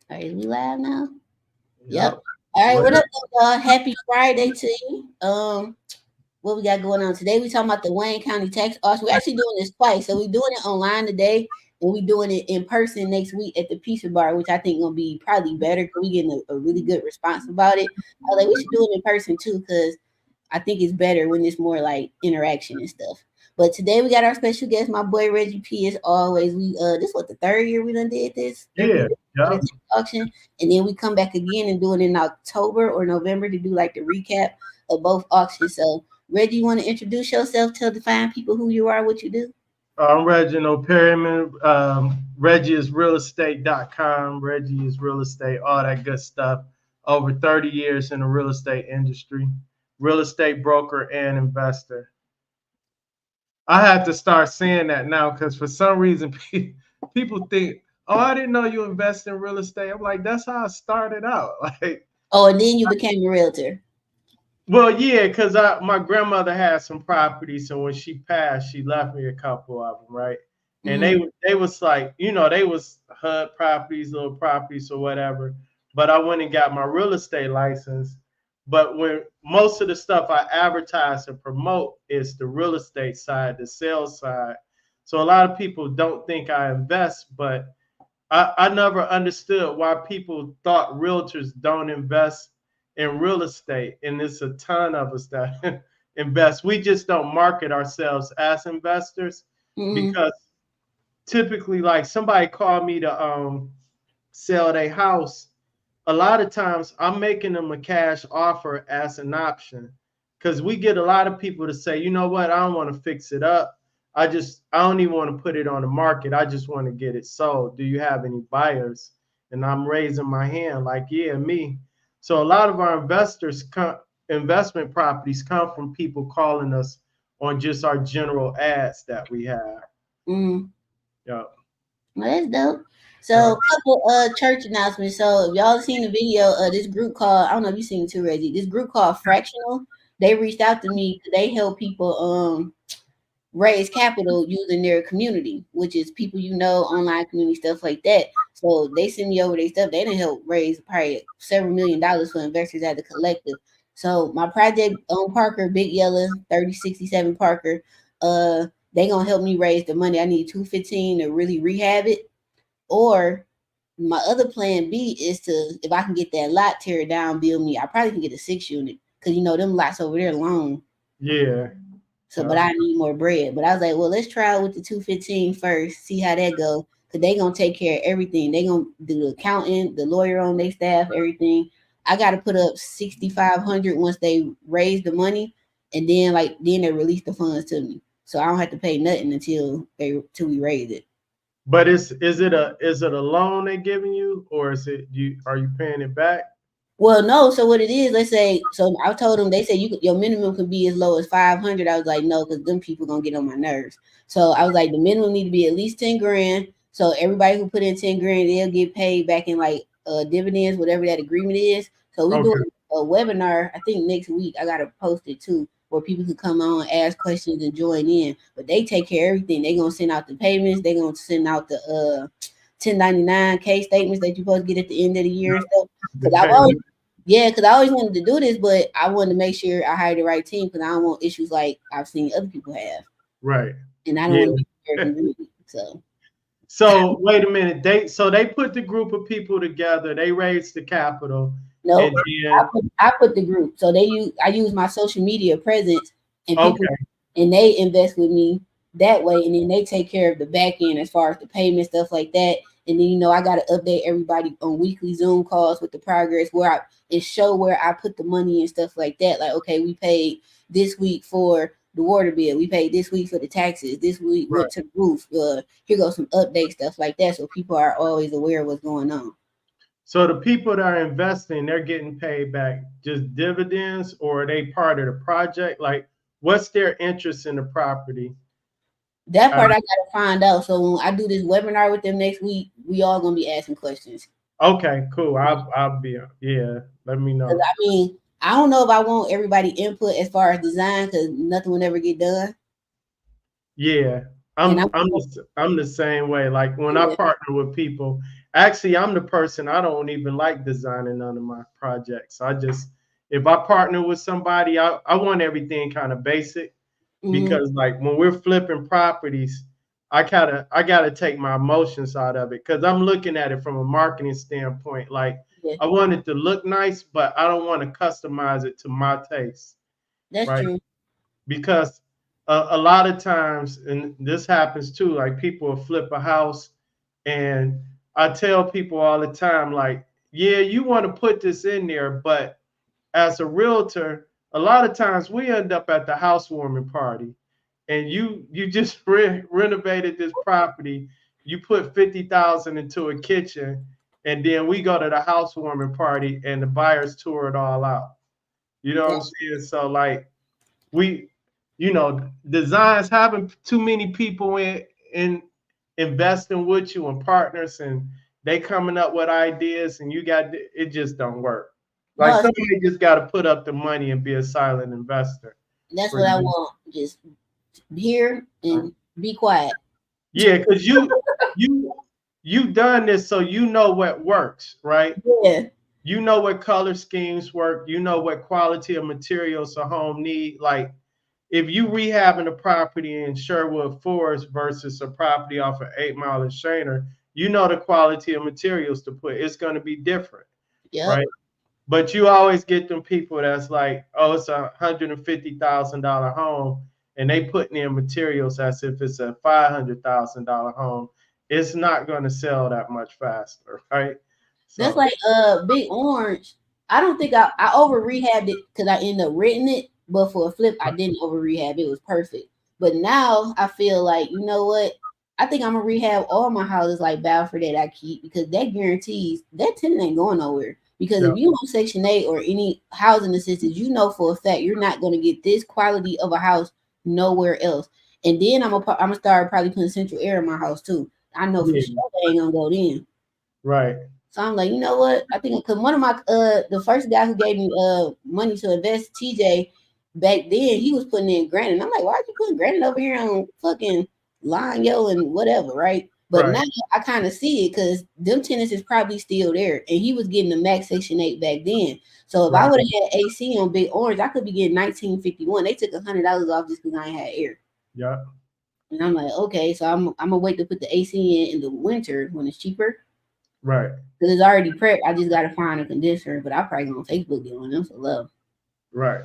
All right, we live now? Yep. Yep. All right, What what up, up? y'all? Happy Friday to you. What we got going on today? We talking about the Wayne County tax auction. We're actually doing this twice. So we doing it online today, and we doing it in person next week at the Pizza Bar, which I think gonna be probably better because we getting a really good response about it. I was like, we should do it in person too, because I think it's better when it's more like interaction and stuff. But today we got our special guest, my boy Reggie P. As always, we this what the third year we done did this every Yeah. year for the Yep. tax auction, and then we come back again and do it in October or November to do like the recap of both auctions. So Reggie, you want to introduce yourself? Tell the fine people who you are, what you do. I'm Reginald Perryman. Reggie is realestate.com. Reggie is real estate, all that good stuff. Over 30 years in the real estate industry, real estate broker and investor. I have to start saying that now because for some reason people think, oh, I didn't know you invest in real estate. I'm like, that's how I started out. Like, Oh, and then you became a realtor. well, yeah, because my grandmother had some property, so when she passed, she left me a couple of them, right? And Mm-hmm. they was like, they was HUD properties, little properties or whatever. But I went and got my real estate license. But when most of the stuff I advertise and promote is the real estate side, the sales side. So a lot of people don't think I invest, but I never understood why people thought realtors don't invest in real estate. And there's a ton of us that invest. We just don't market ourselves as investors Mm-hmm. because typically, like somebody called me to sell their house. A lot of times I'm making them a cash offer as an option because we get a lot of people to say, you know what, I don't want to fix it up. I don't even want to put it on the market. I just want to get it sold. Do you have any buyers? And I'm raising my hand like, yeah, me. So a lot of our investment properties come from people calling us on just our general ads that we have. Mm-hmm. Yeah. Well, that's dope. Yeah. So, couple church announcements. So, if y'all seen the video, this group called, I don't know if you seen it too, Reggie. This group called Fractional. They reached out to me. They help people raise capital using their community, which is people online community stuff like that. So they send me over their stuff. They didn't help raise probably several $1 million for investors at the collective. So my project on Parker, Big Yellow 3067 Parker, they gonna help me raise the money. I need 215 to really rehab it. Or my other plan B is to, if I can get that lot, tear it down, build me. I probably can get a 6 unit because them lots over there long. Yeah. So, but Yeah. I need more bread. But I was like, well, let's try it with the 215 first, see how that go. Cause they gonna take care of everything. They gonna do the accountant, the lawyer on their staff, everything. I gotta put up 6,500 once they raise the money, and then they release the funds to me. So I don't have to pay nothing till we raise it. But is it a loan they're giving you, or is it you are you paying it back? Well, no. So what it is, let's say. So I told them they said your minimum can be as low as 500. I was like, no, because them people gonna get on my nerves. So I was like, the minimum need to be at least 10 grand. So everybody who put in 10 grand, they'll get paid back in like dividends, whatever that agreement is. So we doing Okay. a webinar. I think next week I gotta post it too, where people can come on, ask questions, and join in. But they take care of everything. They gonna send out the payments. They gonna send out the 1099K statements that you're supposed to get at the end of the year and stuff. The Because I've always payment. Yeah, because I always wanted to do this, but I wanted to make sure I hired the right team because I don't want issues like I've seen other people have, Right. and I don't Yeah. want to be American greedy. So So wait a minute. They put the group of people together. They raised the capital, nope, and then I put the group. So I use my social media presence, and people okay. and they invest with me that way, and then they take care of the back end as far as the payment stuff like that. And then I got to update everybody on weekly Zoom calls with the progress and show where I put the money and stuff like that. Like, okay, we paid this week for the water bill, we paid this week for the taxes, this week Right. went to the roof. Here goes some update stuff like that, so people are always aware of what's going on. So the people that are investing, they're getting paid back just dividends, or are they part of the project? Like, what's their interest in the property? That Uh, part I gotta find out. So when I do this webinar with them next week, we all gonna be asking questions. okay, cool. I'll be yeah. Let me Because know. I mean, I don't know if I want everybody input as far as design because nothing will ever get done. Yeah. And I'm the same way. Like when I yeah, partner with people, actually I'm the person I don't even like designing none of my projects. I just if I partner with somebody, I want everything kind of basic mm-hmm, because like when we're flipping properties, I gotta take my emotions out of it because I'm looking at it from a marketing standpoint. Like yeah, I want it to look nice, but I don't want to customize it to my taste, that's right? true. Because a lot of times, and this happens too, like people will flip a house, and I tell people all the time, like, yeah, you want to put this in there, but as a realtor, a lot of times we end up at the housewarming party, and you just renovated this property, you put 50,000 into a kitchen, and then we go to the housewarming party, and the buyers tour it all out. You know what Yeah, I'm saying? So like we designs having too many people in investing with you and partners and they coming up with ideas and you got it just don't work. Like no, somebody just got to put up the money and be a silent investor that's for what I you. want. Just hear and be quiet. Yeah, because you you done this so you know what works, right? Yeah, You know what color schemes work, you know what quality of materials a home need. Like if you rehabbing a property in Sherwood Forest versus a property off of 8 Mile and Shaner, you know the quality of materials to put. It's going to be different, yep. right? But you always get them people that's like, oh, it's $150,000 home, and they putting in materials as if it's a $500,000 home. It's not going to sell that much faster, right? That's So like Big Orange. I don't think I over rehabbed it because I ended up renting it, but for a flip I didn't over rehab. It was perfect. But now I feel like you know what? I think I'm gonna rehab all my houses like Balfour that I keep because that guarantees that tenant ain't going nowhere. Because yeah, if you on Section 8 or any housing assistance, you know for a fact you're not gonna get this quality of a house nowhere else. And then I'm gonna start probably putting central air in my house too. I know for sure yeah, they ain't gonna go in. right, So I'm like, you know what? I think because one of my the first guy who gave me money to invest, TJ, back then he was putting in granite. And I'm like, why are you putting granite over here on fucking line yo and whatever, right? But right, now I kind of see it because them tenants is probably still there, and he was getting the max Section 8 back then. So if I right, would have had AC on Big Orange, I could be getting 1951. They took $100 off just because I ain't had air. yeah, And I'm like, okay, so I'm gonna wait to put the AC in the winter when it's cheaper. right, Because it's already prepped. I just gotta find a condenser, but I probably go on Facebook get one of them for love. right.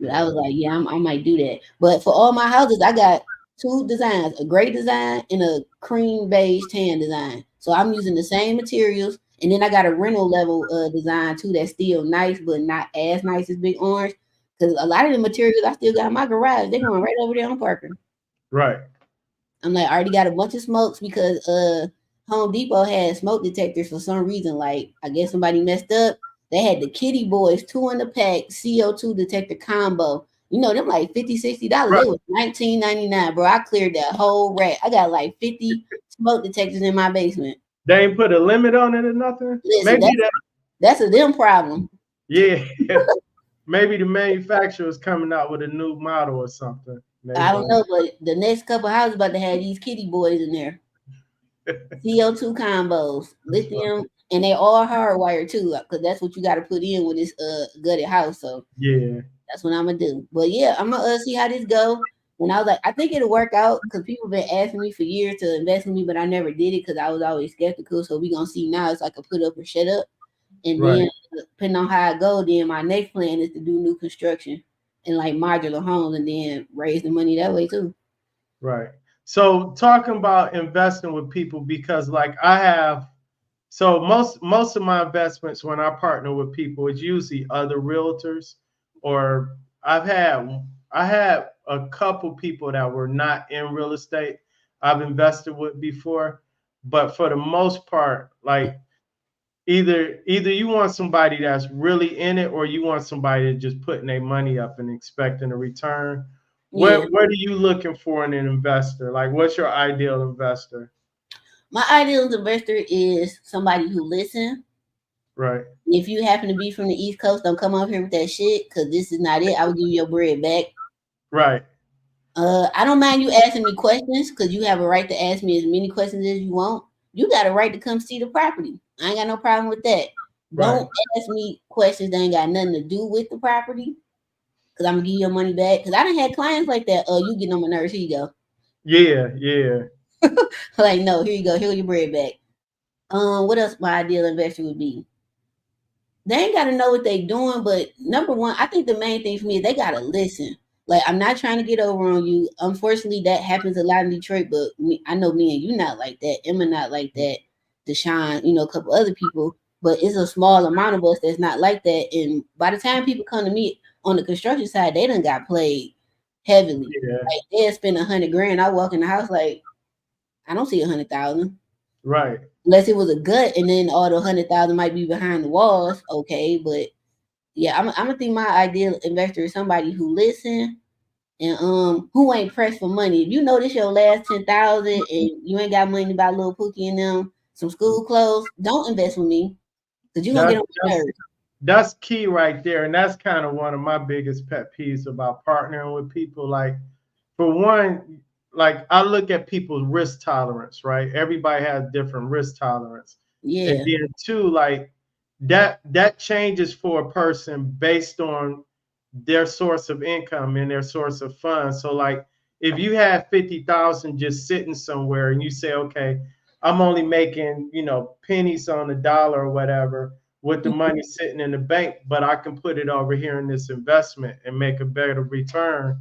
But I Yeah, was like, yeah, I might do that. But for all my houses, I got two designs: a gray design and a cream beige tan design. So I'm using the same materials, and then I got a rental level design too that's still nice, but not as nice as Big Orange. Because a lot of the materials I still got in my garage, they're going right over there on Parker. right. I'm like, I already got a bunch of smokes because Home Depot had smoke detectors for some reason. Like, I guess somebody messed up. They had the Kitty Boys 2 in the pack CO2 detector combo. You know, them like $50, $60. Right. It was $19.99, bro. I cleared that whole rack. I got like 50 smoke detectors in my basement. They ain't put a limit on it or nothing. Listen, Maybe that. that's a them problem. Yeah. Maybe the manufacturer is coming out with a new model or something. They I don't don't. know, but the next couple houses about to have these Kitty Boys in there. CO2 combos, That's lithium, funny. and they all hardwired too, because that's what you got to put in with this gutted house. So Yeah. that's what I'm gonna do. But yeah, I'm gonna see how this go. And I was like, I think it'll work out because people been asking me for years to invest in me, but I never did it because I was always skeptical. So we gonna see now. It's like a put up or shut up, and Right. then depending on how I go, then my next plan is to do new construction and like modular homes, and then raise the money that way too. Right. So talking about investing with people because like I have so most of my investments when I partner with people it's usually other realtors or I had a couple people that were not in real estate I've invested with before, but for the most part like either you want somebody that's really in it or you want somebody that's just putting their money up and expecting a return. Yeah, What are you looking for in an investor? Like what's your ideal investor? my ideal investor is somebody who listens. Right. If you happen to be from the East Coast, don't come up here with that shit because this is not it. I will give you your bread back. Right. I don't mind you asking me questions because you have a right to ask me as many questions as you want. You got a right to come see the property. I ain't got no problem with that. Right. Don't ask me questions that ain't got nothing to do with the property because I'm gonna give you your money back. Because I done had clients like that. Oh, you getting on my nerves. Here you go. Yeah, yeah. Like, no, here you go. Here your bread back. What else my ideal investor would be? They ain't got to know what they doing, but number one, I think the main thing for me is they got to listen. Like, I'm not trying to get over on you. Unfortunately, that happens a lot in Detroit, but I know me and you not like that. Emma not like that. Deshaun, a couple other people, but it's a small amount of us that's not like that. And by the time people come to me on the construction side, they done got played heavily. Yeah. Like, they'll spend 100 grand. I walk in the house like, I don't see 100,000 Right. unless it was a gut, and then all the 100,000 might be behind the walls. Okay, but yeah, I'm gonna think my ideal investor is somebody who listen and who ain't pressed for money. If you know this your last 10,000 and you ain't got money to buy little Pookie and them some school clothes, don't invest with me because you're gonna get That on my that's nerves. that's key right there. And that's kind of one of my biggest pet peeves about partnering with people. Like, for one, like I look at people's risk tolerance, right? Everybody has different risk tolerance. And Yeah, then two, like that changes for a person based on their source of income and their source of funds. So like if you have 50,000 just sitting somewhere and you say, okay, I'm only making, pennies on the dollar or whatever with the money sitting in the bank, but I can put it over here in this investment and make a better return,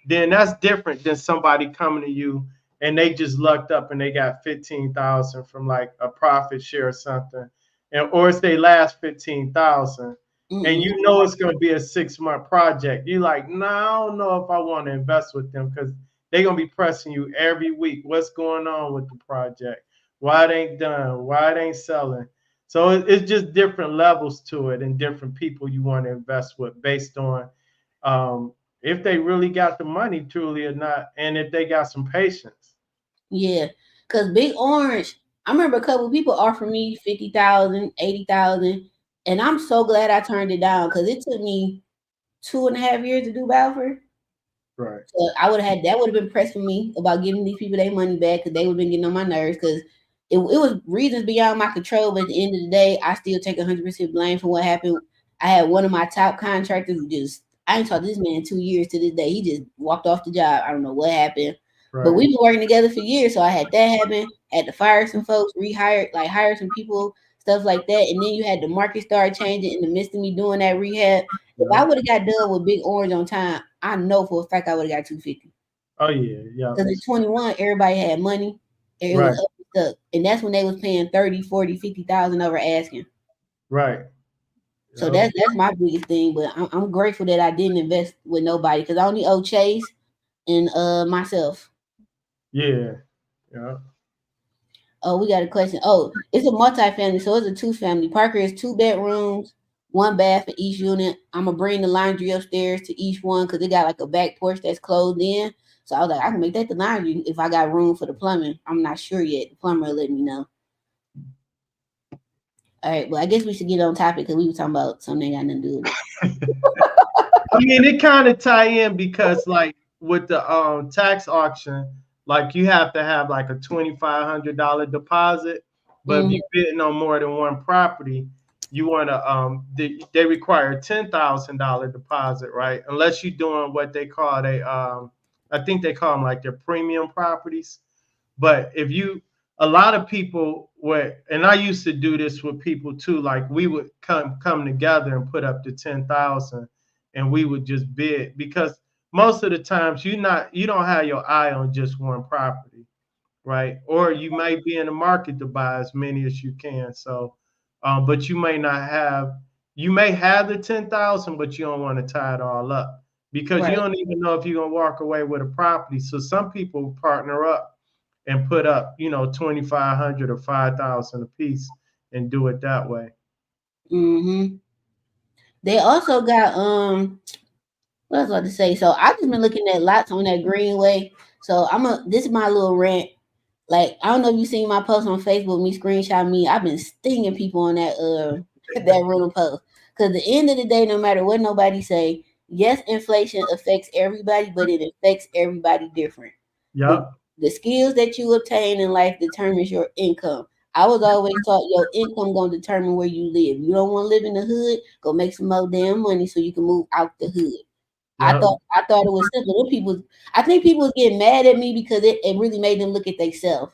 then that's different than somebody coming to you and they just lucked up and they got 15,000 from like a profit share or something, and or it's their last 15,000, and mm-mm. you know it's going to be a 6 month project. You're like, no, I don't know if I want to invest with them because they're going to be pressing you every week. What's going on with the project? Why it ain't done? Why it ain't selling? So it's just different levels to it and different people you want to invest with based on um, if they really got the money truly or not, and if they got some patience. Yeah, because Big Orange, I remember a couple people offered me 50,000, 80,000, and I'm so glad I turned it down because it took me 2.5 years to do Balfour. Right. So I would have had that would have been pressed for me about giving these people their money back because they would have been getting on my nerves because it was reasons beyond my control. But at the end of the day, I still take 100% blame for what happened. I had one of my top contractors who just I ain't talked to this man in 2 years to this day. He just walked off the job. I don't know what happened, but Right. we've been working together for years. So I had that happen. Had to fire some folks, rehire like hire some people, stuff like that. And then you had the market start changing in the midst of me doing that rehab. If Yeah. I would have got done with Big Orange on time, I know for a fact I would have got 250. Oh yeah. Yeah. Because in 21, everybody had money and it was Right. up and stuck. And that's when they was paying 30, 40, 50,000 over asking. Right. So Yep. that's my biggest thing. But I'm grateful that I didn't invest with nobody because I only owe Chase and myself. Yeah. Yeah. Oh, we got a question. Oh, it's a multi-family, so it's a two-family. Parker is 2 bedrooms, 1 bath for each unit. I'm gonna bring the laundry upstairs to each one because they got like a back porch that's closed in. So I was like, I can make that the laundry if I got room for the plumbing. I'm not sure yet. The plumber will let me know. All right, well, I guess we should get on topic because we were talking about something that got nothing to do with it. I mean, it kind of tie in because like with the tax auction, like you have to have like a $2,500 deposit, but if Mm-hmm. you're bidding on more than one property, you want to they require a $10,000 deposit, right? Unless you're doing what they call I think they call them like their premium properties. But if you, a lot of people were, and I used to do this with people too. Like we would come together and put up to 10,000, and we would just bid because most of the times you don't have your eye on just one property, right? Or you might be in the market to buy as many as you can. So, but you may not have, you may have the 10,000, but you don't want to tie it all up because you Right. don't even know if you're gonna walk away with a property. So some people partner up and put up, 2,500 or 5,000 a piece and do it that way. Mm-hmm. They also got what I was about to say. So I just been looking at lots on that Greenway. So this is my little rant. Like I don't know if you seen my post on Facebook, me screenshot me. I've been stinging people on that that rental post. Cause at the end of the day, no matter what nobody say, yes, inflation affects everybody, but it affects everybody different. The Yep. the skills that you obtain in life determines your income. I was always taught your income gonna determine where you live. You don't want to live in the hood, go make some more damn money so you can move out the hood. Yep. I thought it was simple. Them people, I think people was getting mad at me because it really made them look at themselves.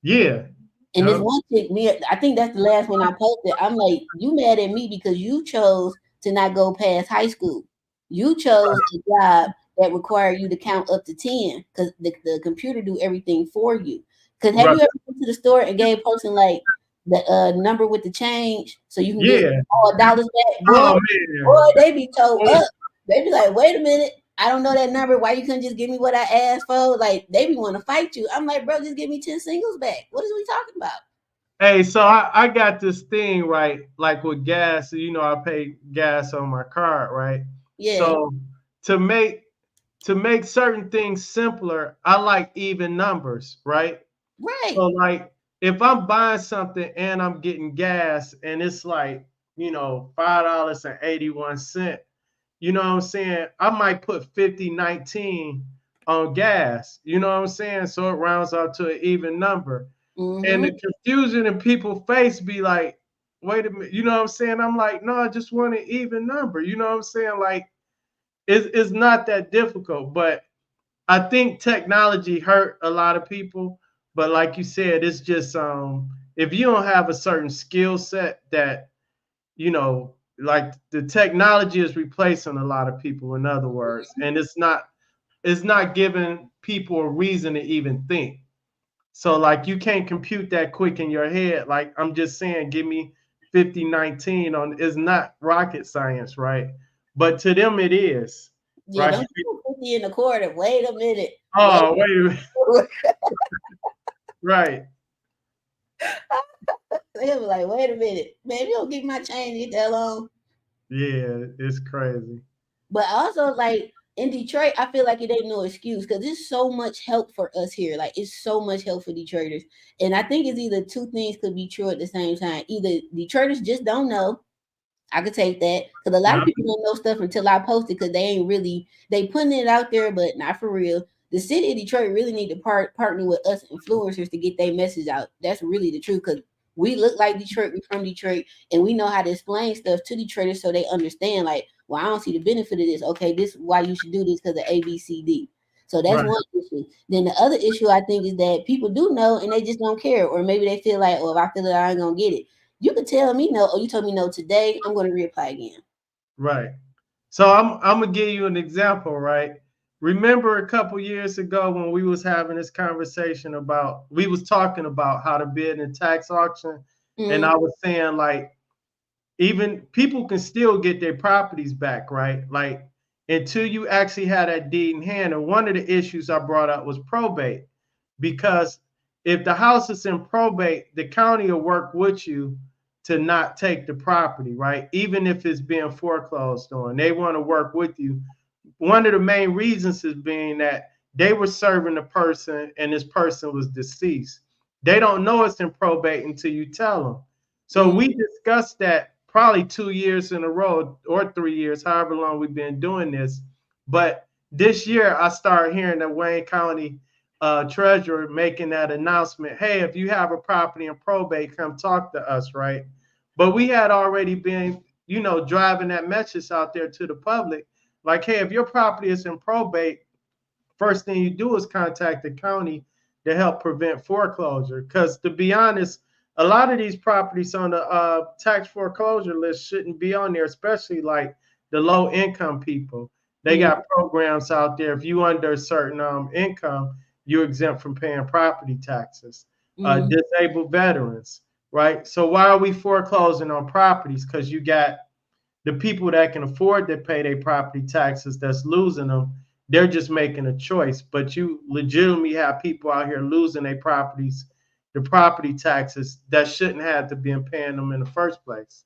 Yeah. And this Yep. one chick, me, I think that's the last one I posted. I'm like, you mad at me because you chose to not go past high school. You chose a job that required you to count up to 10 because the computer do everything for you. Because have Right. you ever been to the store and gave a person like the number with the change so you can get Yeah. all dollars back? Oh Boy, man. they be told up. They be like, wait a minute. I don't know that number. Why you couldn't just give me what I asked for? Like they be want to fight you. I'm like, bro, just give me 10 singles back. What is we talking about? Hey, so I got this thing right, like with gas, I pay gas on my card, right? Yeah, So to make to make certain things simpler, I like even numbers, right? right. So like if I'm buying something and I'm getting gas and it's like, $5.81, you know what I'm saying? I might put 50.19 on gas, you know what I'm saying? So it rounds out to an even number. And Mm-hmm. the confusion in people's face be like, wait a minute, you know what I'm saying? I'm like, no, I just want an even number. You know what I'm saying? Like, it's not that difficult. But I think technology hurt a lot of people. But like you said, it's just if you don't have a certain skill set that, like the technology is replacing a lot of people, in other words, and it's not giving people a reason to even think. So like you can't compute that quick in your head. Like I'm just saying, give me 50.19 on is not rocket science, right? But to them it is, Yeah, right? don't put 50 in the quarter. Wait a minute. Wait. Oh, wait a minute. Right. They was like, wait a minute. Man, you don't give my change get that long. Yeah, it's crazy. But also, like in Detroit, I feel like it ain't no excuse because there's so much help for us here. Like it's so much help for Detroiters, and I think it's either two things could be true at the same time. Either Detroiters just don't know. I could take that because a lot of Yeah, people don't know stuff until I post it because they ain't really they putting it out there, but not for real. The city of Detroit really need to partner with us influencers to get their message out. That's really the truth because we look like Detroit, we from Detroit, and we know how to explain stuff to Detroiters so they understand. Like, well, I don't see the benefit of this. Okay, this is why you should do this because of ABCD. So that's right, one issue. Then the other issue I think is that people do know and they just don't care, or maybe they feel like, oh, if I feel it, I ain't gonna get it. You could tell me no. Oh, you told me no today. I'm going to reapply again. right. So I'm gonna give you an example, right? Remember a couple years ago when we was having this conversation about we was talking about how to bid in tax auction, and Mm, I was saying like even people can still get their properties back, right? Like until you actually had that deed in hand. And one of the issues I brought up was probate, because if the house is in probate, the county will work with you to not take the property, right? Even if it's being foreclosed on, they want to work with you. One of the main reasons is being that they were serving the person and this person was deceased. They don't know it's in probate until you tell them. So mm, we discussed that probably 2 years in a row or 3 years, however long we've been doing this. But this year, I started hearing the Wayne County treasurer making that announcement. Hey, if you have a property in probate, come talk to us, right? But we had already been, driving that message out there to the public like, hey, if your property is in probate, first thing you do is contact the county to help prevent foreclosure. Because to be honest, a lot of these properties on the tax foreclosure list shouldn't be on there, especially like the low income people. They mm, got programs out there. If you under a certain income, you're exempt from paying property taxes. mm. Disabled veterans, right? So why are we foreclosing on properties? Because you got the people that can afford to pay their property taxes that's losing them. They're just making a choice. But you legitimately have people out here losing their properties, the property taxes that shouldn't have to be paying them in the first place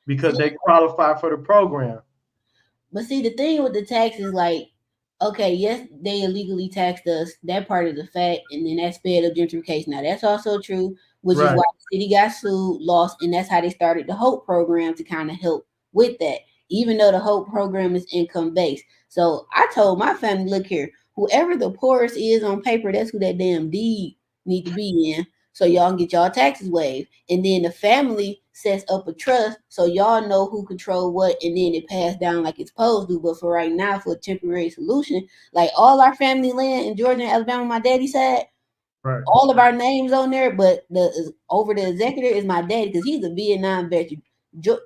because See, they qualify for the program. but see, the thing with the tax is like, okay, yes, they illegally taxed us. That part of the fact, and then that sped up gentrification. Now that's also true, which is Right. why the city got sued, lost, and that's how they started the Hope program to kind of help with that. even though the whole program is income based. So I told my family, look here, whoever the poorest is on paper, that's who that damn deed need to be in. So y'all can get y'all taxes waived. And then the family sets up a trust so y'all know who control what, and then it passed down like it's supposed to. But for right now, for a temporary solution, like all our family land in Georgia and Alabama, my daddy side, Right. all of our names on there, but the over the executor is my daddy because he's a Vietnam veteran.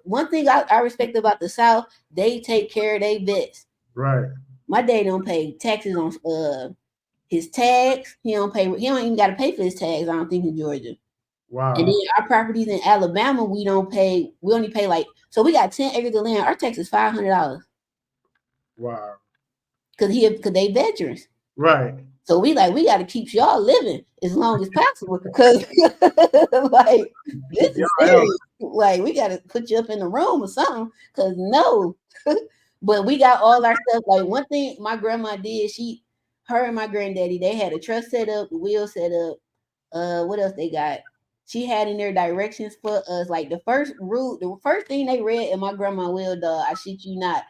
One thing I respect about the South, they take care of their vets. Right. My daddy don't pay taxes on his tags. He don't pay. He don't even got to pay for his tags. I don't think in Georgia. And then Wow. our properties in Alabama, we don't pay. We only pay like so. We got 10 acres of land. Our tax is $500 Wow. because they veterans. Right. So we got to keep y'all living as long as possible because like this is Y'all help. serious. Like we got to put you up in the room or something because no. But we got all our stuff. Like one thing my grandma did, her and my granddaddy, they had a trust set up, the wheel set up. What else they got? She had in their directions for us. Like the first thing they read in my grandma will, dog, I shit you not,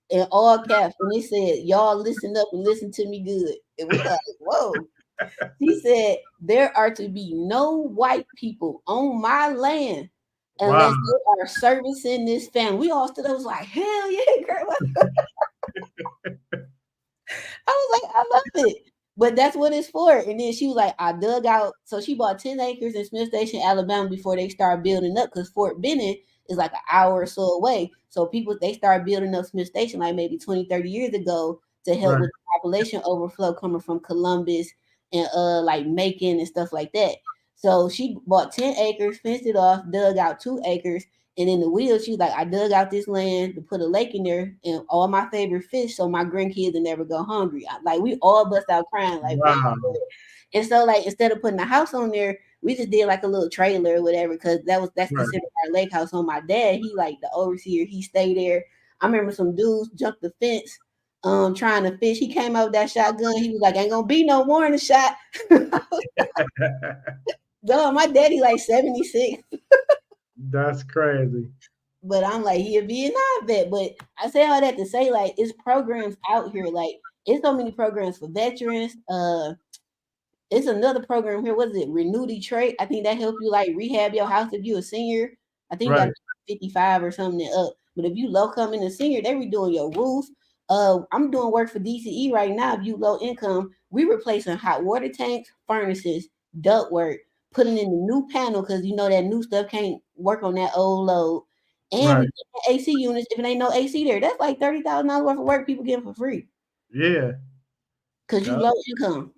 in all caps, and they said, "Y'all listen up and listen to me good." And we like, whoa. He said, "There are to be no white people on my land Wow. unless they are servicing this family." We all stood up, was like, "Hell yeah, girl!" I was like, "I love it." But that's what it's for. And then she was like, I dug out. So she bought 10 acres in Smith Station, Alabama before they started building up because Fort Benning is like an hour or so away. So they started building up Smith Station like maybe 20, 30 years ago to help Right. with the population overflow coming from Columbus and like Macon and stuff like that. So she bought 10 acres, fenced it off, dug out 2 acres. And in the wheel, she was like, I dug out this land to put a lake in there and all my favorite fish so my grandkids will never go hungry. Like we all bust out crying, like, wow. Wow. And so like instead of putting a house on there, we just did like a little trailer or whatever, because that's Right. considered our lake house. On my dad, he like the overseer, he stayed there. I remember some dudes jumped the fence trying to fish. He came out with that shotgun. He was like, ain't gonna be no warning shot. Dog, my daddy like 76. That's crazy. But I'm like, he a Vietnam vet. But I say all that to say, like, it's programs out here. Like, it's so many programs for veterans. It's another program here. What is it? Renew Detroit. I think that help you like rehab your house if you a senior. I think you got Right. 55 or something up. But if you low income and a senior, they redoing your roof. I'm doing work for DCE right now. If you low income, we replacing hot water tanks, furnaces, duct work, putting in the new panel because you know that new stuff can't work on that old load. And Right. we AC units if it ain't no AC there. That's like $30,000 worth of work people getting for free Yeah. because you Yep. low income.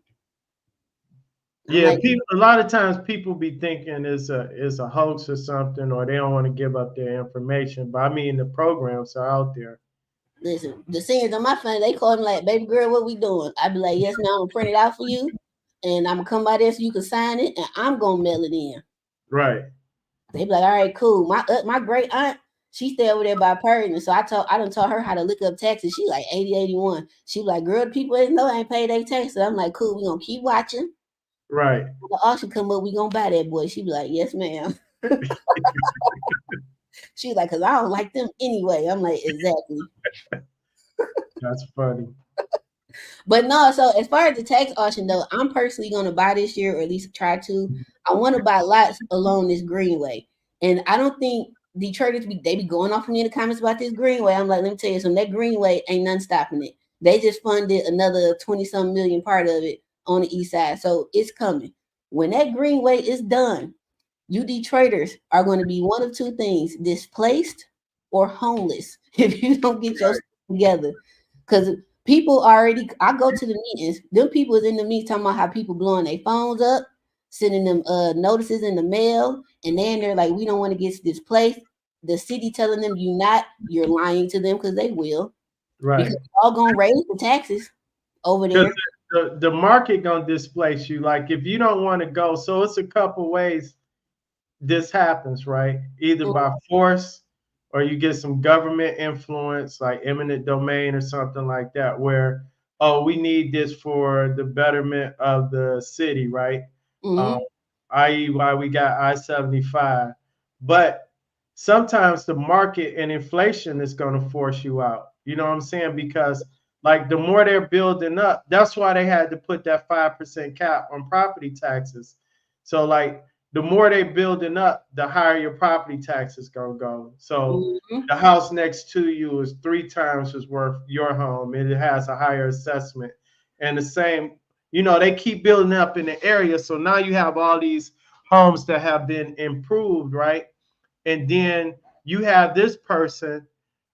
I'm Yeah. like, People. A lot of times, people be thinking it's a hoax or something, or they don't want to give up their information. But I mean, the programs are out there. listen, the seniors on my family, they call me like, baby girl, what we doing? I be like, yes, now I'm gonna print it out for you, and I'm gonna come by there so you can sign it, and I'm gonna mail it in. Right. They be like, all right, cool. My great aunt, she stay over there by Perryman, so I done taught her how to look up taxes. She like 80, 81. She be like, girl, the people ain't know ain't paid their taxes. I'm like, cool, we gonna keep watching. Right. When the auction come up, we gonna buy that boy. She be like, yes, ma'am. She like, cause I don't like them anyway. I'm like, exactly. That's funny. But no, so as far as the tax auction though, I'm personally gonna buy this year, or at least try to. I want to buy lots along this greenway, and I don't think Detroiters they be going off of me in the comments about this greenway. I'm like, let me tell you something. That greenway ain't nothing stopping it. They just funded another 20-some million part of it on the east side, so it's coming. When that greenway is done, you Detroiters are going to be one of two things: displaced or homeless if you don't get your Right. stuff together. Because people already, I go to the meetings, them people is in the meetings talking about how people blowing their phones up, sending them notices in the mail, and then they're like, we don't want to get displaced. The city telling them you not, you're lying to them because they will, because Right. y'all gonna raise the taxes over Because there. the market gonna displace you. Like if you don't want to go, so it's a couple ways this happens, right? Either by force or you get some government influence, like eminent domain or something like that, where, oh, we need this for the betterment of the city, right? Um, Mm-hmm. i.e., why we got I-75. But sometimes the market and inflation is going to force you out. You know what I'm saying? Because like the more they're building up, that's why they had to put that 5% cap on property taxes. So like the more they building up, the higher your property tax is gonna go. So Mm-hmm. the house next to you is 3 times as worth your home, and it has a higher assessment. And the same, they keep building up in the area. So now you have all these homes that have been improved, right? And then you have this person,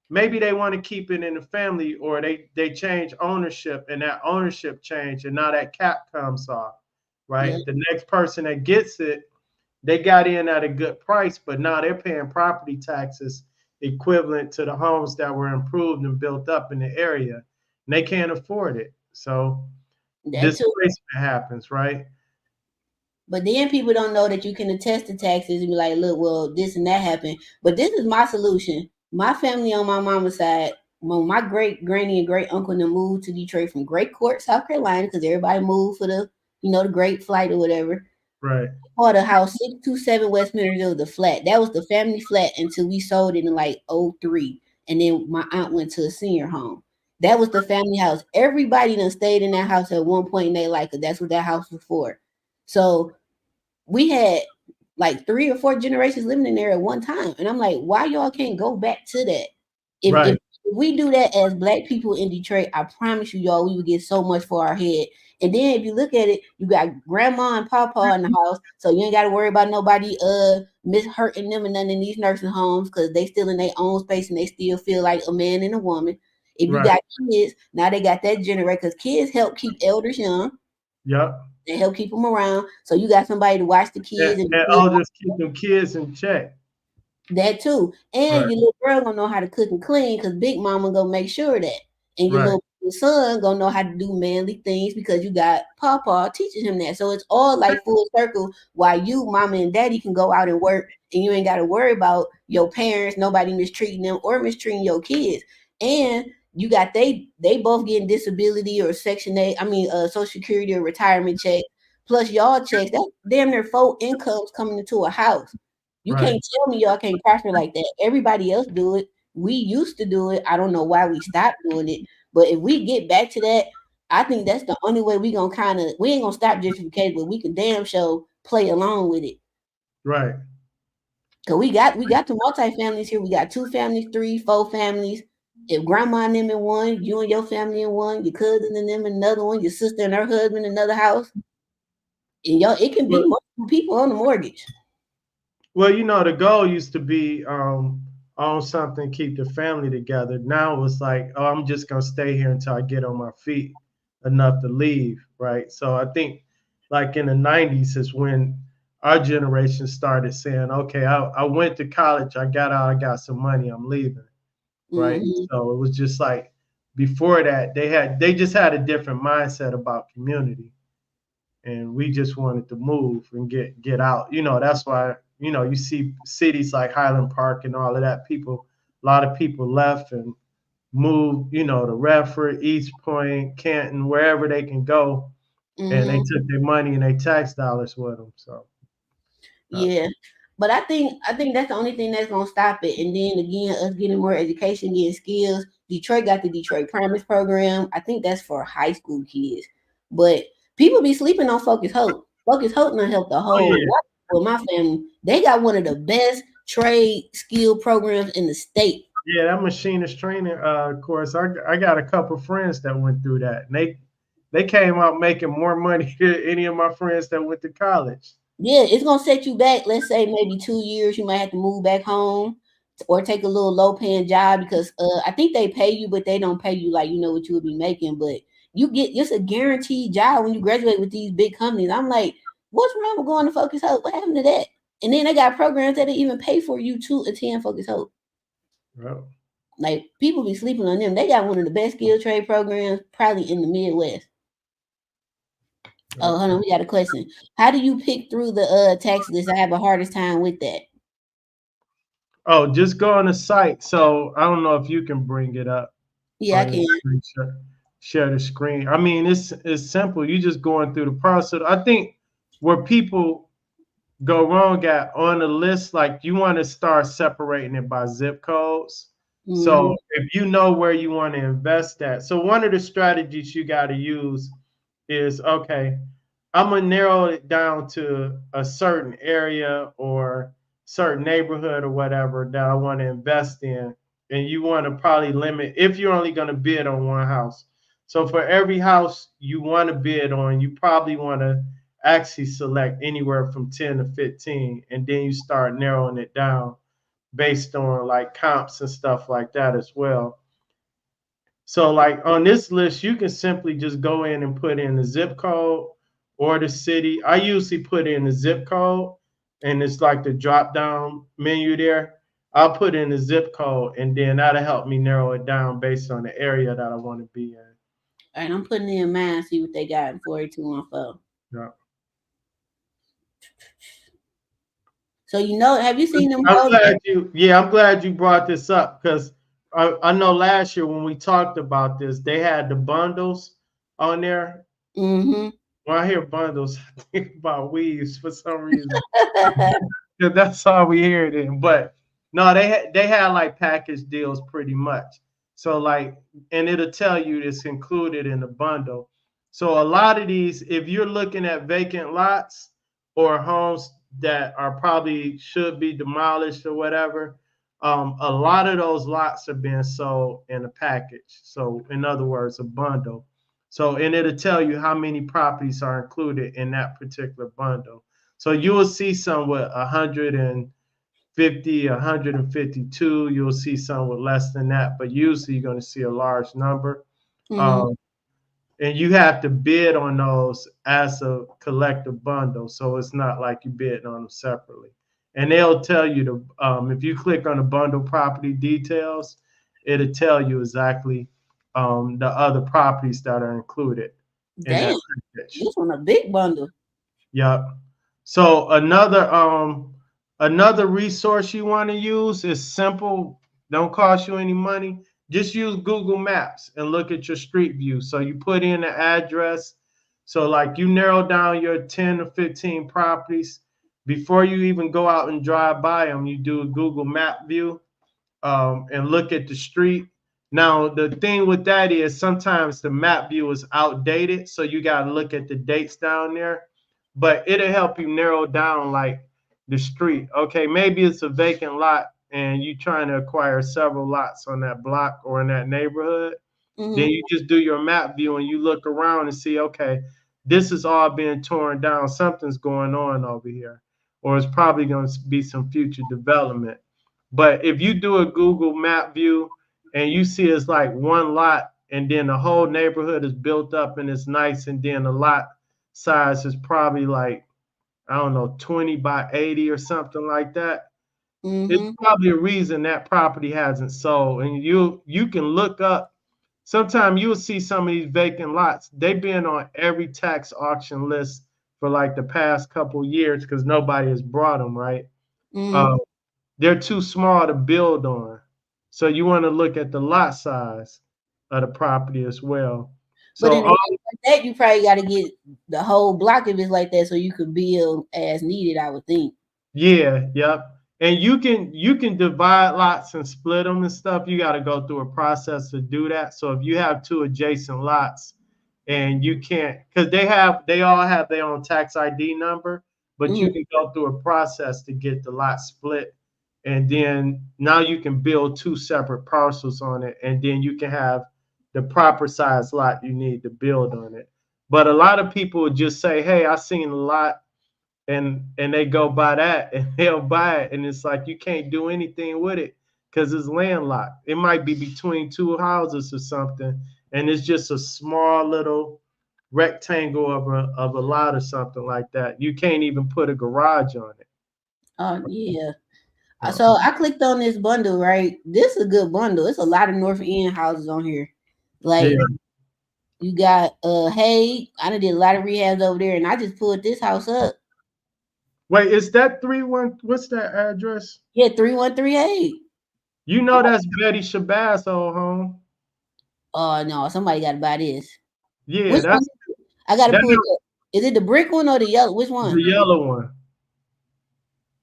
maybe they want to keep it in the family, or they change ownership, and that ownership change, and now that cap comes off, Yeah, right? The next person that gets it, they got in at a good price, but now they're paying property taxes equivalent to the homes that were improved and built up in the area, and they can't afford it. So that too. displacement happens, right? But then people don't know that you can attest to taxes and be like, look, well, this and that happened. But this is my solution. My family on my mama's side, when my great granny and great uncle them moved to Detroit from Great Court, South Carolina, because everybody moved for the great flight or whatever. Right, Bought a house 627 West Middlesville, the flat. That was the family flat until we sold it in like '03. And then my aunt went to a senior home. That was the family house. Everybody done stayed in that house at one point in their life because that's what that house was for. So we had like 3 or 4 generations living in there at one time. And I'm like, why y'all can't go back to that? If right, we do that as black people in Detroit, I promise you, y'all, we would get so much for our head. And then if you look at it, you got grandma and papa in the house, so you ain't got to worry about nobody hurting them and nothing in these nursing homes because they still in their own space and they still feel like a man and a woman. If you right. got kids, now they got that generation because kids help keep elders young. Yep. They help keep them around. So you got somebody to watch the kids and the And kids I'll just keep them kids in check. that too. And Right, your little girl gonna know how to cook and clean because Big Mama gonna make sure of that. And your right, little son gonna know how to do manly things because you got Papa teaching him that. So it's all like full circle. While you, Mama, and Daddy can go out and work, and you ain't got to worry about your parents, nobody mistreating them or mistreating your kids. And you got they both getting disability or Section 8, Social Security or retirement check. Plus y'all checks. That damn near 4 incomes coming into a house. You right, can't tell me y'all can't prosper like that. Everybody else do it. We used to do it. I don't know why we stopped doing it. But if we get back to that, I think that's the only way we ain't gonna stop gentrification, but we can damn show play along with it. right, Cause we got the multi-families here. We got 2 families, 3, 4 families. If grandma and them in one, you and your family in one, your cousin and them in another one, your sister and her husband in another house, and y'all, it can be Well, multiple people on the mortgage. well, the goal used to be own something, keep the family together. Now it's like, oh, I'm just gonna stay here until I get on my feet enough to leave, right? So I think like in the 90s is when our generation started saying, okay, I went to college, I got out, I got some money, I'm leaving, right? Hmm. So it was just like before that, they just had a different mindset about community, and we just wanted to move and get out. That's why you see cities like Highland Park and all of that. A lot of people left and moved, to Redford, East Point, Canton, wherever they can go, and they Hmm. took their money and their tax dollars with them. So, uh, Yeah. But I think that's the only thing that's gonna stop it. And then again, us getting more education, getting skills. Detroit got the Detroit Promise program. I think that's for high school kids. But people be sleeping on Focus Hope. Focus Hope done help the oh whole yeah, lot with my family. They got one of the best trade skill programs in the state. yeah, that machinist training course. I got a couple friends that went through that, and they came out making more money than any of my friends that went to college. Yeah, it's gonna set you back. Let's say maybe 2 years. You might have to move back home or take a little low paying job because I think they pay you, but they don't pay you like what you would be making. But you get just a guaranteed job when you graduate with these big companies. I'm like, what's wrong with going to Focus Hope? What happened to that? And then they got programs that they even pay for you to attend Focus Hope. Well, Like people be sleeping on them. They got one of the best skilled trade programs probably in the Midwest. Oh, well. hold on, we got a question. How do you pick through the tax list? I have a hardest time with that. Oh, just go on the site. So I don't know if you can bring it up Yeah, I on your can. screen, share the screen. I mean, it's simple. You just going through the process. I think where people go wrong at on the list, like you want to start separating it by zip codes. So Mm-hmm. if you know where you want to invest at, so one of the strategies you got to use is okay, I'm gonna narrow it down to a certain area or certain neighborhood or whatever that I want to invest in. And you want to probably limit if you're only going to bid on one house. So for every house you want to bid on, you probably want to actually select anywhere from 10 to 15, and then you start narrowing it down based on like comps and stuff like that as well. So, like on this list, you can simply just go in and put in the zip code or the city. I usually put in the zip code, and it's like the drop down menu there. I'll put in the zip code, and then that'll help me narrow it down based on the area that I want to be in. All right, I'm putting in mine. See what they got in 48214. Yeah. So have you seen them I'm go? glad I'm glad you brought this up because I know last year when we talked about this, they had the bundles on there. Mm-hmm. When I hear bundles, I think about weaves for some reason. Yeah, that's all we hear it in. But no, they had like package deals pretty much. So like, and it'll tell you it's included in the bundle. So a lot of these, if you're looking at vacant lots or homes that are probably should be demolished or whatever, a lot of those lots are being sold in a package. So in other words, a bundle. So and it'll tell you how many properties are included in that particular bundle. So you will see some with 150, 152. You'll see some with less than that, but usually you're going to see a large number. Mm-hmm. Um, and you have to bid on those as a collective bundle. So it's not like you bid on them separately. And they'll tell you if you click on the bundle property details, it'll tell you exactly the other properties that are included in Damn, that package. this one a big bundle. Yep. So another resource you want to use is simple, don't cost you any money. Just use Google Maps and look at your street view. So you put in the address. So like you narrow down your 10 or 15 properties before you even go out and drive by them. You do a Google Map view and look at the street. Now, the thing with that is sometimes the map view is outdated, so you got to look at the dates down there. But it'll help you narrow down like the street. Okay, maybe it's a vacant lot and you're trying to acquire several lots on that block or in that neighborhood. Then Mm-hmm. you just do your map view and you look around and see, okay, this is all being torn down. Something's going on over here, or it's probably going to be some future development. But if you do a Google map view and you see it's like one lot and then the whole neighborhood is built up and it's nice, and then the lot size is probably like, I don't know, 20 by 80 or something like that, it's Mm-hmm. probably a reason that property hasn't sold. And you can look up. Sometimes you'll see some of these vacant lots. They've been on every tax auction list for like the past couple years because nobody has brought them, right? Mm-hmm. Uh, they're too small to build on. So you want to look at the lot size of the property as well. But So in a case like that, you probably got to get the whole block if it's like that, so you could build as needed. I would think. yeah, yep. And you can divide lots and split them and stuff. You got to go through a process to do that. So if you have two adjacent lots and you can't, because they all have their own tax ID number, but you Mm-hmm. can go through a process to get the lot split. And then now you can build two separate parcels on it, and then you can have the proper size lot you need to build on it. But a lot of people would just say, "Hey, I seen a lot," and they go by that and they'll buy it, and it's like you can't do anything with it because it's landlocked. It might be between two houses or something, and it's just a small little rectangle of a lot or something like that. You can't even put a garage on it. Oh yeah. So, So I clicked on this bundle. Right, this is a good bundle. It's a lot of North End houses on here. yeah. Like you got hey, I done did a lot of rehabs over there, and I just pulled this house up. Wait, is that 3-1? What's that address? Yeah, 3138. You know that's Betty Shabazz old home. Oh no, somebody got to buy this. Yeah, Which one? that's I got to that pull it up. Is it the brick one or the yellow? Which the one? yellow one.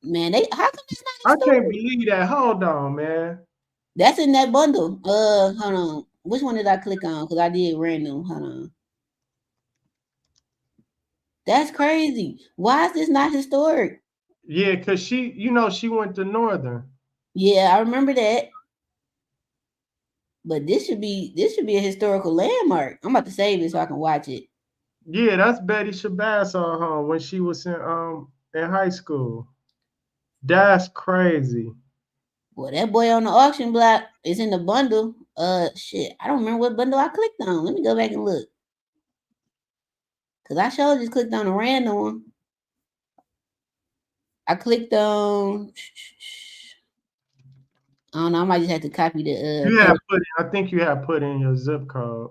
Man, how come it's not I can't historic? believe that. Hold on, man. That's in that bundle. Hold on. Which one did I click on? Because I did random. Hold on. That's crazy. Why is this not historic? Yeah, because she went to Northern. Yeah, I remember that. But this should be a historical landmark. I'm about to save it so I can watch it. Yeah, that's Betty Shabazz on home when she was in high school. That's crazy. Well, that boy on the auction block is in the bundle. Shit. I don't remember what bundle I clicked on. Let me go back and look. Cause I sure just clicked on a random one. I clicked on. I don't know. I might just have to copy the You had post. I think you had put in your zip code.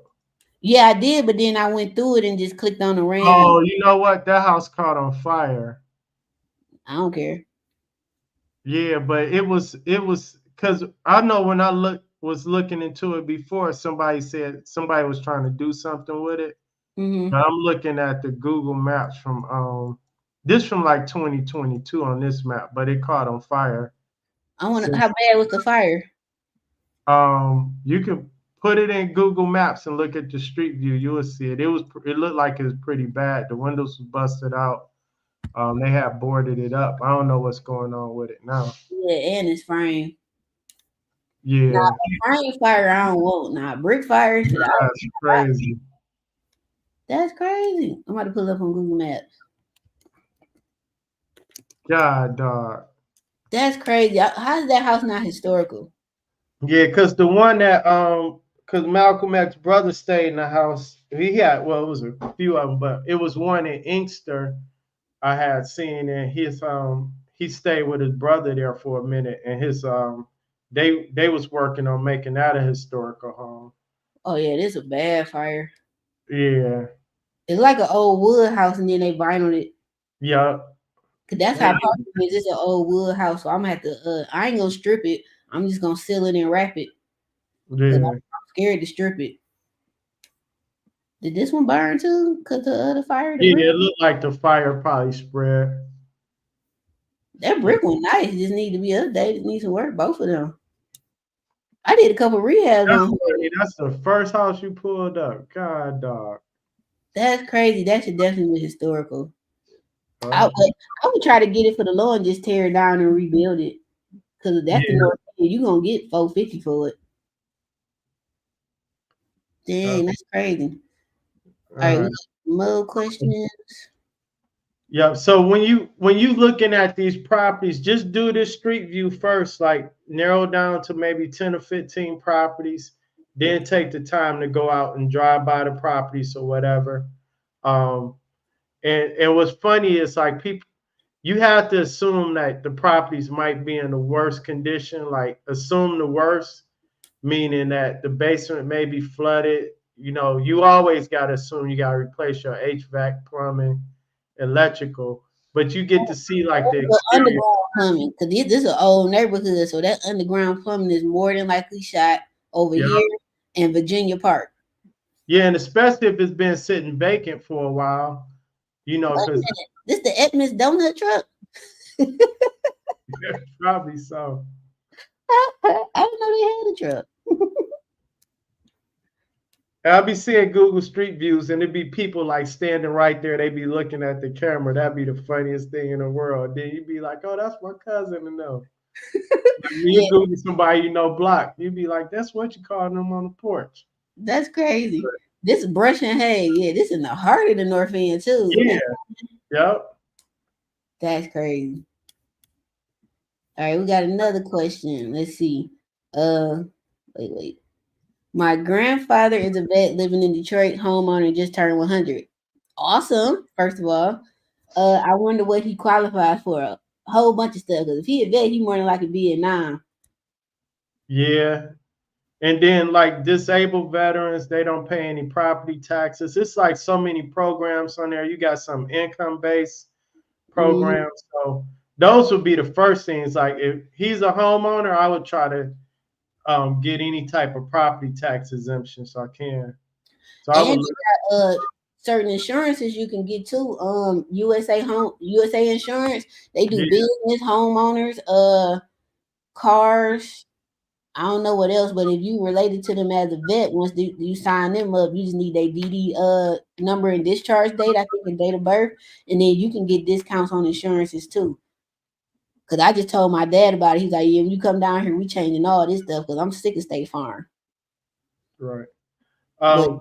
Yeah, I did, but then I went through it and just clicked on the random. Oh, you know what? That house caught on fire. I don't care. Yeah, but it was because I know when I was looking into it before, somebody said somebody was trying to do something with it. Hmm. But I'm looking at the Google Maps from this from like 2022 on this map, but it caught on fire. I want to. Since How bad was the fire? you can put it in Google Maps and look at the street view, you will see it. It looked like it was pretty bad. The windows was busted out. They had boarded it up. I don't know what's going on with it now. Yeah, and it's frame. Nah, Yeah, frame fire I don't want. Nah, brick fire. Shit, that's crazy. that's crazy. I'm about to pull up on Google Maps. God, dog. That's crazy. How is that house not historical? Yeah, because the one that because Malcolm X's brother stayed in the house. He had well, it was a few of them, but it was one in Inkster I had seen, and he stayed with his brother there for a minute, and his they was working on making that a historical home. Oh yeah, this is a bad fire. Yeah, It's like an old wood house, and then they vinyl it. yeah, Cause that's how and part of it is. It's an old wood house, so I'm gonna have to. I ain't gonna strip it. I'm just gonna seal it and wrap it. Cause yeah, I'm scared to strip it. Did this one burn too? Cause the other fire, the yeah. brick. It looked like the fire probably spread. That brick one nice. Just need to be updated. Needs some work. Both of them. I did a couple rehabs That's on her. funny. That's the first house you pulled up. God, dog. That's crazy. That should definitely be historical. I Oh, would, I would try to get it for the low and just tear it down and rebuild it. Cause that's the yeah. North End. You gonna get 450 for it. Uh, Dang, that's crazy. All right, we uh, got more questions. Yeah. So when you looking at these properties, just do this street view first, like narrow down to maybe 10 or 15 properties, then take the time to go out and drive by the properties or whatever. Um, and what's funny is like people you have to assume that the properties might be in the worst condition, like assume the worst, meaning that the basement may be flooded. You always got to assume you got to replace your HVAC, plumbing, electrical, but you get to see like the The exterior. underground plumbing, because this is an old neighborhood, so that underground plumbing is more than likely shot over Yeah, here in Virginia Park. yeah, and especially if it's been sitting vacant for a while, Wait a because minute, this the Edmonds donut truck? probably so. I didn't know they had a truck. I'll be seeing Google Street Views, and it'd be people like standing right there. They be looking at the camera. That'd be the funniest thing in the world. Then you'd be like, "Oh, that's my cousin," and no. Like when you Yeah, Google somebody block, you'd be like, "That's what you call them on the porch." that's crazy. This is Brush and Hay. Yeah, this in the heart of the North End too. Yeah, yep. That's crazy. All right, we got another question. Let's see. Uh, wait. My grandfather is a vet living in Detroit, homeowner, just turned 100. Awesome. First of all, I wonder what he qualifies for. A whole bunch of stuff. Because if he a vet, he more than likely Vietnam. Yeah. And then like disabled veterans, they don't pay any property taxes. It's like so many programs on there. You got some income based Mm-hmm. programs. So those would be the first things. Like if he's a homeowner, I would try to get any type of property tax exemption so I can. So I And would look. certain insurances you can get too. USA Insurance, they do Yeah, business, homeowners, cars. I don't know what else, but if you related to them as a vet, once you sign them up, you just need their DD number and discharge date, I think, and date of birth, and then you can get discounts on insurances too. Cause I just told my dad about it. He's like, "Yeah, when you come down here, we changing all this stuff because I'm sick of State Farm." right. But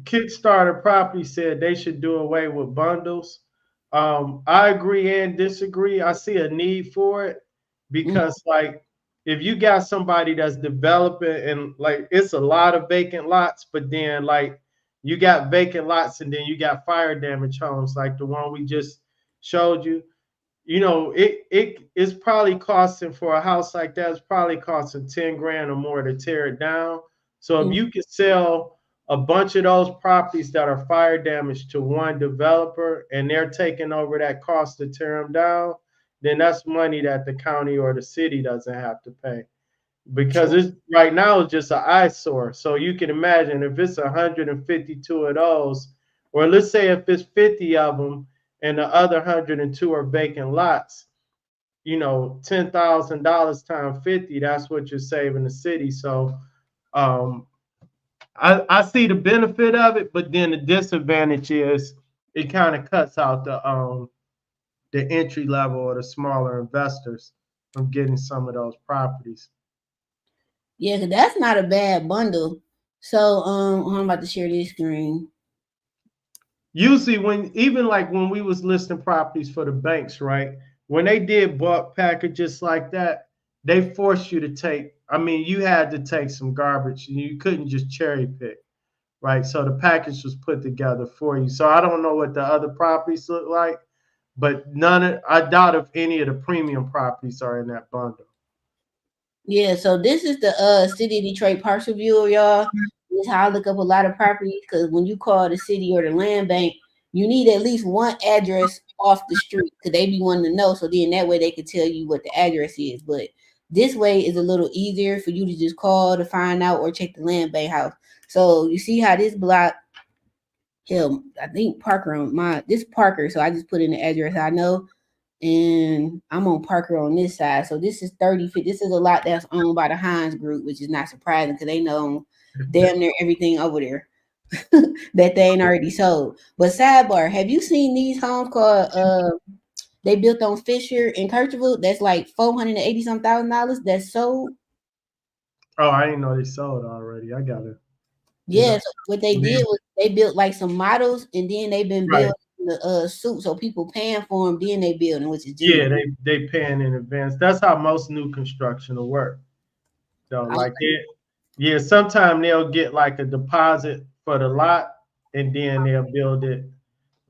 Kickstarter property said they should do away with bundles. I agree and disagree. I see a need for it mm, because, like, if you got somebody that's developing and like it's a lot of vacant lots, but then like you got vacant lots and then you got fire damage homes like the one we just showed you. You know, it's probably costing for a house like that, it's probably costing 10 grand or more to tear it down. So if mm, you could sell a bunch of those properties that are fire damaged to one developer and they're taking over that cost to tear them down, then that's money that the county or the city doesn't have to pay because true. it's right now it's just an eyesore. So you can imagine if it's 152 of those, or let's say if it's 50 of them and the other 102 are vacant lots, you know, $10,000 times 50, that's what you're saving the city. So um, I see the benefit of it, but then the disadvantage is it kind of cuts out the entry level or the smaller investors from getting some of those properties. Yeah, cause that's not a bad bundle. So I'm about to share this screen. Usually when even like when we was listing properties for the banks, right? When they did bulk packages like that, they forced you to take, I mean, you had to take some garbage and you couldn't just cherry pick, right? So the package was put together for you. So I don't know what the other properties look like, but none of I doubt if any of the premium properties are in that bundle. Yeah, so this is the city of Detroit parcel viewer, y'all. This is how I look up a lot of properties because when you call the city or the land bank, you need at least one address off the street because they be wanting to know. So then that way they can tell you what the address is. But this way is a little easier for you to just call to find out or check the land bank house. So you see how this block, hell, I think Parker on my this Parker. So I just put in the address I know and I'm on Parker on this side. So this is 30 feet. This is a lot that's owned by the Hines Group, which is not surprising because they know damn near everything over there that they ain't already sold. But sidebar, have you seen these homes called they built on Fisher in Kercheval? That's like $480 some $1,000 that's sold. Oh, I didn't know they sold already. I got it. You know, Yeah, so what they did was they built like some models and then they've been right. building the suit so people paying for them, then they building, which is genius. Yeah, they paying in advance. That's how most new construction will work. Though, I like it, yeah, sometimes they'll get like a deposit for the lot and then they'll build it.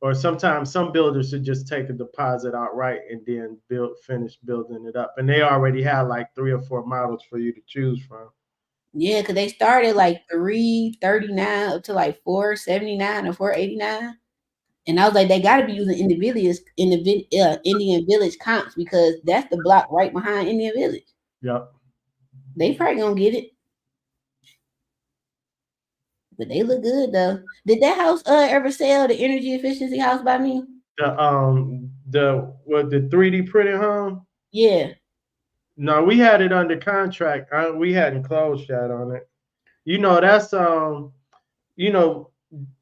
Or sometimes some builders should just take a deposit outright and then finish building it up. And they already have like 3 or 4 models for you to choose from. Yeah, because they started like 339 up to like 479 or 489. And I was like, they got to be using Indian Village comps because that's the block right behind Indian Village. Yep. They probably gonna get it, but they look good though. Did that house ever sell the energy efficiency house by me? The 3D printed home. Yeah. No, we had it under contract. We hadn't closed yet on it. You know, that's you know,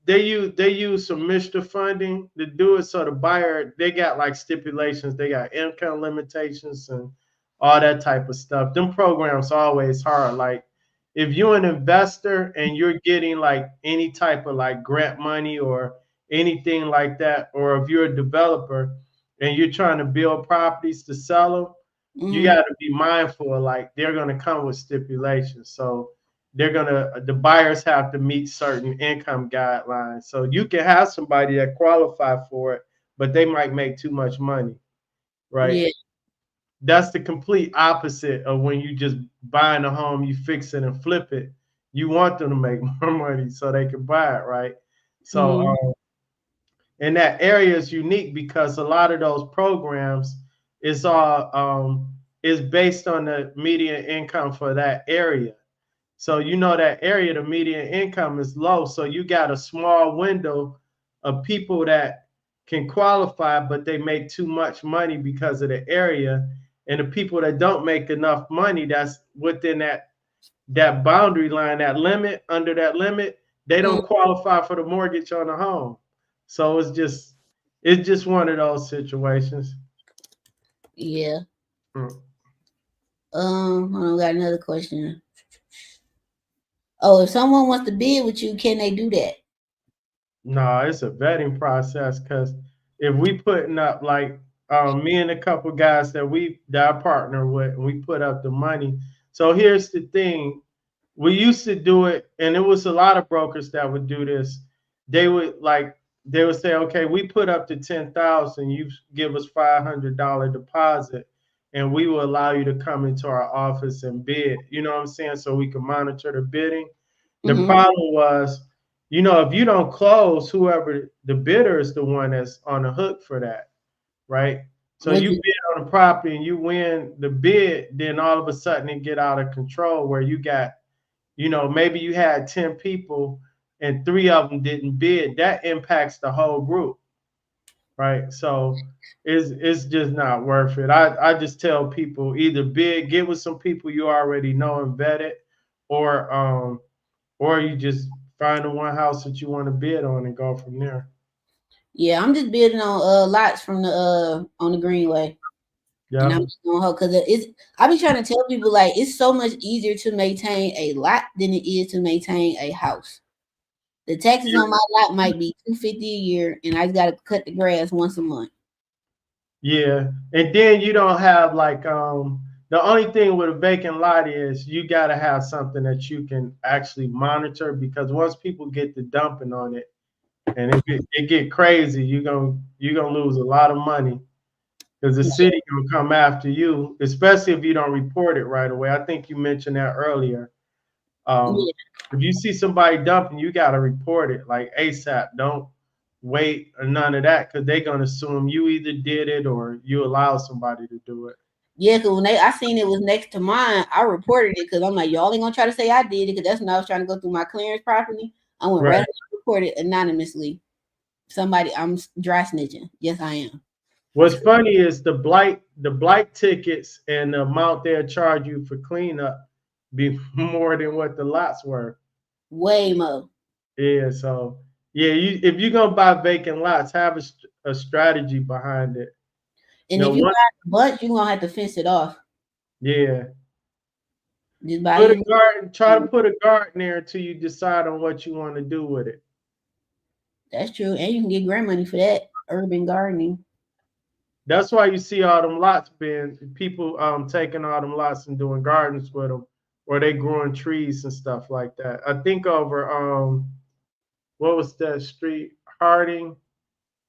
they use some MISTA funding to do it. So the buyer, they got like stipulations, they got income limitations and all that type of stuff. Them programs always hard. Like if you're an investor and you're getting like any type of like grant money or anything like that, or if you're a developer and you're trying to build properties to sell them, you Mm-hmm. got to be mindful of like they're going to come with stipulations. So the buyers have to meet certain income guidelines. So you can have somebody that qualify for it, but they might make too much money, right? Yeah. That's the complete opposite of when you just buying a home, you fix it and flip it. You want them to make more money so they can buy it, right? So Mm-hmm. and that area is unique because a lot of those programs is all is based on the median income for that area. So you know that area, the median income is low. So you got a small window of people that can qualify, but they make too much money because of the area, and the people that don't make enough money that's within that boundary line, that limit, under that limit, they Mm, don't qualify for the mortgage on the home. So it's just one of those situations. yeah. Mm. I got another question. Oh, if someone wants to bid with you, can they do that? No, it's a vetting process because if we putting up like me and a couple guys that I partner with, we put up the money. So here's the thing: we used to do it, and it was a lot of brokers that would do this. They would say, okay, we put up to 10,000, you give us $500 deposit, and we will allow you to come into our office and bid. You know what I'm saying? So we can monitor the bidding. The Mm-hmm. problem was, if you don't close, whoever the bidder is the one that's on the hook for that, right? So What you you? bid on a property and you win the bid, then all of a sudden it get out of control where you got, maybe you had 10 people and 3 of them didn't bid. That impacts the whole group, right? So it's just not worth it. I just tell people either bid, get with some people you already know and vetted, or you just find the one house that you want to bid on and go from there. Yeah, I'm just bidding on lots from the on the Greenway, and I'm Yeah. just gonna hope because it's. I be trying to tell people like it's so much easier to maintain a lot than it is to maintain a house. The taxes on my lot might be $250 a year, and I just gotta cut the grass once a month. Yeah. And then you don't have like the only thing with a vacant lot is you gotta have something that you can actually monitor, because once people get the dumping on it and it get crazy, you're gonna lose a lot of money because the city gonna come after you, especially if you don't report it right away. I think you mentioned that earlier. Yeah, If you see somebody dumping, you got to report it like ASAP. Don't wait or none of that, because they're going to assume you either did it or you allowed somebody to do it. yeah. Cause when I seen it was next to mine, I reported it because I'm like, y'all ain't gonna try to say I did it because that's when I was trying to go through my clearance property. I went right Right. up and reported anonymously. Somebody, I'm dry snitching. Yes, I am. What's funny is the blight tickets and the amount they'll charge you for cleanup be more than what the lots were. Way more. Yeah. So yeah, if you're gonna buy vacant lots, have a strategy behind it. And if you One, buy a bunch, you're gonna have to fence it off. yeah. Just buy Put a you. garden. Try to put a garden there until you decide on what you want to do with it. That's true, and you can get grant money for that. Urban gardening. That's why you see all them lots being people taking all them lots and doing gardens with them, or they growing trees and stuff like that. I think over what was that street, Harding,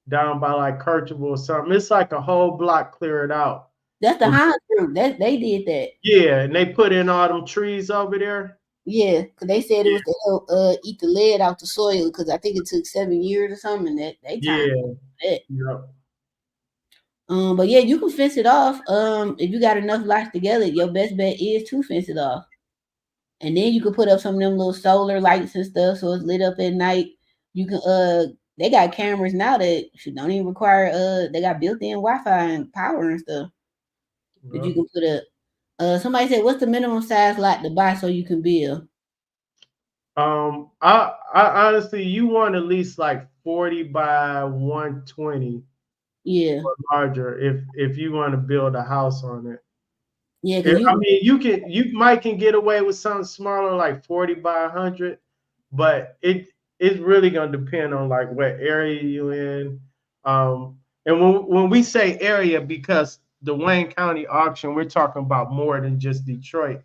down by like Kirchville or something. It's like a whole block cleared out. That's the With, Heinz group. That they did that. yeah, and they put in all them trees over there. Yeah, because they said it was to help eat the lead out the soil. Because I think it took 7 years or something. And that they time Yeah, that. yeah. But yeah, you can fence it off. If you got enough lots together, your best bet is to fence it off. And then you can put up some of them little solar lights and stuff so it's lit up at night. You can they got cameras now that don't even require they got built-in Wi-Fi and power and stuff that Yeah. you can put up. Somebody said, what's the minimum size lot to buy so you can build? I honestly, you want at least like 40 by 120 Yeah. or larger if you want to build a house on it. Yeah, because I mean, you might can get away with something smaller like 40 by 100, but it's really gonna depend on like what area you in. And when we say area, because the Wayne County auction, we're talking about more than just Detroit.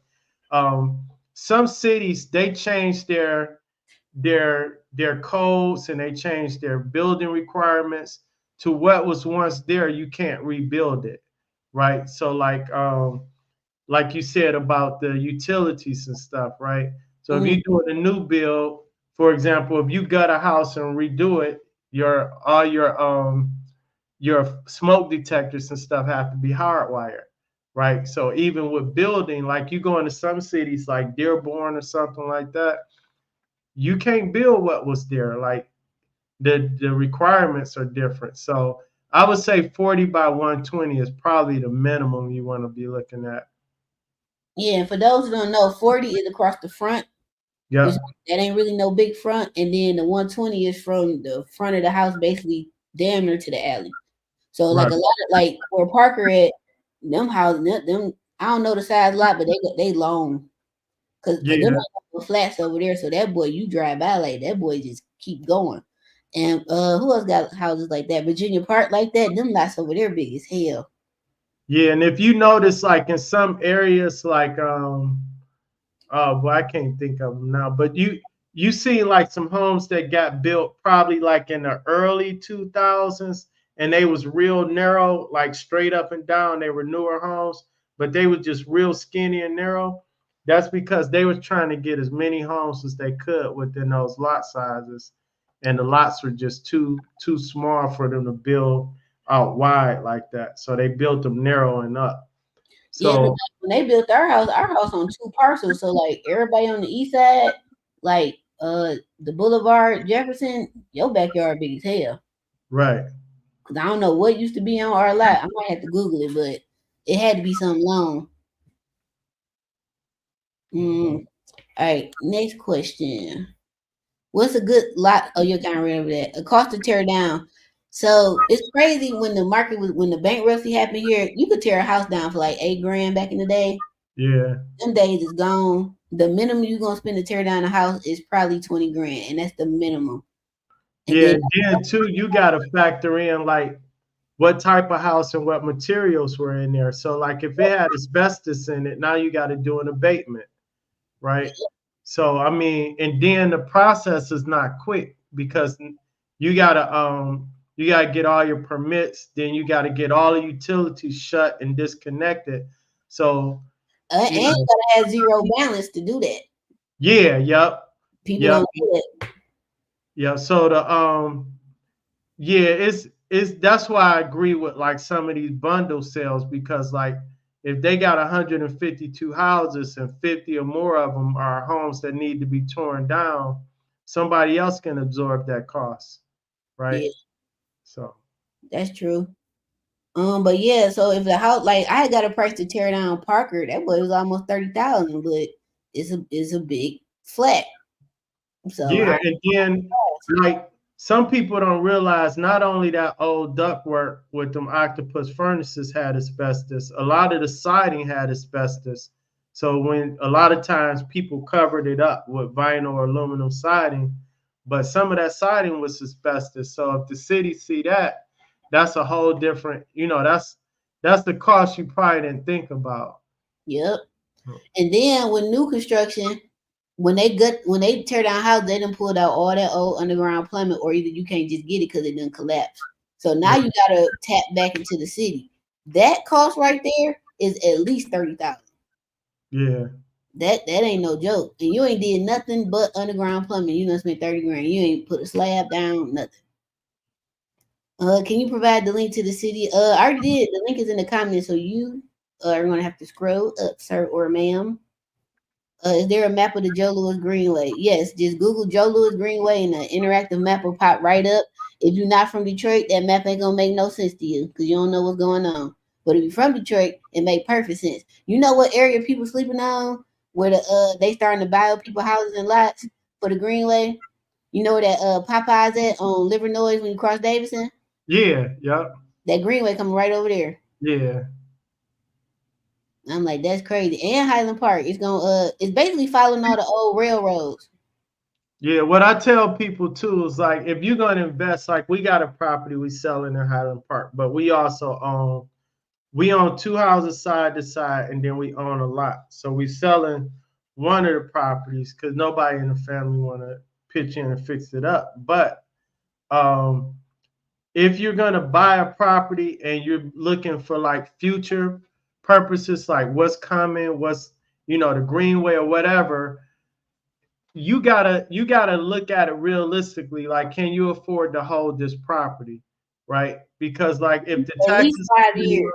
Some cities they changed their codes and they changed their building requirements to what was once there. You can't rebuild it, right? So like you said about the utilities and stuff, right? So if mm, you're doing a new build, for example, if you gut a house and redo it, all your smoke detectors and stuff have to be hardwired, right? So even with building, like you go into some cities like Dearborn or something like that, you can't build what was there. Like the requirements are different. So I would say 40 by 120 is probably the minimum you want to be looking at. Yeah, and for those who don't know, 40 is across the front. Which Yep. that ain't really no big front, and then the 120 is from the front of the house, basically damn near to the alley. So like Right. a lot of like where Parker at, them houses, them I don't know the size lot, but they long, cause them Yeah. ain't no flats over there. So that boy, you drive by like that boy just keep going. And who else got houses like that? Virginia Park like that. Them lots over there big as hell. Yeah. And if you notice, like in some areas, like oh, well, I can't think of them now, but you see like some homes that got built probably like in the early 2000s, and they was real narrow, like straight up and down. They were newer homes, but they were just real skinny and narrow. That's because they were trying to get as many homes as they could within those lot sizes, and the lots were just too small for them to build out wide like that. So they built them narrow and up. Yeah, 'cause So like, when they built our house on two parcels. So like everybody on the east side, like the Boulevard Jefferson, your backyard big as hell. right. Cause I don't know what used to be on our lot. I might have to Google it, but it had to be something long. Mm. All right, next question. What's a good lot? Oh, you're kind of ready over that. A cost to tear down. So it's crazy when the market was when the bankruptcy happened here. You could tear a house down for like 8 grand back in the day. Yeah. Them days is gone. The minimum you're gonna spend to tear down a house is probably 20 grand, and that's the minimum. And Yeah, then and then too, you got to factor in like what type of house and what materials were in there. So, like if it had asbestos in it, now you got to do an abatement, right? So, I mean, and then the process is not quick because you gotta get all your permits, then you got to get all the utilities shut and disconnected. So, and you you know, gotta have zero balance to do that. yeah, yep, People yep, don't do that. yep. So the yeah, it's that's why I agree with like some of these bundle sales because like if they got 152 houses and 50 or more of them are homes that need to be torn down, somebody else can absorb that cost, right? Yeah, So that's true. But yeah, so if the house, like I got a price to tear down Parker, that boy was almost 30,000, but it's a big flat. So I yeah, and then like some people don't realize not only that old ductwork with them octopus furnaces had asbestos, a lot of the siding had asbestos. So when a lot of times people covered it up with vinyl or aluminum siding, but some of that siding was asbestos. So if the city see that, that's a whole different, that's the cost you probably didn't think about. yep. And then with new construction, when they tear down houses, they done pulled out all that old underground plumbing, or either you can't just get it because it done collapse. So now you gotta tap back into the city. That cost right there is at least 30,000. Yeah. That ain't no joke. And you ain't did nothing but underground plumbing. You done spent 30 grand. You ain't put a slab down, nothing. Can you provide the link to the city? I already did. The link is in the comments, so you are gonna have to scroll up, sir or ma'am. Is there a map of the Joe Louis Greenway? Yes, just Google Joe Louis Greenway and the interactive map will pop right up. If you're not from Detroit, that map ain't gonna make no sense to you because you don't know what's going on. But if you're from Detroit, it make perfect sense. You know what area people sleeping on? Where they starting to buy up people houses and lots for the Greenway? You know where that Popeyes at on Liver Noise when you cross Davidson? Yeah. Yep. That Greenway coming right over there. Yeah. I'm like, that's crazy. And Highland Park, it's basically following all the old railroads. Yeah, what I tell people too is like if you're gonna invest, like we got a property we selling in Highland Park, but we own two houses side to side, and then we own a lot. So we selling one of the properties because nobody in the family want to pitch in and fix it up. But um, if you're gonna buy a property and you're looking for like future purposes, like what's coming, the greenway or whatever, you gotta look at it realistically. Like, can you afford to hold this property, right? Because like if the At least taxes, 5 years.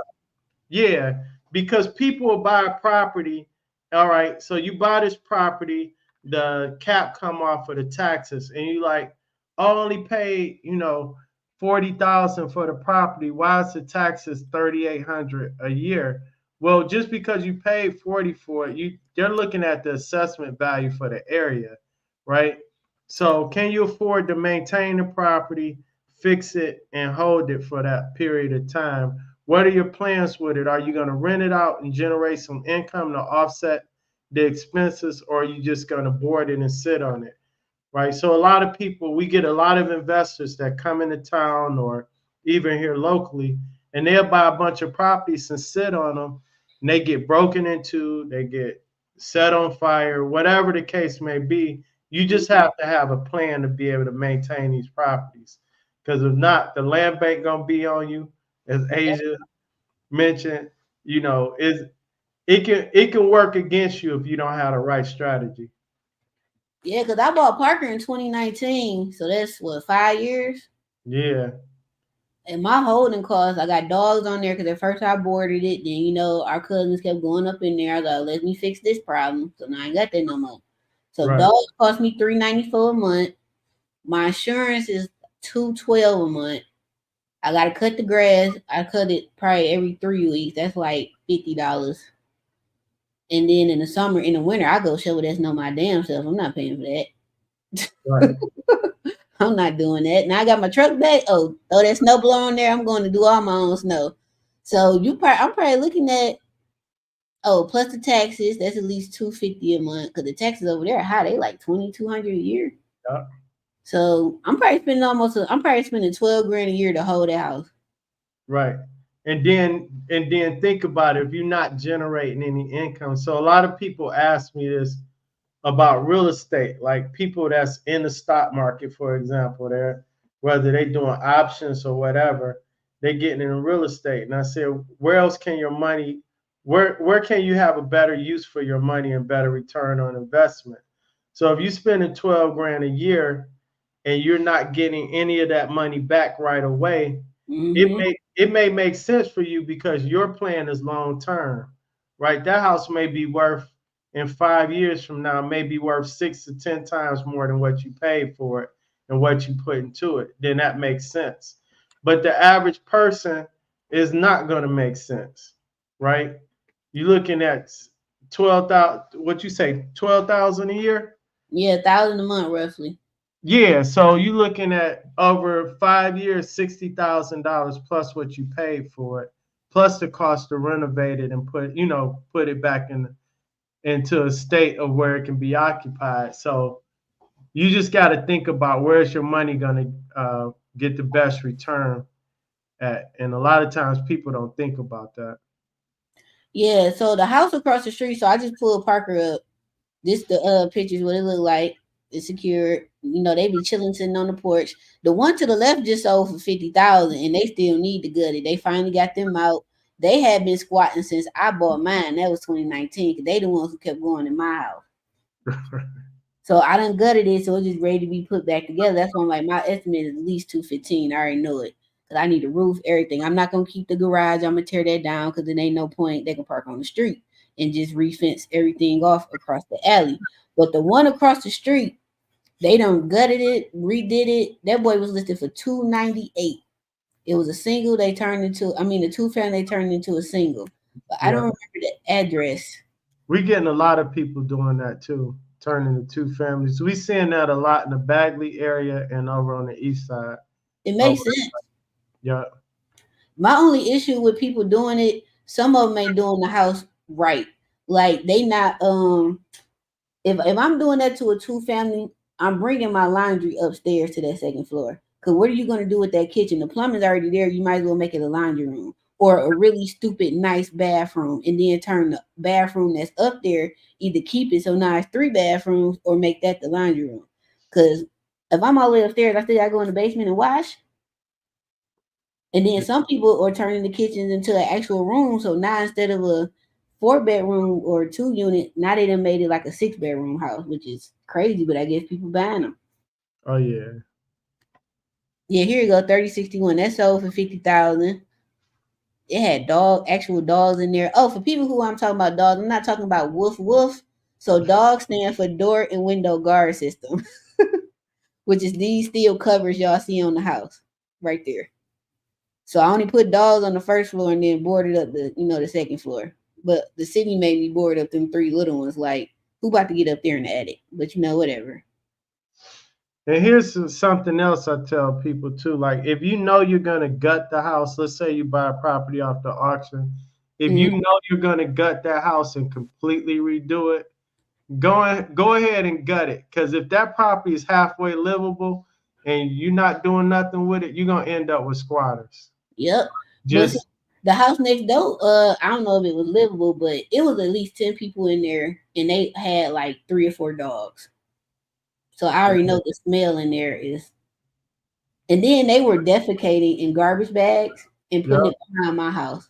yeah, because people will buy a property. All right, so you buy this property, the cap come off of the taxes, and you like, I only paid, 40,000 for the property. Why is the taxes 3,800 a year? Well, just because you paid 40 for it, they're looking at the assessment value for the area, right? So can you afford to maintain the property, fix it, and hold it for that period of time? What are your plans with it? Are you going to rent it out and generate some income to offset the expenses, or are you just going to board it and sit on it? Right. So a lot of people, we get a lot of investors that come into town or even here locally, and they'll buy a bunch of properties and sit on them, and they get broken into, they get set on fire, whatever the case may be. You just have to have a plan to be able to maintain these properties, because if not, the land bank gonna be on you, as Asia mentioned. Is it can work against you if you don't have the right strategy. Yeah, because I bought Parker in 2019, so that's what, 5 years. Yeah. And my holding costs, I got dogs on there because at first I boarded it. Then our cousins kept going up in there. I was like, let me fix this problem. So now I ain't got that no more. So Right. dogs cost me $394 a month. My insurance is $212 a month. I gotta cut the grass. I cut it probably every 3 weeks. That's like $50. And then in the summer, in the winter, I go shovel that snow my damn self. I'm not paying for that. Right. I'm not doing that. Now I got my truck back. Oh, throw that snow blower on there. I'm going to do all my own snow. So I'm probably looking at plus the taxes. That's at least $250 a month because the taxes over there are high. They like $2,200 a year. Yeah. So I'm probably spending 12 grand a year to hold that house. Right. And then think about it, if you're not generating any income. So a lot of people ask me this about real estate, like people that's in the stock market, for example, they're whether they're doing options or whatever, they're getting in real estate. And I said, where else can your money, where can you have a better use for your money and better return on investment? So if you're spending 12 grand a year and you're not getting any of that money back right away, Mm-hmm. it may make sense for you because your plan is long term, right? That house may be worth in 5 years from now, may be worth 6 to 10 times more than what you paid for it and what you put into it. Then that makes sense. But the average person is not going to make sense, right? You're looking at 12,000. What you say, 12,000 a year? Yeah, $1,000 a month roughly. Yeah, so you're looking at over 5 years, $60,000 plus what you paid for it, plus the cost to renovate it and put it back into a state of where it can be occupied. So you just got to think about where's your money going to get the best return at, and a lot of times people don't think about that. Yeah, so the house across the street. So I just pulled Parker up. This the pictures what it look like. It's secured. They be chilling sitting on the porch. The one to the left just sold for 50,000, and they still need to gut it. They finally got them out. They had been squatting since I bought mine. That was 2019. Cause they the ones who kept going in my house. So I done gutted it, so it's just ready to be put back together. That's why I'm like, my estimate is at least 215. I already know it. Cause I need a roof, everything. I'm not gonna keep the garage. I'm gonna tear that down because it ain't no point. They can park on the street and just refence everything off across the alley. But the one across the street, they done gutted it, redid it. That boy was listed for 298. It was a single they turned into, the two family they turned into a single. But I don't Yeah, remember the address. we're getting a lot of people doing that too, turning to two families. We seeing that a lot in the Bagley area and over on the east side. It Over, makes sense. yeah, My only issue with people doing it, some of them ain't doing the house right. Like they not if I'm doing that to a two family, I'm bringing my laundry upstairs to that second floor. Cause what are you gonna do with that kitchen? The plumbing's already there. You might as well make it a laundry room or a really stupid nice bathroom, and then turn the bathroom that's up there, either keep it so now it's 3 bathrooms or make that the laundry room. Cause if I'm all the way upstairs, I still gotta go in the basement and wash. And then some people are turning the kitchens into an actual room. So now instead of a 4 bedroom or 2 unit, now they done made it like a 6 bedroom house, which is crazy, but I guess people buying them. oh yeah, Yeah, here you go, 3061. That sold for 50,000. It had actual dogs in there. Oh, for people who I'm talking about dogs, I'm not talking about woof woof. So dog stand for door and window guard system. which is these steel covers y'all see on the house right there. So I only put dogs on the first floor and then boarded up the second floor. But the city made me board up them three little ones. Like, who about to get up there in the attic? But whatever. And here's something else I tell people too. Like, if you know you're gonna gut the house, let's say you buy a property off the auction, if Mm, you know you're gonna gut that house and completely redo it, go ahead and gut it. Because if that property is halfway livable and you're not doing nothing with it, you're gonna end up with squatters. yep. But see, Just the house next door, I don't know if it was livable, but it was at least 10 people in there and they had like 3 or 4 dogs. So I already know the smell in there is. And then they were defecating in garbage bags and yeah. putting it behind my house.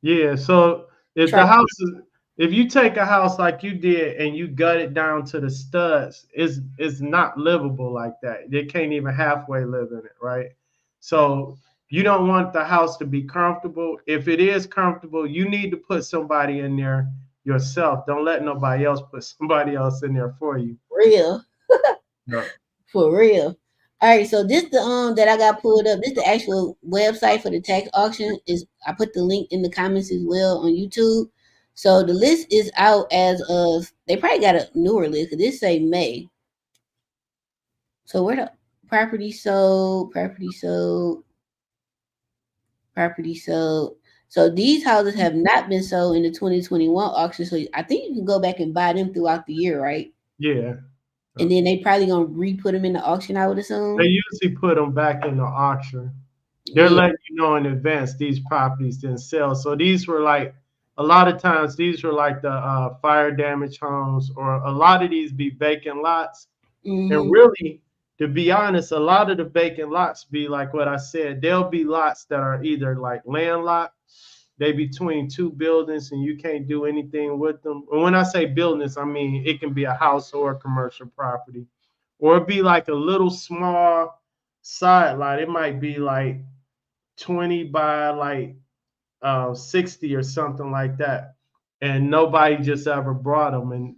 Yeah, so if Try. the house is if you take a house like you did and you gut it down to the studs, it's not livable like that. They can't even halfway live in it, right? So you don't want the house to be comfortable. If it is comfortable, you need to put somebody in there yourself. Don't let nobody else put somebody else in there for you. Real. No. For real. All right, so this the that I got pulled up. This the actual website for the tax auction. Is I put the link in the comments as well on YouTube. So the list is out as of they probably got a newer list because this say May. So where the property sold, property sold, property sold. So these houses have not been sold in the 2021 auction. So I think you can go back and buy them throughout the year, right? Yeah. And then they probably gonna re-put them in the auction, I would They assume. usually put them back in the auction. They're Yeah. letting you know in advance these properties didn't sell. So these were like a lot of times these were like the fire damage homes, or a lot of these be vacant lots. And Mm-hmm. really, to be honest, a lot of the vacant lots be like what I said. They'll be lots that are either like landlocked, they between two buildings, and you can't do anything with them. And when I say buildings, I mean it can be a house or a commercial property, or it be like a little small side lot. It might be like 20 by like 60 or something like that. And nobody just ever brought them. And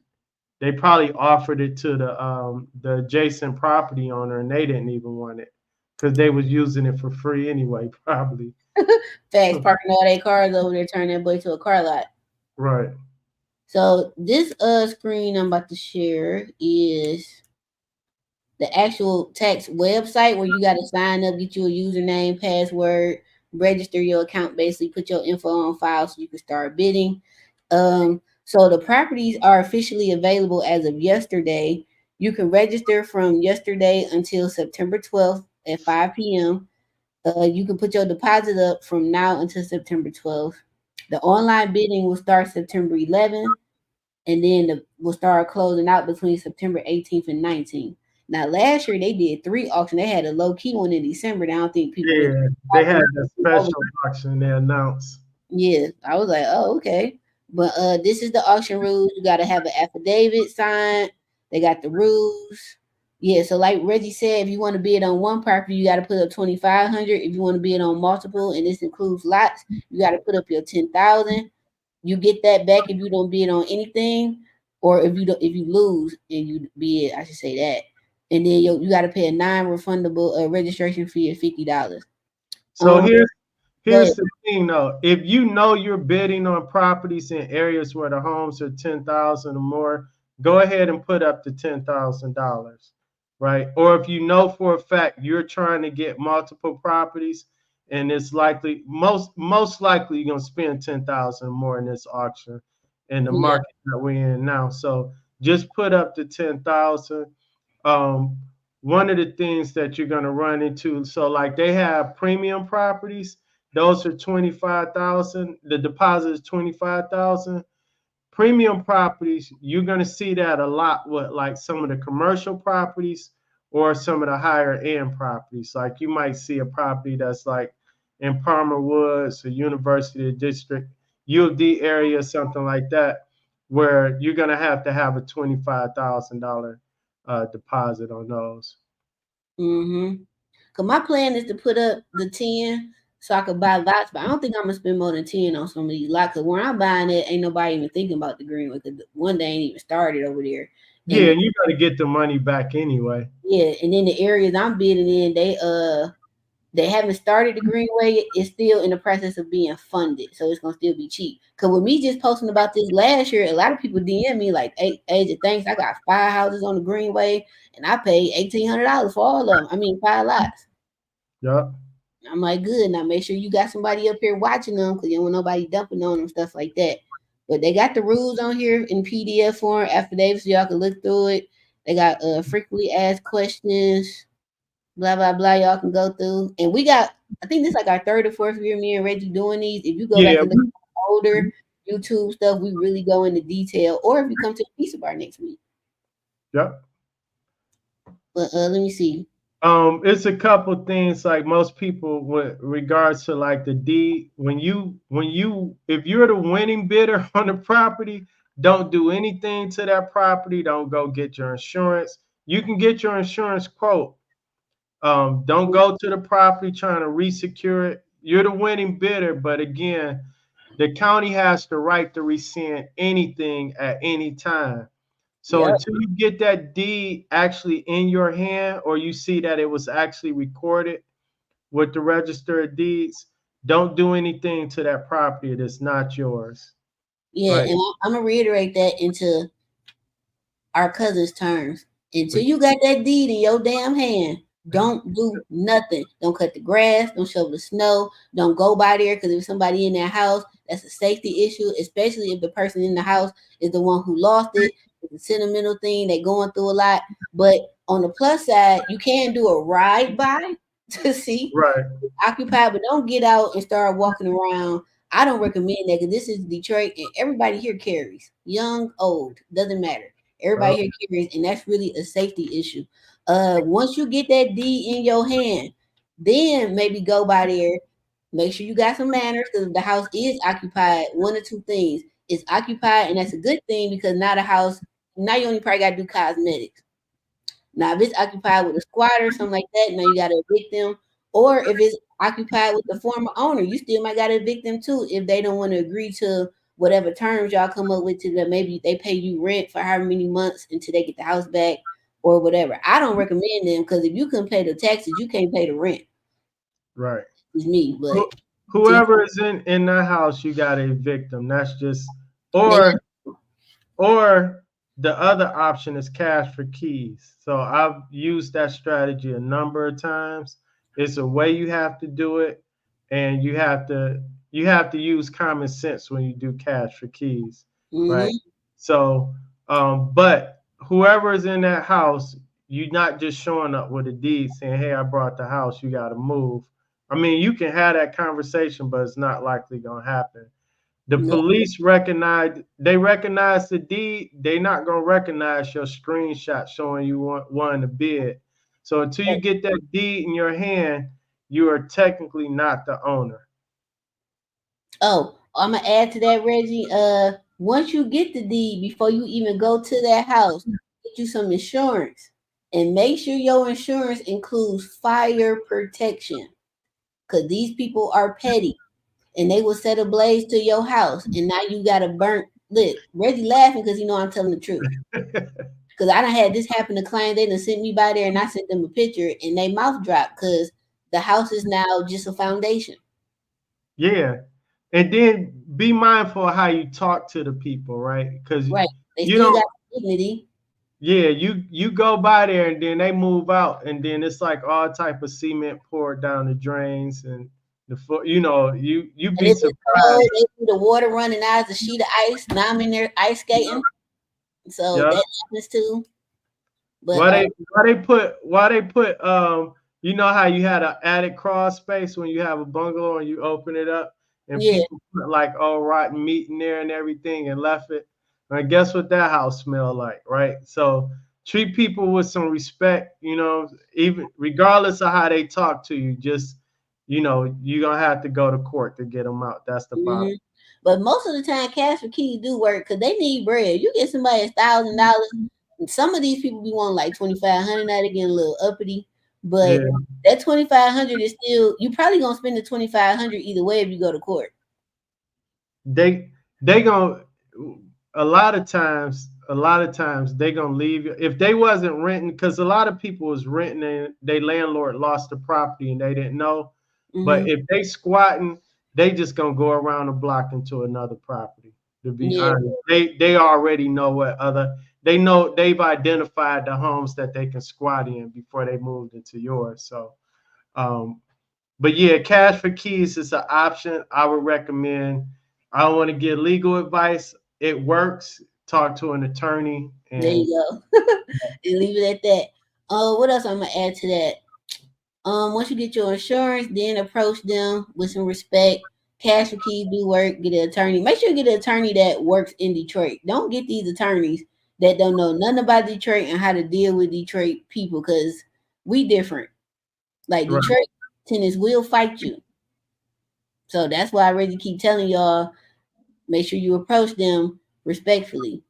they probably offered it to the adjacent property owner and they didn't even want it because they was using it for free anyway, probably. Facts, parking all their cars over there, turning that boy to a car lot. Right. So this screen I'm about to share is the actual tax website where you got to sign up, get you a username, password, register your account, basically put your info on file so you can start bidding. So the properties are officially available as of yesterday. You can register from yesterday until September 12th at 5 p.m. You can put your deposit up from now until September 12th. The online bidding will start September 11th, and then we'll start closing out between September 18th and 19th. Now, last year they did 3 auctions. They had a low key one in December. That I don't think people really Yeah. They thought had was a over. special auction they announced. Yeah, I was like, oh, okay. But this is the auction rules. You got to have an affidavit signed. They got the rules. Yeah, so like Reggie said, if you want to bid on one property, you got to put up 2,500. If you want to bid on multiple, and this includes lots, you got to put up your 10,000. You get that back if you don't bid on anything, or if you lose and you bid, I should say that. And then you got to pay a non-refundable registration fee of $50. So Um, Go ahead. here's the thing though. If you know you're bidding on properties in areas where the homes are 10,000 or more, go ahead and put up to $10,000, right? Or if you know for a fact you're trying to get multiple properties, and it's likely most likely you're gonna spend 10,000 more in this auction in the Yeah. market that we're in now. So just put up to 10,000. Um, One of the things that you're gonna run into, so like they have premium properties, those are 25,000. The deposit is 25,000. Premium properties, you're going to see that a lot with like some of the commercial properties or some of the higher end properties. Like you might see a property that's like in Palmer Woods or University District, U of D area, something like that, where you're going to have a $25,000 deposit on those. Mm-hmm. Cause my plan is to put up the 10 so I could buy lots, but I don't think I'm gonna spend more than 10 on some of these lots. Cause where I'm buying it, ain't nobody even thinking about the Greenwood. Cause one day ain't even started over there. Yeah, and you got to get the money back anyway. Yeah, and then the areas I'm bidding in, they haven't started the Greenway. It's still in the process of being funded, so it's gonna still be cheap. Cause with me just posting about this last year, a lot of people DM me like, "Hey, Asia, thanks. I got 5 houses on the Greenway, and I paid $1,800 for all of them. I mean, 5 lots." Yep. I'm like, good. Now make sure you got somebody up here watching them, cause you don't want nobody dumping on them, stuff like that. But they got the rules on here in PDF form, affidavits, so y'all can look through it. They got frequently asked questions, blah blah blah. Y'all can go through, and we got. I think this is like our third or fourth year. Me and Reggie doing these. If you go back Yeah. and look at older YouTube stuff, we really go into detail. Or if you come to the pizza bar next week. Yep. But let me see. It's a couple things like most people with regards to like the deed. If you're the winning bidder on the property, don't do anything to that property. Don't go get your insurance. You can get your insurance quote. Don't go to the property trying to resecure it. You're the winning bidder, but again, the county has the right to rescind anything at any time. So Yep. until you get that deed actually in your hand or you see that it was actually recorded with the register of deeds, don't do anything to that property that's not yours. Yeah, Right. and I'm gonna reiterate that into our cousin's terms. Until you got that deed in your damn hand, don't do nothing. Don't cut the grass. Don't shovel the snow. Don't go by there because if somebody in that house, that's a safety issue, especially if the person in the house is the one who lost it. It's a sentimental thing. They're going through a lot. But on the plus side, you can do a ride by to see Right. occupied, but don't get out and start walking around. I don't recommend that because this is Detroit and everybody here carries, young, old, doesn't matter. Everybody Well, here carries, and that's really a safety issue. Once you get that deed in your hand, then maybe go by there. Make sure you got some manners because the house is occupied. One or two things: it's occupied, and that's a good thing because now the house, now you only probably got to do cosmetics. Now, if it's occupied with a squatter or something like that, now you got to evict them. Or if it's occupied with the former owner, you still might got to evict them too if they don't want to agree to whatever terms y'all come up with to that maybe they pay you rent for however many months until they get the house back or whatever. I don't recommend them because if you couldn't pay the taxes, you can't pay the rent. right. It's me, but Whoever is in that house, you got to evict them. That's just they or the other option is cash for keys. So I've used that strategy a number of times. It's a way you have to do it, and you have to use common sense when you do cash for keys, right? mm-hmm. So, but whoever is in that house, you're not just showing up with a deed saying, "Hey, I brought the house. You got to move." I mean, you can have that conversation, but it's not likely going to happen. The No. police recognize the deed. They're not gonna recognize your screenshot showing you won the bid. So until you get that deed in your hand, you are technically not the owner. Oh, I'm gonna add to that, Reggie. Once you get the deed, before you even go to that house, get you some insurance, and make sure your insurance includes fire protection, because these people are petty, and they will set a blaze to your house, and now you got a burnt lit. Reggie laughing because you know I'm telling the truth. Because I done had this happen to clients. They done sent me by there, and I sent them a picture, and they mouth dropped because the house is now just a foundation. Yeah, and then be mindful of how you talk to the people, right? Because Right? They you still got don't. dignity. Yeah, you go by there and then they move out, and then it's like all type of cement poured down the drains and the foot. You And be if it's surprised. cold, they see the water running out as a sheet of ice. Now I'm in there ice skating. So Yeah. that happens too. But Why they put you know how you had an attic crawl space when you have a bungalow and you open it up and yeah, people put like all rotten meat in there and everything and left it. And guess what that house smelled like, right? So treat people with some respect, even regardless of how they talk to you. Just you're gonna have to go to court to get them out. That's the bottom. mhm. But most of the time, cash for keys do work because they need bread. You get somebody $1,000, and some of these people be wanting like 2,500. Now they getting a little uppity, but Yeah, that 2,500 is still you probably gonna spend the 2,500 either way if you go to court. they gonna a lot of times a lot of times they gonna leave you if they wasn't renting, because a lot of people was renting and they landlord lost the property and they didn't know. But Mm-hmm. if they squatting, they just gonna go around the block into another property. To be Yeah, honest, they already know what other they know they've identified the homes that they can squat in before they moved into yours. So, but yeah, cash for keys is an option. I would recommend. I don't want to give legal advice. It works. Talk to an attorney there and you go. And leave it at that. What else I'm gonna add to that? Once you get your insurance, then approach them with some respect. Cash for keys do work. Get an attorney. Make sure you get an attorney that works in Detroit. Don't get these attorneys that don't know nothing about Detroit and how to deal with Detroit people because we different. Like right. Detroit tenants will fight you. So that's why I really keep telling y'all, make sure you approach them respectfully.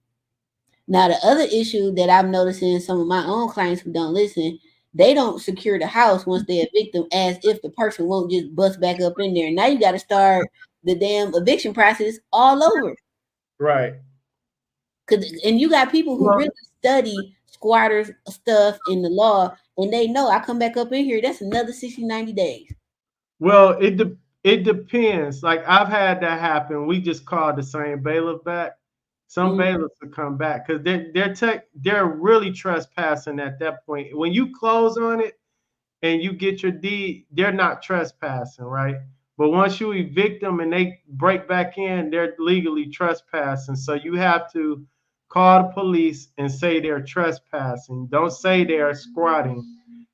Now, the other issue that I'm noticing some of my own clients who don't listen, they don't secure the house once they evict them as if the person won't just bust back up in there. Now you got to start the damn eviction process all over. Right. And you got people who Well, really study squatters stuff in the law and they know I come back up in here, that's another 60, 90 days. well, it depends. Like I've had that happen. We just called the same bailiff back. Some Mm, bailiffs will come back because they're really trespassing at that point. When you close on it, and you get your deed, they're not trespassing, right? But once you evict them and they break back in, they're legally trespassing. So you have to call the police and say they're trespassing. Don't say they're squatting.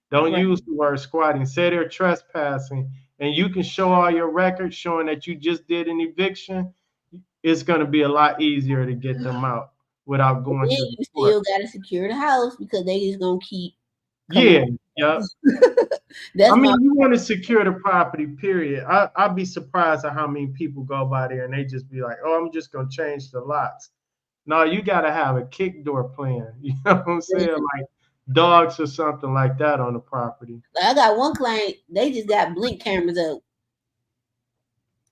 Don't right. use the word squatting. Say they're trespassing. And you can show all your records showing that you just did an eviction. It's going to be a lot easier to get them out without But going then to the you court. still got to secure the house because they just going to keep coming Yeah, up. yep. I That's my mean, you want to secure the property, period. I'd be surprised at how many people go by there and they just be like, oh, I'm just going to change the locks. No, you got to have a kick door plan. You know what I'm saying? Like dogs or something like that on the property. I got one client, they just got blink cameras up.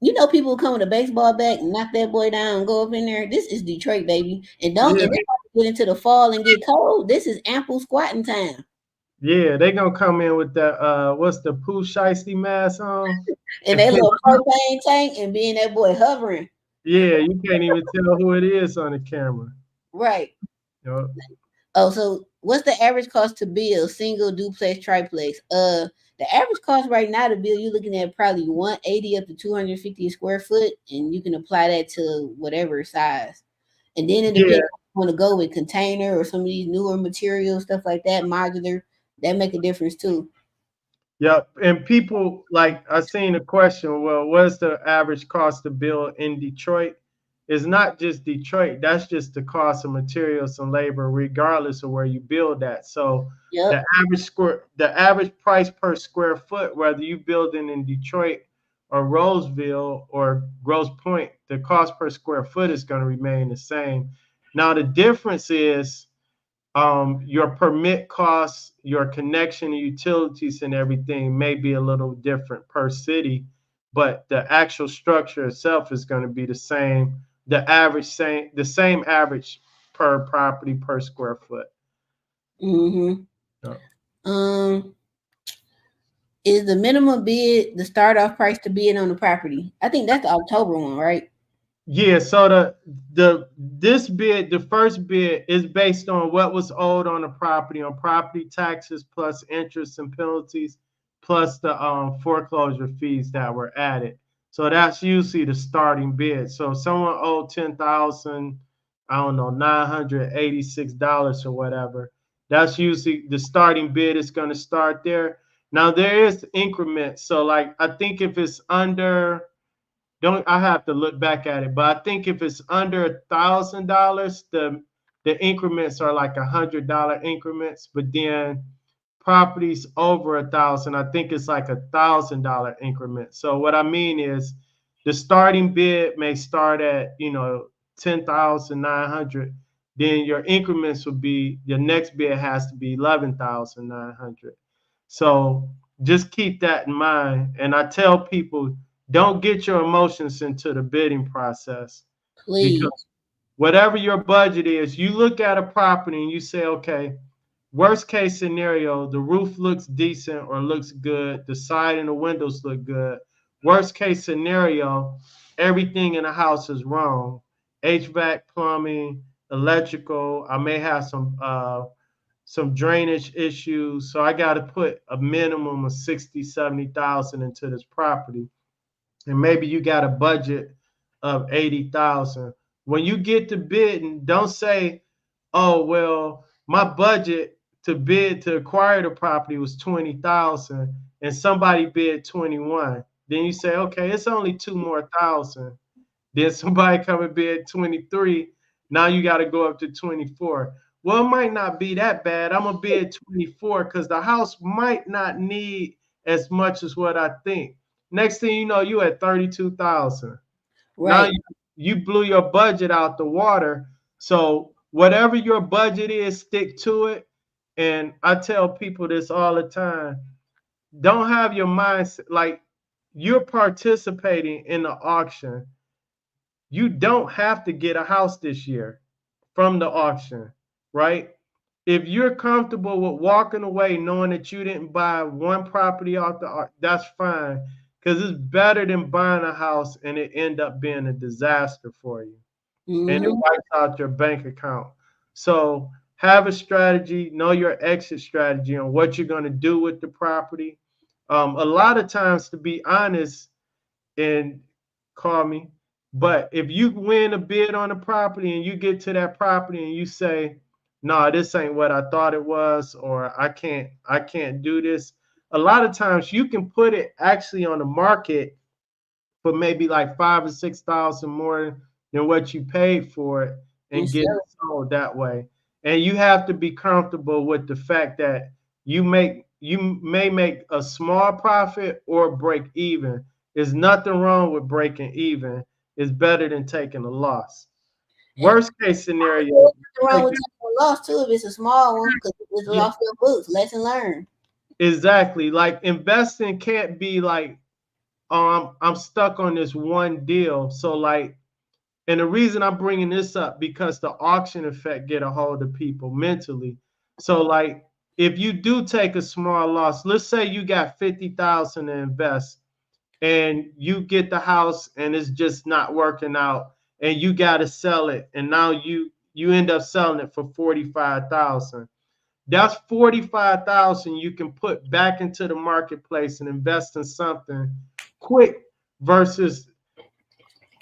You know, people come with a baseball bat and knock that boy down and go up in there. This is Detroit, baby. And don't Yeah, and then get into the fall and get cold. This is ample squatting time. yeah, they going to come in with that, what's the Pooh Shiesty mask on? And they little propane tank and being that boy hovering. Yeah, you can't even tell who it is on the camera. Right. You know? Oh, so what's the average cost to build single duplex triplex? The average cost right now to build, you're looking at probably 180 up to 250 a square foot, and you can apply that to whatever size. And then it depends Yeah, if you want to go with container or some of these newer materials, stuff like that, modular. That make a difference too. yep. And people like I seen a question, well, what's the average cost to build in Detroit? It's not just Detroit, that's just the cost of materials and labor, regardless of where you build at. So Yep. the average price per square foot, whether you building in Detroit or Roseville or Grosse Pointe, the cost per square foot is going to remain the same. Now the difference is your permit costs, your connection utilities and everything may be a little different per city, but the actual structure itself is going to be the same. The same average per property per square foot. Mm-hmm. Yeah. Um, is the minimum bid the start off price to bid on the property? I think that's the October one, right? Yeah, so the first bid is based on what was owed on the property, on property taxes plus interest and penalties, plus the foreclosure fees that were added. So that's usually the starting bid. So if someone owed 10,000, I don't know, $986 or whatever, that's usually the starting bid is going to start there. Now there is increments. So like I think if it's under don't I have to look back at it, but I think if it's under $1,000, the increments are like $100 increments. But then properties over 1,000, I think it's like $1,000 increment. So what I mean is the starting bid may start at 10,900. Then your increments would be your next bid has to be 11,900. So just keep that in mind. And I tell people don't get your emotions into the bidding process because Please. whatever your budget is, you look at a property and you say, okay, worst case scenario, the roof looks decent or looks good, the side and the windows look good. Worst case scenario, everything in the house is wrong. HVAC, plumbing, electrical. I may have some drainage issues, so I got to put a minimum of 60, 70,000 into this property. And maybe you got a budget of 80,000. When you get to bidding, don't say, "Oh, well, my budget to bid to acquire the property was 20,000 and somebody bid 21." Then you say, "Okay, it's only two more thousand." Then somebody come and bid 23. Now you got to go up to 24. Well, it might not be that bad. I'm gonna bid 24 because the house might not need as much as what I think. Next thing you know, you at 32,000. Now Right. you blew your budget out the water. So whatever your budget is, stick to it. And I tell people this all the time. Don't have your mindset like you're participating in the auction. You don't have to get a house this year from the auction, right? If you're comfortable with walking away knowing that you didn't buy one property off the, that's fine, because it's better than buying a house and it end up being a disaster for you and it Mm-hmm. wipes out your bank account. So have a strategy, know your exit strategy on what you're going to do with the property. A lot of times, to be honest, and call me. But if you win a bid on a property and you get to that property and you say, "No, nah, this ain't what I thought it was," or I can't do this." A lot of times you can put it actually on the market for maybe like 5 or 6 thousand more than what you paid for it And and get so, it sold that way. And you have to be comfortable with the fact that you may make a small profit or break even. There's nothing wrong with breaking even. It's better than taking a loss. and Worst case scenario, there's nothing wrong with taking a loss too if it's a small one because it's yeah, off your books. Lesson learned. exactly. Like investing can't be like, I'm stuck on this one deal. So like, and the reason I'm bringing this up because the auction effect get a hold of people mentally. So like, if you do take a small loss, let's say you got 50,000 to invest, and you get the house and it's just not working out, and you got to sell it, and now you end up selling it for 45,000. That's 45,000 you can put back into the marketplace and invest in something quick versus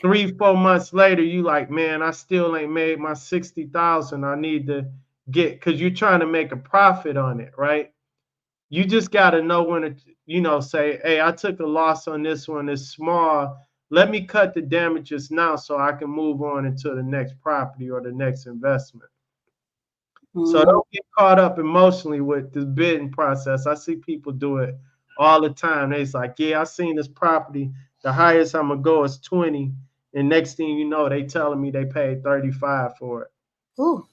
3, 4 months later, you like, man, I still ain't made my 60,000. I need to get, because you're trying to make a profit on it, right? You just got to know when to, say, hey, I took a loss on this one. It's small. Let me cut the damages now so I can move on into the next property or the next investment. So Mm-hmm. don't get caught up emotionally with the bidding process. I see people do it all the time. They's like, yeah, I seen this property. The highest I'm gonna go is 20. And next thing you know, they telling me they paid 35 for it. Ooh.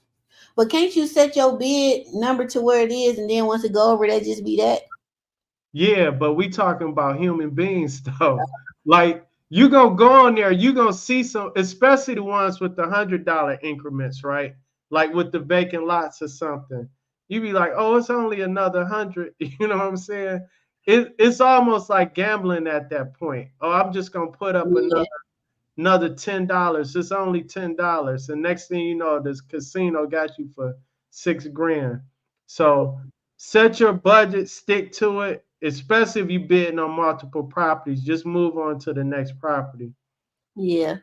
But can't you set your bid number to where it is, and then once it go over, that just be that? Yeah, but we talking about human beings though. Like you gonna go on there, you gonna see some, especially the ones with the $100 increments, right? Like with the vacant lots or something. You be like, oh, it's only another 100. You know what I'm saying? It's almost like gambling at that point. Oh, I'm just gonna put up Yeah. another $10. It's only $10, and next thing you know, this casino got you for 6 grand. So set your budget, stick to it. Especially if you're bidding on multiple properties, just move on to the next property. Yeah.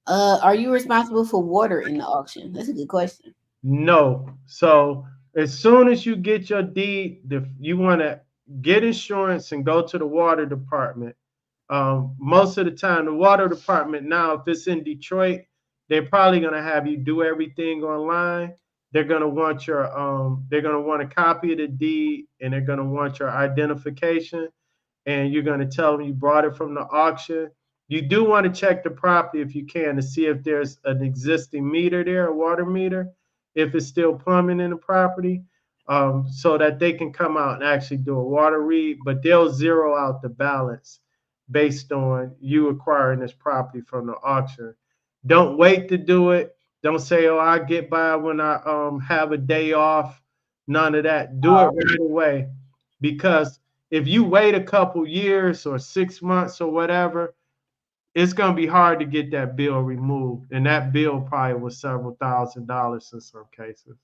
Are you responsible for water in the auction? That's a good question. No. So as soon as you get your deed, you want to get insurance and go to the water department. Most of the time, the water department now, if it's in Detroit, they're probably gonna have you do everything online. They're gonna want a copy of the deed, and they're gonna want your identification, and you're gonna tell them you brought it from the auction. You do want to check the property if you can to see if there's an existing meter there, a water meter, if it's still plumbing in the property, so that they can come out and actually do a water read, but they'll zero out the balance based on you acquiring this property from the auction. Don't wait to do it. Don't say, "Oh, I get by when I have a day off." None of that. Do it right away, because if you wait a couple years or 6 months or whatever, it's gonna be hard to get that bill removed, and that bill probably was several $1,000s in some cases.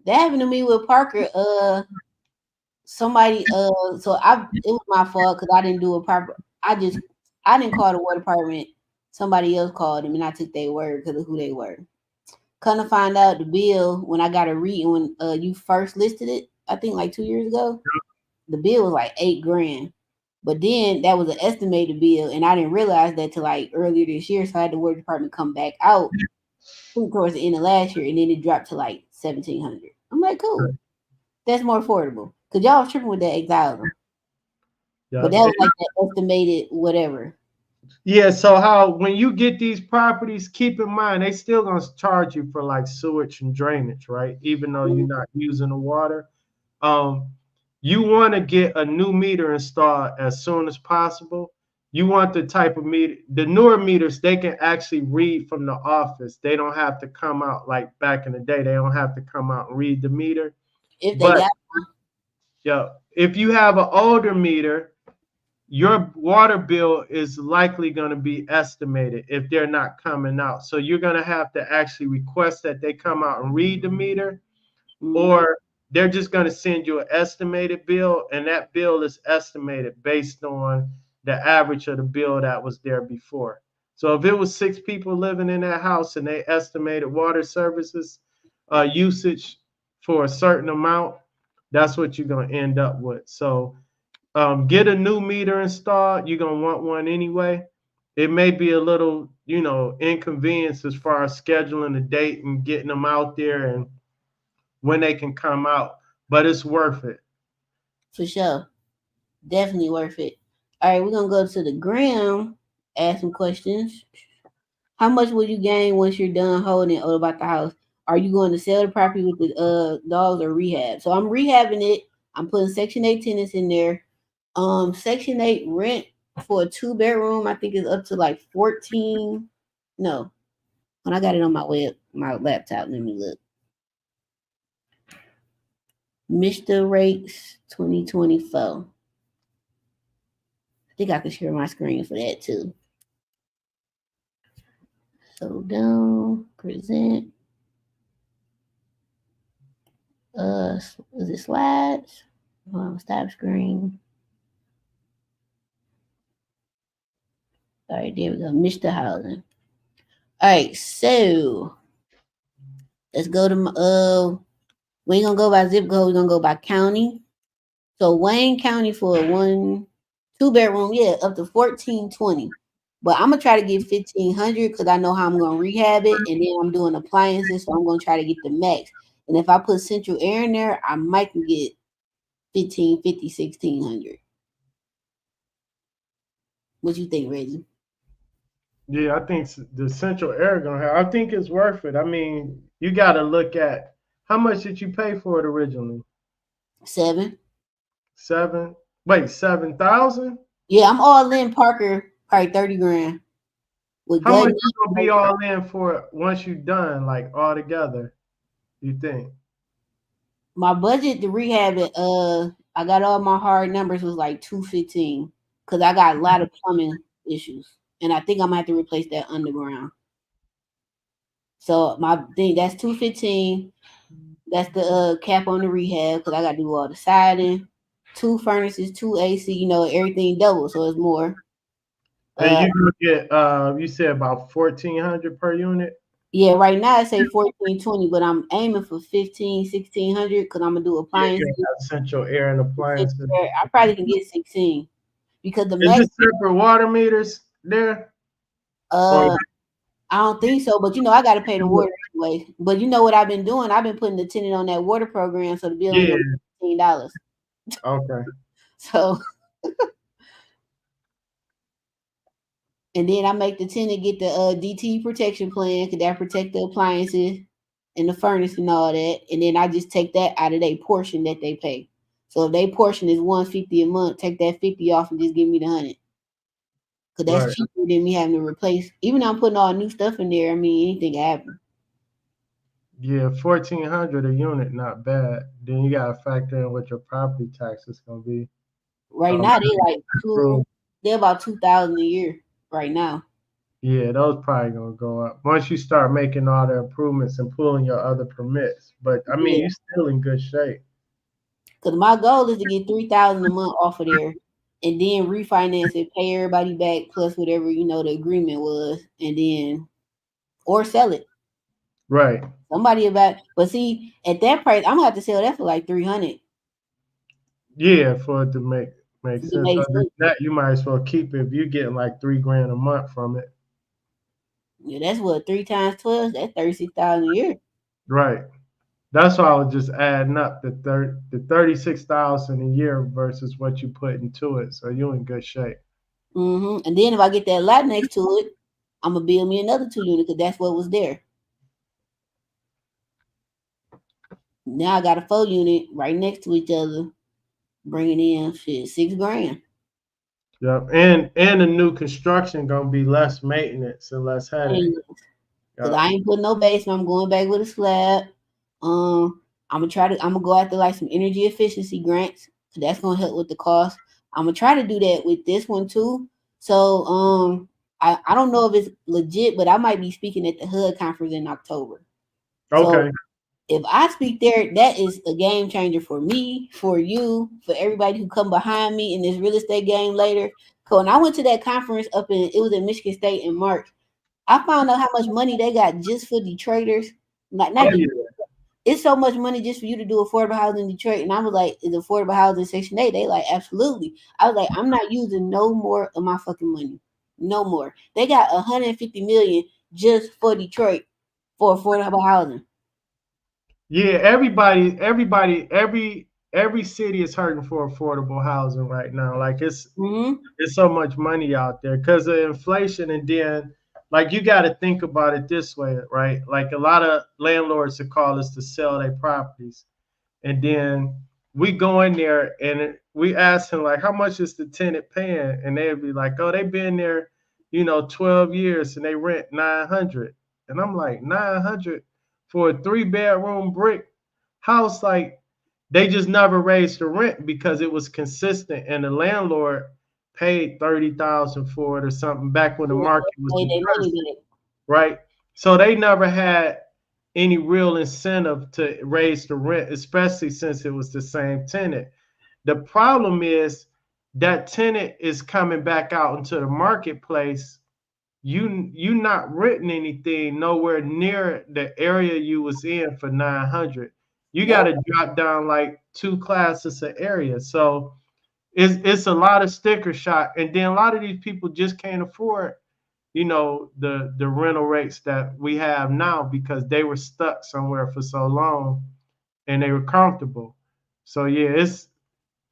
That happened to me with Parker. Somebody so it was my fault because I didn't do a proper. I didn't call the water department. Somebody else called them and I took their word because of who they were. Come to find out, the bill when I got a reading when you first listed it, I think like 2 years ago, the bill was like $8,000. But then that was an estimated bill, and I didn't realize that till like earlier this year. So I had the water department come back out towards the end of last year, and then it dropped to like 1,700. I'm like, cool, that's more affordable because y'all was tripping with that 8,000. Yeah. But that was like that estimated whatever. Yeah, so how when you get these properties, keep in mind they still gonna charge you for like sewage and drainage, right? Even though you're not using the water. Um, you want to get a new meter installed as soon as possible. You want the type of meter, the newer meters, they can actually read from the office. They don't have to come out like back in the day. They don't have to come out and read the meter. If they But got yeah, if you have an older meter, your water bill is likely going to be estimated if they're not coming out. So you're going to have to actually request that they come out and read the meter, or they're just going to send you an estimated bill, and that bill is estimated based on the average of the bill that was there before. So if it was 6 people living in that house and they estimated water services usage for a certain amount, that's what you're going to end up with. So get a new meter installed. You're gonna want one anyway. It may be a little, inconvenience as far as scheduling a date and getting them out there and when they can come out, but it's worth it. for sure, definitely worth it. All right, we're gonna go to the gram. Ask some questions. How much will you gain once you're done holding it about the house? Are you going to sell the property with the dogs or rehab? So I'm rehabbing it. I'm putting Section 8 tenants in there. Section 8 rent for a 2 bedroom, I think is up to like 14. No, when I got it on my laptop, let me look. Mr. Rates 2024. I think I can share my screen for that too. So down, present. Is it slides? Stop screen. All right, there we go. Mr. Housing. All right, so let's go to we ain't gonna go by zip code, we're gonna go by county. So Wayne County for a 2 bedroom, yeah, up to 1,420. But I'm gonna try to get 1,500 because I know how I'm gonna rehab it, and then I'm doing appliances, so I'm gonna try to get the max. And if I put central air in there, I might can get 1,550, 1,600. What you think, Reggie? Yeah, I think the Central Air gonna have. I think it's worth it. I mean, you got to look at how much did you pay for it originally? 7. 7. Wait, 7,000. Yeah, I'm all in Parker, probably 30 grand. With How much gutting you gonna be all in for it once you done, like all together? You think? my budget to rehab it, I got all my hard numbers was like 215 because I got a lot of plumbing issues, and I think I'm gonna have to replace that underground. So my thing that's 215. That's the cap on the rehab because I got to do all the siding, 2 furnaces, 2 AC. Everything double, so it's more. And you gonna get you said about 1,400 per unit? Yeah, right now I say 1,420, but I'm aiming for 15, 1,600 because I'm gonna do Yeah, appliances. you got Central Air and appliances. I probably can get 16 because the Is max. it separate water meters there? Or I don't think so, but I got to pay the water anyway. But you know what I've been doing? I've been putting the tenant on that water program, so the bill ain't yeah, gonna be $15. okay. So, and then I make the tenant get the DT protection plan because that protect the appliances and the furnace and all that. And then I just take that out of their portion that they pay. So if their portion is $150 a month, take that 50 off and just give me the 100. because that's Right. cheaper than me having to replace. Even though I'm putting all new stuff in there, I mean, anything can happen. Yeah, 1,400 a unit, not bad. Then you gotta factor in what your property tax is gonna be. Right Um, now, they like so, they're about 2,000 a year right now. yeah, those probably gonna go up once you start making all the improvements and pulling your other permits. But I mean, Yeah, you're still in good shape. because my goal is to get 3,000 a month off of there, and then refinance it, pay everybody back plus whatever the agreement was, and then or sell it. Right. Somebody about, but see, at that price, I'm gonna have to sell that for like 300 Yeah, for it to make to sense. make Other than sense. that, you might as well keep it if you're getting like 3 grand a month from it. Yeah, that's what 3 times 12. That's 36,000 a year. Right. That's why I was just adding up the 36,000 a year versus what you put into it. So you're in good shape. And then if I get that lot next to it, I'm gonna build me another 2 unit because that's what was there. Now I got a 4 unit right next to each other, bringing in shit 6 grand. Yep. And the new construction gonna be less maintenance and less headache. Because Yep. I ain't putting no basement. I'm going back with a slab. I'm gonna go after like some energy efficiency grants. That's gonna help with the cost. I'm gonna try to do that with this one too. So I don't know if it's legit, but I might be speaking at the HUD conference in October. So Okay. if I speak there, that is a game changer for me, for you, for everybody who come behind me in this real estate game later. So when I went to that conference it was in Michigan State in March. I found out how much money they got just for Detroiters. Not Oh Detroit. yeah. It's so much money just for you to do affordable housing in Detroit. And I was like, is affordable housing Section 8? They like, absolutely. I was like, I'm not using no more of my fucking money. No more. They got 150 million just for Detroit for affordable housing. Yeah, every city is hurting for affordable housing right now. Like Mm-hmm. it's so much money out there because of inflation, and then like you got to think about it this way, right? Like a lot of landlords that call us to sell their properties, and then we go in there and we ask them like, how much is the tenant paying? And they'd be like, oh, they've been there, 12 years and they rent 900. And I'm like, 900 for a 3 bedroom brick house? Like they just never raised the rent because it was consistent and the landlord paid 30,000 for it or something back when the Yeah, market was they money depressed, back. right? So they never had any real incentive to raise the rent, especially since it was the same tenant. The problem is that tenant is coming back out into the marketplace. You not renting anything nowhere near the area you was in for 900. You got Nope. to drop down like two classes of area. So it's a lot of sticker shock, and then a lot of these people just can't afford the rental rates that we have now because they were stuck somewhere for so long and they were comfortable. So yeah,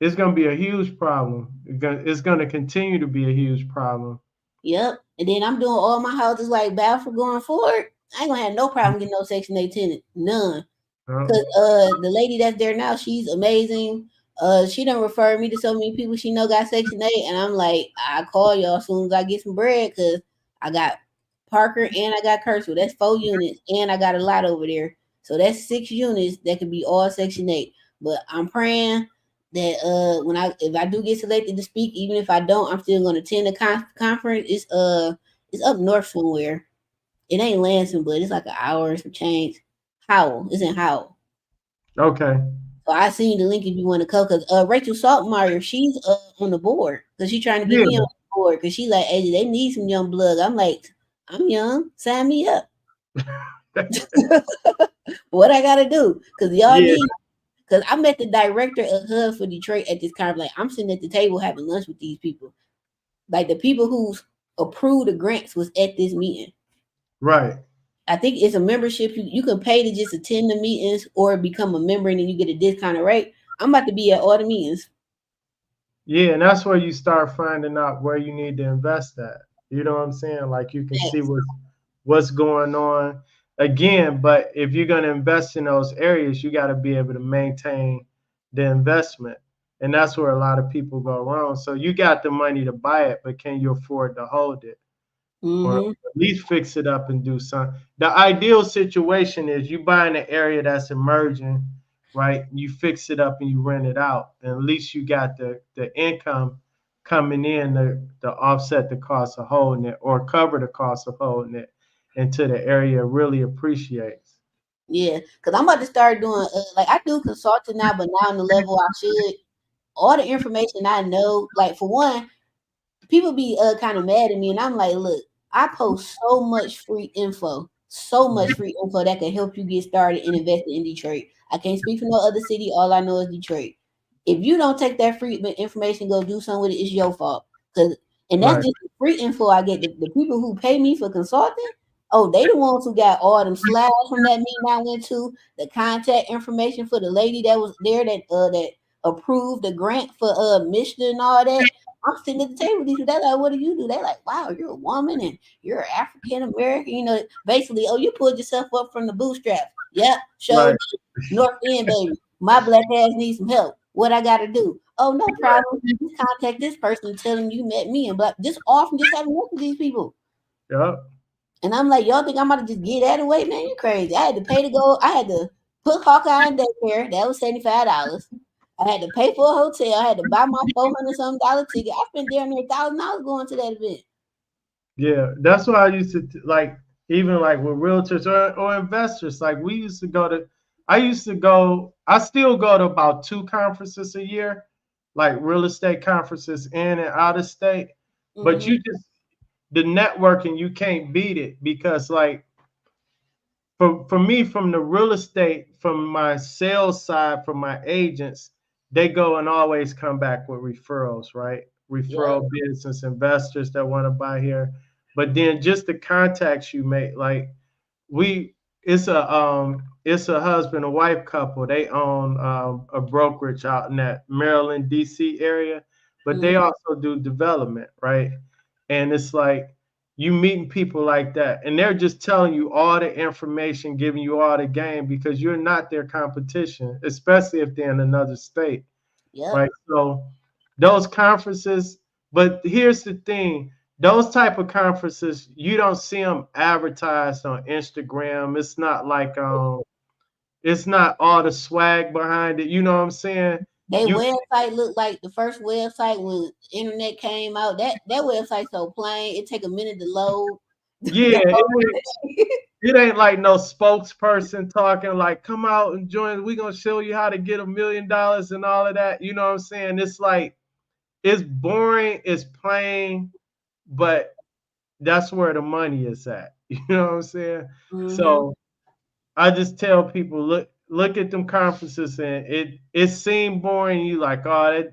it's gonna be a huge problem. It's gonna continue to be a huge problem. Yep. And then I'm doing all my houses like Balfour going forward. I ain't gonna have no problem getting no Section 8 tenant. None. Uh, Cause the lady that's there now, she's amazing. She done referred me to so many people she know got Section 8, and I'm like, I call y'all as soon as I get some bread, cause I got Parker and I got Kirksville. That's 4 units, and I got a lot over there, so that's 6 units that could be all Section 8. But I'm praying that if I do get selected to speak, even if I don't, I'm still gonna attend the conference. It's up north somewhere. It ain't Lansing, but it's like an hour and some change. Howell. It's in Howell. okay. So I seen the link if you want to come because Rachel Saltmeyer, she's on the board because she's trying to get Yeah. me on the board because she's like, hey, they need some young blood. I'm like, I'm young, sign me up. What I gotta do? Because y'all Yeah. need. Because I met the director of HUD for Detroit at this conference. Like I'm sitting at the table having lunch with these people. Like the people who approved the grants was at this meeting. Right. I think it's a membership. You can pay to just attend the meetings or become a member and then you get a discounted rate. I'm about to be at all the meetings. Yeah, and that's where you start finding out where you need to invest at. You know what I'm saying? Like you can see what's going on again, but if you're going to invest in those areas, you got to be able to maintain the investment. And that's where a lot of people go wrong. So you got the money to buy it, but can you afford to hold it? Or Mm-hmm. at least fix it up and do something. The ideal situation is you buy in an area that's emerging, right? You fix it up and you rent it out. And at least you got the income coming in to offset the cost of holding it or cover the cost of holding it until the area really appreciates. Yeah, because I'm about to start doing like I do consulting now, but not on the level I should. All the information I know, like for one, people be kind of mad at me, and I'm like, look, I post so much free info that can help you get started and invest in Detroit. I can't speak for no other city. All I know is Detroit. If you don't take that free information, go do something with it, it's your fault. Cause and that's Right. just the free info I get. The people who pay me for consulting, oh, they the ones who got all them slides from that meeting I went to, the contact information for the lady that was there that approved the grant for Michigan and all that. I'm sitting at the table with these people. They're like, what do you do? They're like, wow, you're a woman and you're African American. You know, basically, oh, you pulled yourself up from the bootstraps. Yep, Right. showed North End, baby. My black ass needs some help. What I got to do? Oh, no problem. Just contact this person and tell them you met me and black. Just often just having worked with these people. Yep. And I'm like, y'all think I'm about to just get that away? Man, you crazy. I had to pay to go. I had to put Hawkeye in daycare. That was $75. I had to pay for a hotel. I had to buy my $400 ticket. I spent down there $1,000 going to that event. Yeah, that's why I used to like even like with realtors or investors. Like we used to go to, I used to go, I still go to about 2 conferences a year, like real estate conferences in and out of state. But Mm-hmm. you just the networking, you can't beat it because like for me from the real estate, from my sales side, from my agents, they go and always come back with referrals, right? Yep. Referral business investors that want to buy here. But then just the contacts you make, like we it's a husband and wife couple. They own a brokerage out in that Maryland, DC area, but they Mm-hmm. also do development, right? And it's like you meeting people like that, and they're just telling you all the information, giving you all the game because you're not their competition, especially if they're in another state, Yep. right? So those conferences, but here's the thing, those type of conferences, you don't see them advertised on Instagram. It's not like it's not all the swag behind it. You know what I'm saying? Their You website looked like the first website when internet came out. That website so plain. It take a minute to load. yeah, The whole thing. it ain't like no spokesperson talking like, come out and join. We gonna show you how to get $1 million and all of that. You know what I'm saying? It's like it's boring, it's plain, but that's where the money is at. You know what I'm saying? Mm-hmm. So I just tell people look at them conferences and it seemed boring. You like, oh,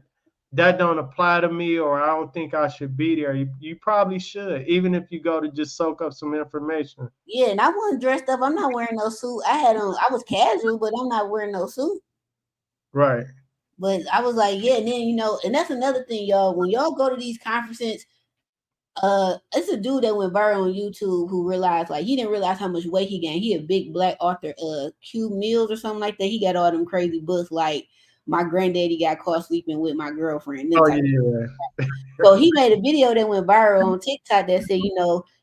that don't apply to me, or I don't think I should be there. You probably should, even if you go to just soak up some information. Yeah, and I wasn't dressed up. I'm not wearing no suit. I had on. I was casual, but I'm not wearing no suit. Right. But I was like, yeah, and then and that's another thing, y'all. When y'all go to these conferences, it's a dude that went viral on YouTube who realized like he didn't realize how much weight he gained. He a big black author, Q Mills or something like that. He got all them crazy books like My Granddaddy Got Caught Sleeping with My Girlfriend, them Oh type. yeah. So he made a video that went viral on TikTok that said,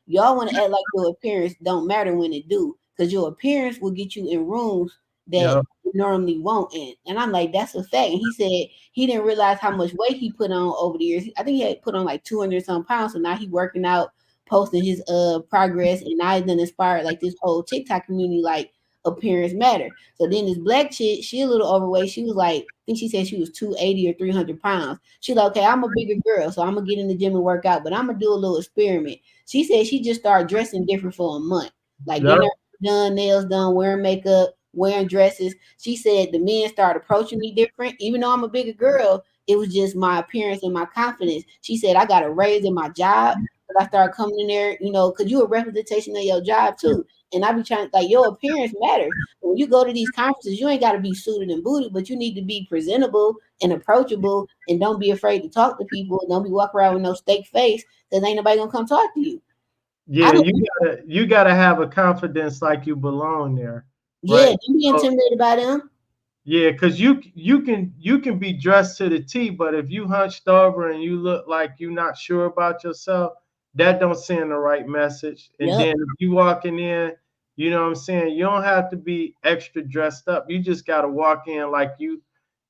y'all want to act like your appearance don't matter when it do, because your appearance will get you in rooms that Yep. you normally won't in. And I'm like, that's a fact. And he said he didn't realize how much weight he put on over the years. I think he had put on like 200 some pounds. So now he working out, posting his progress, and now he's done inspired like this whole TikTok community like appearance matter. So then this black chick, she a little overweight. She was like, I think she said she was 280 or 300 pounds. She's like, okay, I'm a bigger girl, so I'm gonna get in the gym and work out, but I'm gonna do a little experiment. She said she just started dressing different for a month, like Yep. getting her done, nails done, wearing makeup, wearing dresses. She said the men started approaching me different, even though I'm a bigger girl. It was just my appearance and my confidence. She said I got a raise in my job because I started coming in there, because you a representation of your job too. And I be trying like your appearance matters. When you go to these conferences, you ain't got to be suited and booted, but you need to be presentable and approachable, and don't be afraid to talk to people. Don't be walking around with no steak face because ain't nobody gonna come talk to you. I Yeah, don't. you gotta have a confidence like you belong there, Yeah, right? don't be So intimidated by them. Yeah, because you can be dressed to the T, but if you hunched over and you look like you're not sure about yourself, that don't send the right message. And Yep. then if you walking in, you know what I'm saying, you don't have to be extra dressed up. You just gotta walk in like you.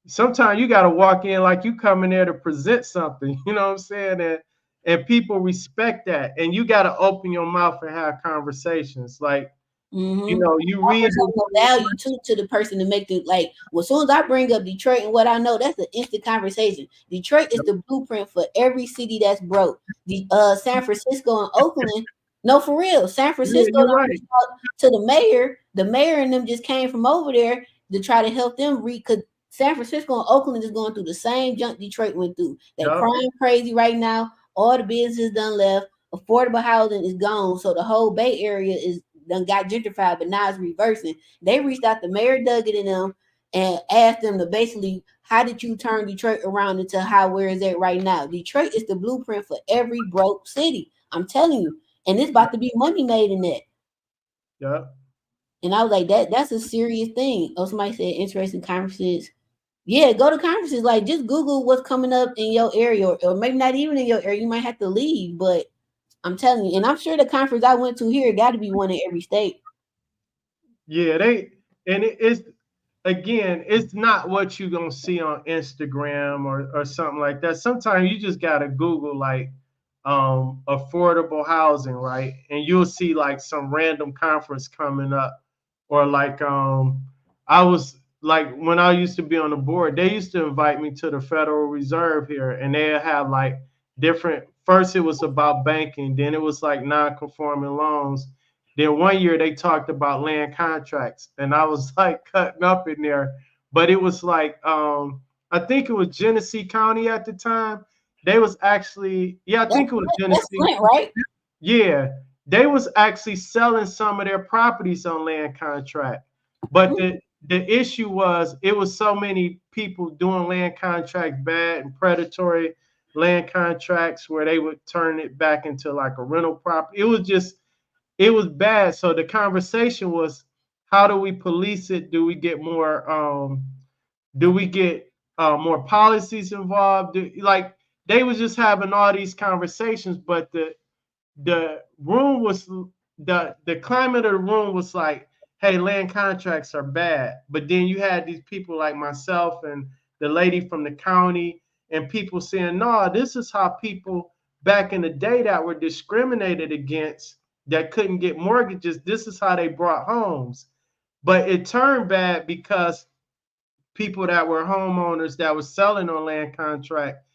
Sometimes you gotta walk in like you coming there to present something. You know what I'm saying? And people respect that. And you gotta open your mouth and have conversations. Like Mm-hmm. you Offer read the something of value to the person to make the like. Well, as soon as I bring up Detroit and what I know, that's an instant conversation. Detroit is the blueprint for every city that's broke. The San Francisco and Oakland. No, for real. San yeah, Francisco you're done right. reached out to the mayor. The mayor and them just came from over there to try to help them read. Cause San Francisco and Oakland is going through the same junk Detroit went through. They Yup, crying crazy right now. All the businesses done left. Affordable housing is gone. So the whole Bay Area is done got gentrified, but now it's reversing. They reached out to Mayor Duggan and them and asked them to basically, how did you turn Detroit around into how where is it right now? Detroit is the blueprint for every broke city. I'm telling you. And it's about to be money made in that. yup. And I was like, that's a serious thing. Oh, somebody said interesting conferences. Yeah, go to conferences. Like just Google what's coming up in your area, or maybe not even in your area. You might have to leave, but I'm telling you, and I'm sure the conference I went to here got to be one in every state. Yeah, it's again, it's not what you're gonna see on Instagram or something like that. Sometimes you just gotta Google like affordable housing, right? And you'll see like some random conference coming up. Or like I was like when I used to be on the board, they used to invite me to the Federal Reserve here and they have like different first it was about banking, then it was like non-conforming loans. Then one year they talked about land contracts, and I was like cutting up in there. But it was like I think it was Genesee County at the time. They was actually yeah, I That's think it was that's Genesee. Flint, right? Yeah, they was actually selling some of their properties on land contract. But the issue was it was so many people doing land contract bad and predatory land contracts where they would turn it back into like a rental property. It was bad. So the conversation was, how do we police it? Do we get more policies involved? Like they was just having all these conversations, but the room was the climate of the room was like, hey, land contracts are bad. But then you had these people like myself and the lady from the county and people saying, no, this is how people back in the day that were discriminated against that couldn't get mortgages, this is how they brought homes. But it turned bad because people that were homeowners that was selling on land contract,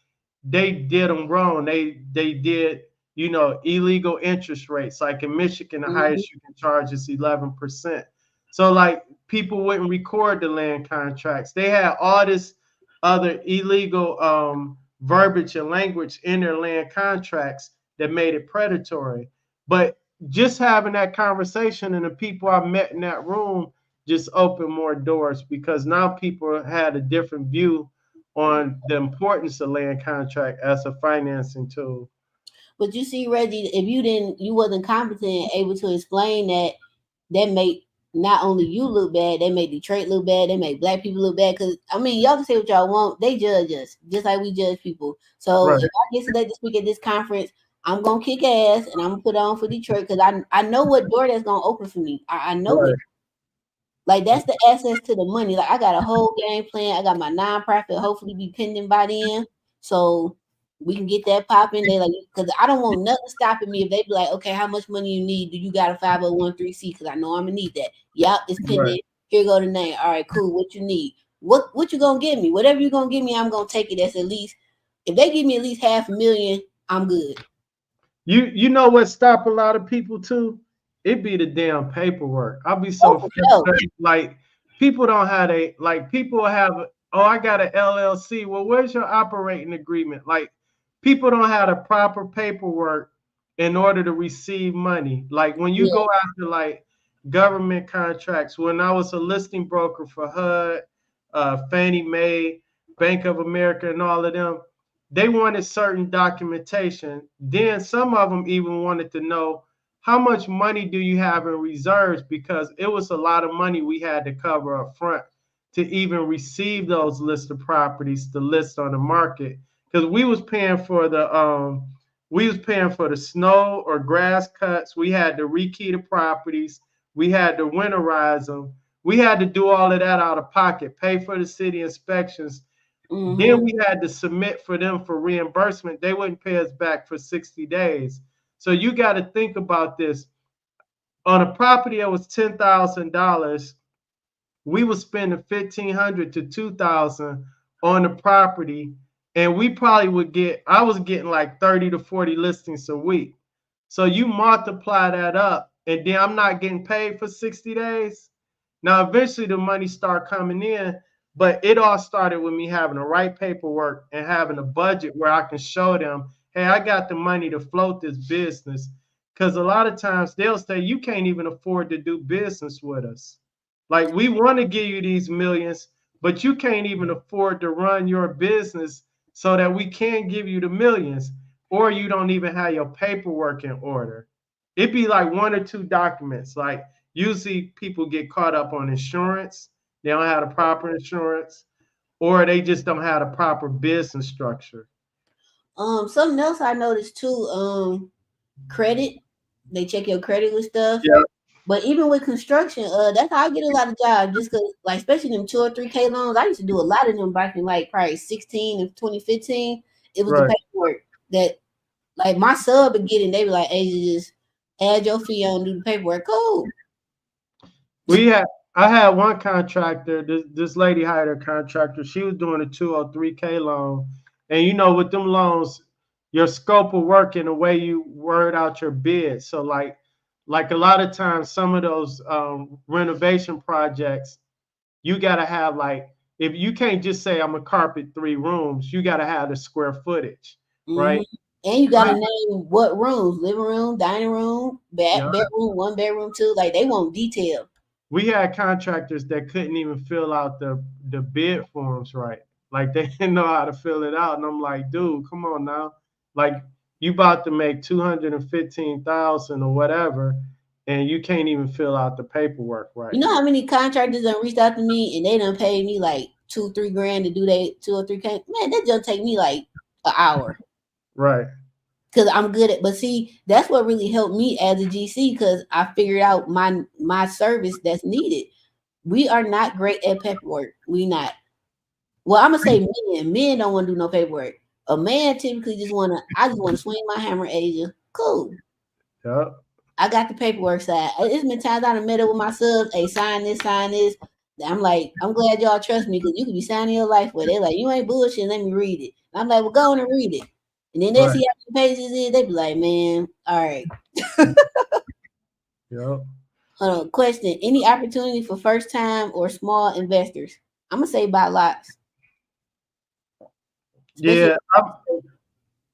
they did them wrong. They did, illegal interest rates. Like in Michigan, the Mhm. highest you can charge is 11%. So like people wouldn't record the land contracts. They had all this other illegal verbiage and language in their land contracts that made it predatory. But just having that conversation and the people I met in that room just opened more doors because now people had a different view on the importance of land contract as a financing tool. But you see, Reggie, if you wasn't competent, able to explain that, that made not only you look bad, they made Detroit look bad, they made black people look bad. Cause I mean, y'all can say what y'all want, they judge us just like we judge people. So Right, if I get selected to speak at this conference, I'm gonna kick ass and I'm gonna put on for Detroit because I know what door that's gonna open for me. I know it. right. Like that's the access to the money. Like I got a whole game plan. I got my nonprofit hopefully be pending by then. So we can get that popping. They like because I don't want nothing stopping me if they be like, okay, how much money you need? Do you got a 501(c)? Because I know I'm gonna need that. Yup, it's Right. pending. Here go the name. All right, cool. What you need? What you gonna give me? Whatever you gonna give me, I'm gonna take it. That's at least if they give me at least 500,000, I'm good. You know what stop a lot of people too? It be the damn paperwork. I'll be Oh, so for sure. frustrated. Like people don't have a like people have oh I got an LLC. Well, where's your operating agreement? Like people don't have the proper paperwork in order to receive money. Like when you Yeah. go after like government contracts, when I was a listing broker for HUD, Fannie Mae, Bank of America, and all of them, they wanted certain documentation. Then some of them even wanted to know how much money do you have in reserves because it was a lot of money we had to cover up front to even receive those listed properties to list on the market, because we was paying for the snow or grass cuts. We had to rekey the properties. We had to winterize them. We had to do all of that out of pocket, pay for the city inspections. Then we had to submit for them for reimbursement. They wouldn't pay us back for 60 days. So you got to think about this. On a property that was $10,000, we were spending 1,500 to 2,000 on the property, and we probably would get. I was getting like 30 to 40 listings a week. So you multiply that up, and then I'm not getting paid for 60 days. Now, eventually the money started coming in, but it all started with me having the right paperwork and having a budget where I can show them, hey, I got the money to float this business. Because a lot of times they'll say, you can't even afford to do business with us. Like, we want to give you these millions, but you can't even afford to run your business so that we can give you the millions, or you don't even have your paperwork in order. It'd be like one or two documents. Like, usually people get caught up on insurance. They don't have the proper insurance, or they just don't have the proper business structure. Something else I noticed too, credit. They check your credit with stuff. Yeah, But even with construction, that's how I get a lot of jobs. Just cause, like, especially them 2 or 3K loans, I used to do a lot of them back in like probably 16 and 2015. It was the right. paperwork that, like, my sub would get in. They be like, "Hey, you just add your fee on, do the paperwork." Cool. We had I had one contractor. This lady hired a contractor. She was doing a 203K loan, and with them loans, your scope of work and the way you word out your bid. So like a lot of times, some of those renovation projects, you gotta have, like, if you can't just say I'm a carpet 3 rooms, you gotta have the square footage, Hmm. right? And you I, gotta name what rooms: living room, dining room, yeah, bedroom, one bedroom, two. Like, they want detail. we had contractors that couldn't even fill out the bid forms right. Like, they didn't know how to fill it out, and I'm like, dude, come on now. Like, you about to make 215,000 or whatever, and you can't even fill out the paperwork right. You know how many contractors done reached out to me and they done paid me like 2, 3 grand to do they 2 or 3K? Man, that just take me like an hour Right. because I'm good at. But see, that's what really helped me as a GC because I figured out my service that's needed. We are not great at paperwork. We not. Well, I'm gonna say men don't want to do no paperwork. A man typically I just wanna swing my hammer, Asia. Cool. Yeah. I got the paperwork side. It's been times I done met up with my subs. Hey, sign this, sign this. I'm like, I'm glad y'all trust me because you could be signing your life with. They're like, you ain't bullshit. Let me read it. And I'm like, well, go on and read it. And then they Right. see how many pages it is. They be like, man, all right. Yeah. Hold on. Question: any opportunity for first time or small investors? I'm gonna say buy lots, especially. Yeah.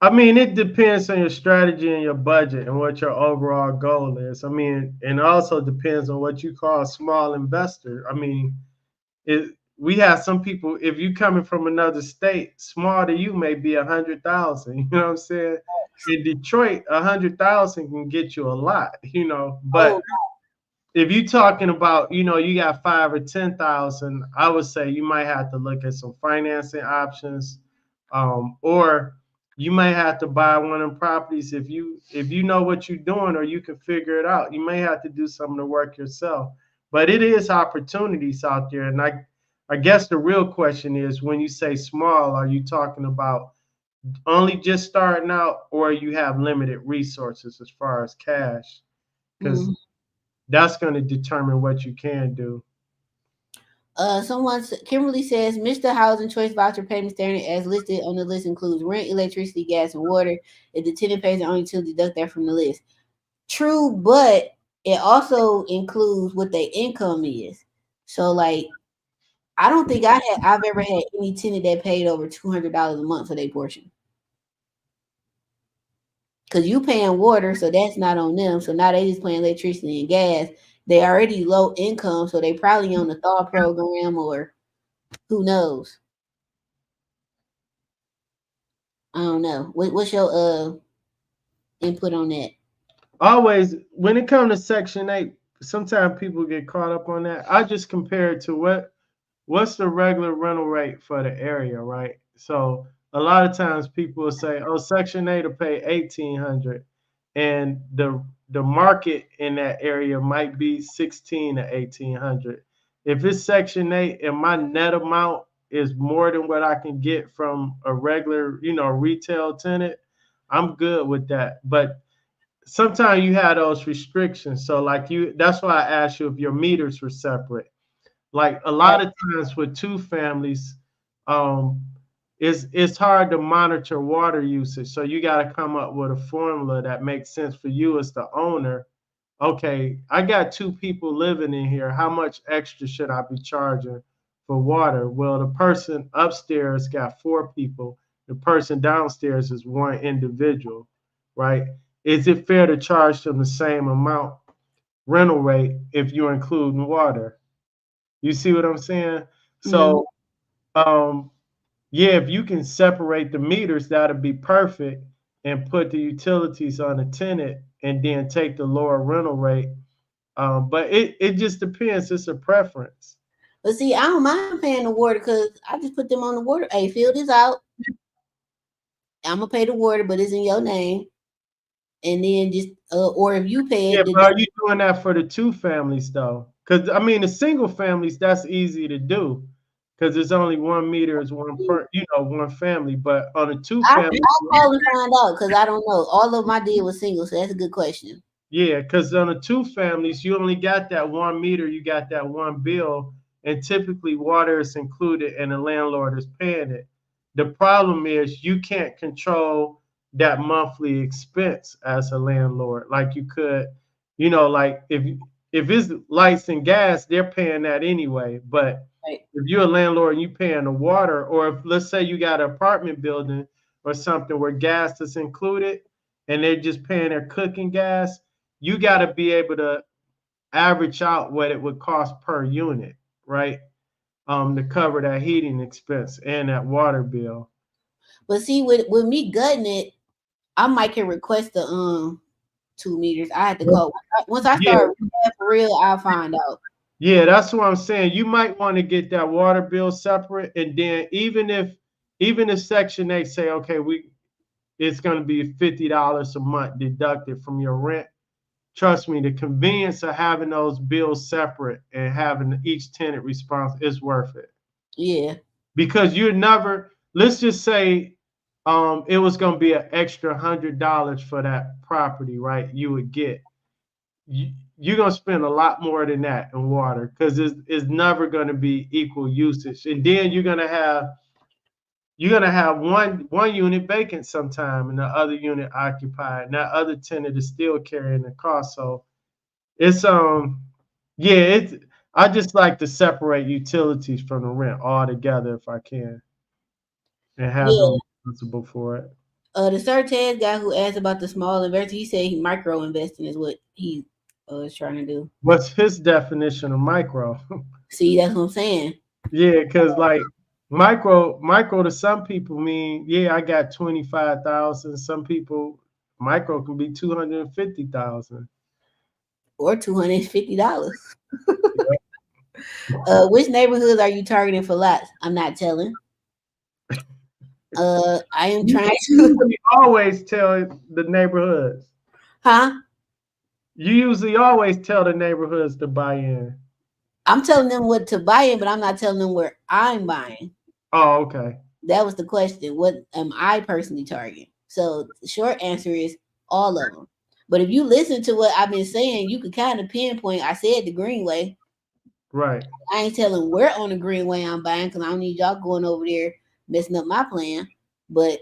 I mean, it depends on your strategy and your budget and what your overall goal is. I mean, and it also depends on what you call a small investor. I mean, we have some people. If you coming from another state, small to you may be 100,000. You know what I'm saying? In Detroit, 100,000 can get you a lot. But Oh, if you talking about, you got 5 or 10,000, I would say you might have to look at some financing options, or you may have to buy one of them properties if you know what you're doing or you can figure it out. You may have to do some of the work yourself, but it is opportunities out there. And I guess the real question is, when you say small, are you talking about only just starting out, or you have limited resources as far as cash? Because mhm. that's going to determine what you can do. Kimberly says, Mr. Housing Choice Voucher Payment Standard as listed on the list includes rent, electricity, gas, and water. If the tenant pays the only two, deduct that from the list. True, but it also includes what their income is. So, like, I don't think I've ever had any tenant that paid over $200 a month for their portion. Because you paying water, so that's not on them. So now they just paying electricity and gas. They already low income, so they probably on the thaw program or who knows. I don't know. What's your input on that? Always, when it comes to Section 8, sometimes people get caught up on that. I just compare it to what's the regular rental rate for the area, right? So a lot of times people will say, oh, Section 8 will pay 1,800, and the market in that area might be 16 to 1,800. If it's Section 8 and my net amount is more than what I can get from a regular, retail tenant, I'm good with that. But sometimes you have those restrictions. So like that's why I asked you if your meters were separate. Like a lot of times with two families, um, it's hard to monitor water usage. So you got to come up with a formula that makes sense for you as the owner. Okay, I got two people living in here. How much extra should I be charging for water? Well, the person upstairs got four people. The person downstairs is one individual, right? Is it fair to charge them the same amount rental rate if you're including water? You see what I'm saying? Mhm. So, um, yeah, if you can separate the meters, that'll be perfect, and put the utilities on the tenant, and then take the lower rental rate. But it just depends. It's a preference. But see, I don't mind paying the water because I just put them on the water. Hey, fill this out. I'm gonna pay the water, but it's in your name. And then just or if you pay Yeah, it, but are you doing that for the two families though? Because I mean, the single families, that's easy to do, because there's only one meter is one family. But on a two family, I'll call and find out because I don't know. All of my deal was single, so that's a good question. yeah, because on the two families, you only got that 1 meter, you got that one bill, and typically water is included and the landlord is paying it. The problem is you can't control that monthly expense as a landlord like you could, like if it's lights and gas, they're paying that anyway. But Right. if you're a landlord and you paying the water, or if let's say you got an apartment building or something where gas is included and they're just paying their cooking gas, you got to be able to average out what it would cost per unit, right? To cover that heating expense and that water bill. But see, with me gutting it, I might can request the 2 meters. I had to call once I Yeah, start reading that for real. I'll find out. yeah, that's what I'm saying. You might want to get that water bill separate, and then even if Section 8 say, okay, it's going to be $50 a month deducted from your rent. Trust me, the convenience of having those bills separate and having each tenant response is worth it. Yeah, Because you're never, let's just say it was going to be an extra $100 for that property, right? You would get, you're going to spend a lot more than that in water, because it's never going to be equal usage. And then you're gonna have one unit vacant sometime and the other unit occupied, and that other tenant is still carrying the cost. So it's yeah, it's, I just like to separate utilities from the rent altogether if I can, and have them yeah. responsible for it. The Certez guy who asked about the small investor, he said he micro investing is what he is trying to do. What's his definition of micro? See, that's what I'm saying. Yeah, because like micro to some people mean, yeah, I got 25,000. Some people micro can be 250,000. Or $250. Which neighborhoods are you targeting for lots? I'm not telling. I am You trying to. usually always tell the neighborhoods. Huh? You usually always tell the neighborhoods to buy in. I'm telling them what to buy in, but I'm not telling them where I'm buying. Oh, okay. That was the question. What am I personally targeting? So the short answer is all of them. But if you listen to what I've been saying, you could kind of pinpoint. I said the Greenway. Right. I ain't telling where on the Greenway I'm buying because I don't need y'all going over there messing up my plan. But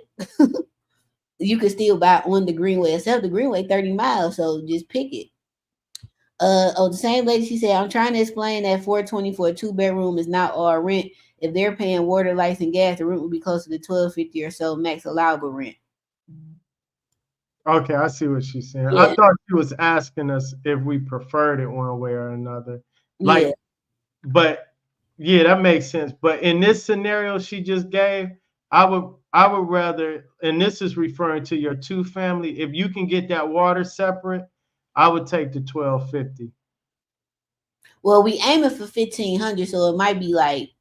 you can still buy on the Greenway, except the Greenway 30 miles. So just pick it. The same lady, she said, I'm trying to explain that 420 for a 2 bedroom is not all rent. If they're paying water, lights, and gas, the rent would be closer to 1250 or so max allowable rent. Okay, I see what she's saying. I Yeah, thought she was asking us if we preferred it one way or another. yeah, Like, but yeah, that makes sense. But in this scenario she just gave, I would rather, and this is referring to your two family, if you can get that water separate, I would take the 1250. well, we aiming for 1500, so it might be like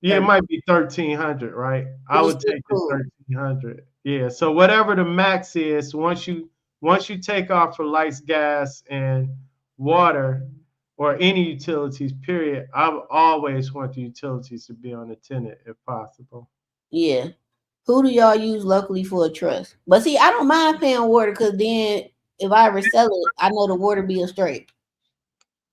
Yeah, it might be 1,300, right? I But it's would still take the cool. 1,300. Yeah. So whatever the max is, once you take off for lights, gas, and water, or any utilities, period, I always want the utilities to be on the tenant if possible. Yeah. Who do y'all use locally for a trust? But see, I don't mind paying water because then if I ever sell it, I know the water bill straight.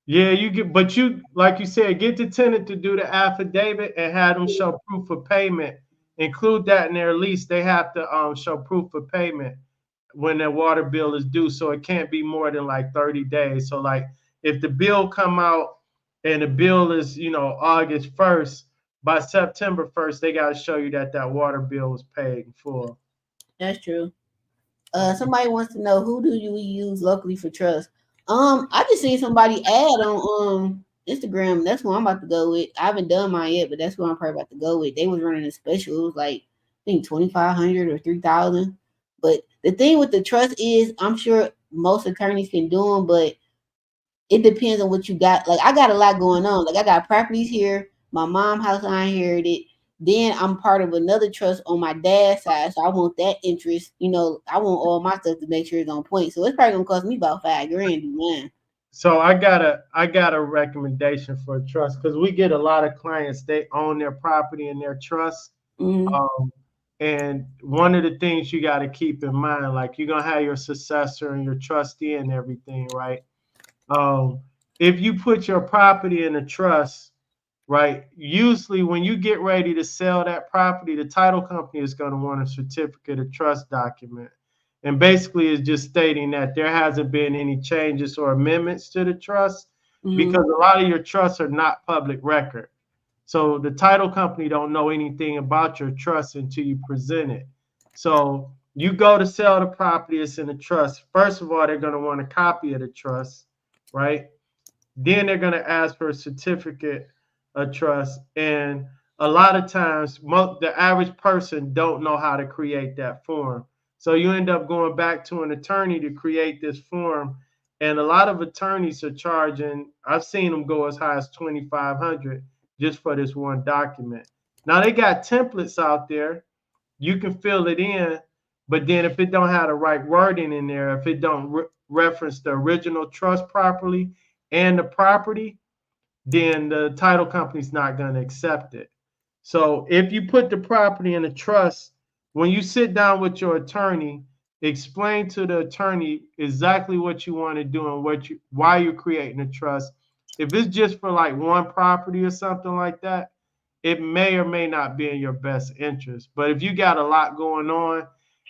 Yeah, you get, but you, like you said, get the tenant to do the affidavit and have them show proof of payment. Include that in their lease. They have to show proof of payment when their water bill is due. So it can't be more than like 30 days. So like if the bill come out and the bill is, August 1st, by September 1st, they got to show you that that water bill was paid in full. That's true. Somebody wants to know who do you use locally for trust? I just seen somebody ad on Instagram. That's what I'm about to go with. I haven't done mine yet, but that's what I'm probably about to go with. They was running a special. It was like I think 2,500 or 3,000. But the thing with the trust is, I'm sure most attorneys can do them, but it depends on what you got. Like I got a lot going on. Like I got properties here, my mom house I inherited. Then I'm part of another trust on my dad's side, so I want that interest. I want all my stuff to make sure it's on point. So it's probably gonna cost me about $5,000 to do mine. So I got a recommendation for a trust because we get a lot of clients, they own their property in their trust. Mm-hmm. Um, and one of the things you got to keep in mind, like you're gonna have your successor and your trustee and everything, right? Um, if you put your property in a trust, right? Usually, when you get ready to sell that property, the title company is going to want a certificate of trust document. And basically, it's just stating that there hasn't been any changes or amendments to the trust Mm-hmm. because a lot of your trusts are not public record. So the title company don't know anything about your trust until you present it. So you go to sell the property, it's in a trust. First of all, they're going to want a copy of the trust, right? Then they're going to ask for a certificate of trust. And a lot of times, the average person don't know how to create that form. So you end up going back to an attorney to create this form. And a lot of attorneys are charging, I've seen them go as high as 2,500 just for this one document. Now they got templates out there. You can fill it in, but then if it don't have the right wording in there, if it don't reference the original trust properly and the property, then the title company's not going to accept it. So if you put the property in a trust, when you sit down with your attorney, explain to the attorney exactly what you want to do and why you're creating a trust. If it's just for like one property or something like that, it may or may not be in your best interest. But if you got a lot going on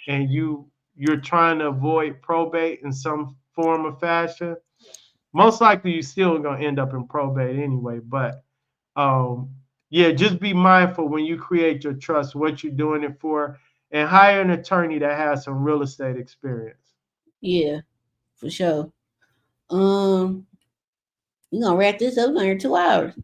and you're trying to avoid probate in some form or fashion, most likely you're still gonna end up in probate anyway. But um, yeah, just be mindful when you create your trust, what you're doing it for, and hire an attorney that has some real estate experience. Yeah, for sure. Um, we're gonna wrap this up under 2 hours.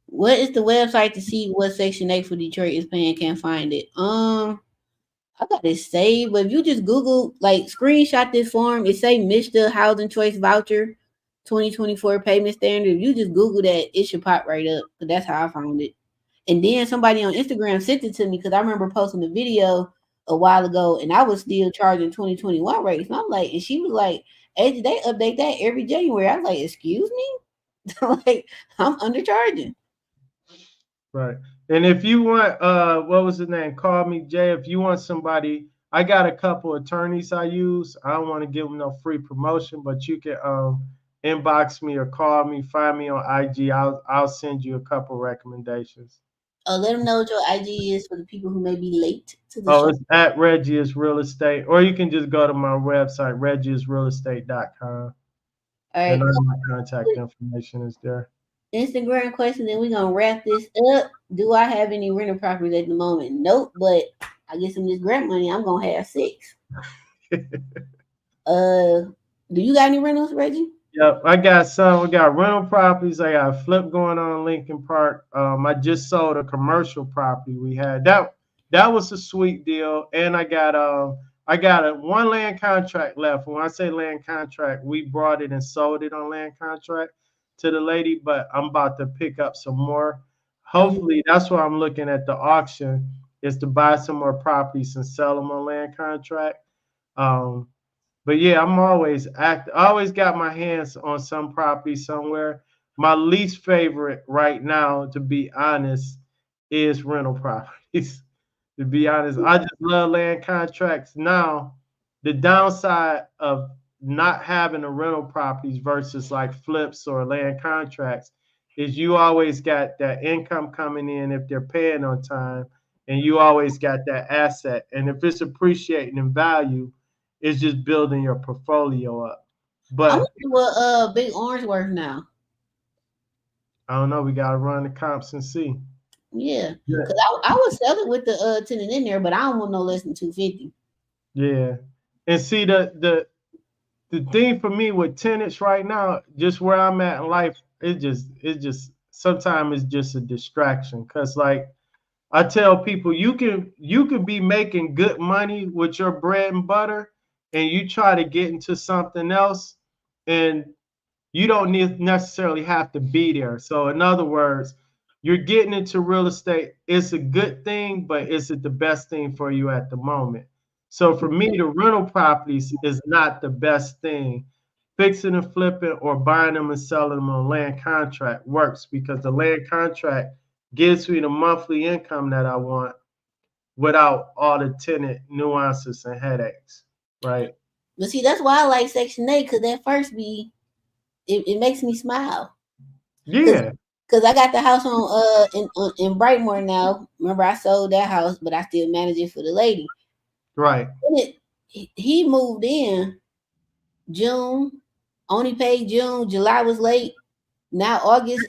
What is the website to see what Section 8 for Detroit is paying? Can't find it. I got it saved, but if you just Google, like, screenshot this form, it say Mr. Housing Choice Voucher 2024 payment standard. If you just Google that, it should pop right up. Cause that's how I found it. And then somebody on Instagram sent it to me because I remember posting a video a while ago, and I was still charging 2021 rates. And I'm like, and she was like, "Hey, they update that every January." I was like, "Excuse me, like I'm undercharging." Right. And if you want, what was the name? Call me Jay. If you want somebody, I got a couple attorneys I use. I don't want to give them no free promotion, but you can inbox me or call me, find me on IG. I'll send you a couple recommendations. Let them know what your IG is for the people who may be late to the Oh, show. it's at Reggie's Real Estate, or you can just go to my website, reggiesrealestate.com, All and right, all my contact information is there. Instagram question, then we're gonna wrap this up. Do I have any rental properties at the moment? Nope, but I get some of this grant money. I'm gonna have six. Uh, do you got any rentals, Reggie? Yep, I got some. We got rental properties. I got a flip going on in Lincoln Park. I just sold a commercial property we had. That was a sweet deal. And I got a one land contract left. When I say land contract, we brought it and sold it on land contract to the lady, but I'm about to pick up some more hopefully that's why I'm looking at the auction is to buy some more properties and sell them on land contract. Um, but yeah, I'm always I always got my hands on some property somewhere. My least favorite right now, to be honest, is rental properties. To be honest, I just love land contracts. Now, the downside of not having a rental properties versus like flips or land contracts is you always got that income coming in if they're paying on time, and you always got that asset. And if it's appreciating in value, it's just building your portfolio up. I wonder But what Big Orange worth now. I don't know. We gotta run the comps and see. Yeah, Yeah. because I would sell it with the tenant in there, but I don't want no less than 250. Yeah. And see the thing for me with tenants right now, just where I'm at in life, it just sometimes it's just a distraction. Cause like I tell people, you can be making good money with your bread and butter, and you try to get into something else, and you don't necessarily have to be there. So in other words, you're getting into real estate. It's a good thing, but is it the best thing for you at the moment? So for me, the rental properties is not the best thing. Fixing and flipping or buying them and selling them on land contract works because the land contract gives me the monthly income that I want without all the tenant nuances and headaches, right? But see, that's why I like Section 8 because that first be it makes me smile. Cause, Yeah, Cause I got the house in Brightmore now. Remember I sold that house, but I still manage it for the lady. right. Then he moved in June, only paid June. July was late. Now August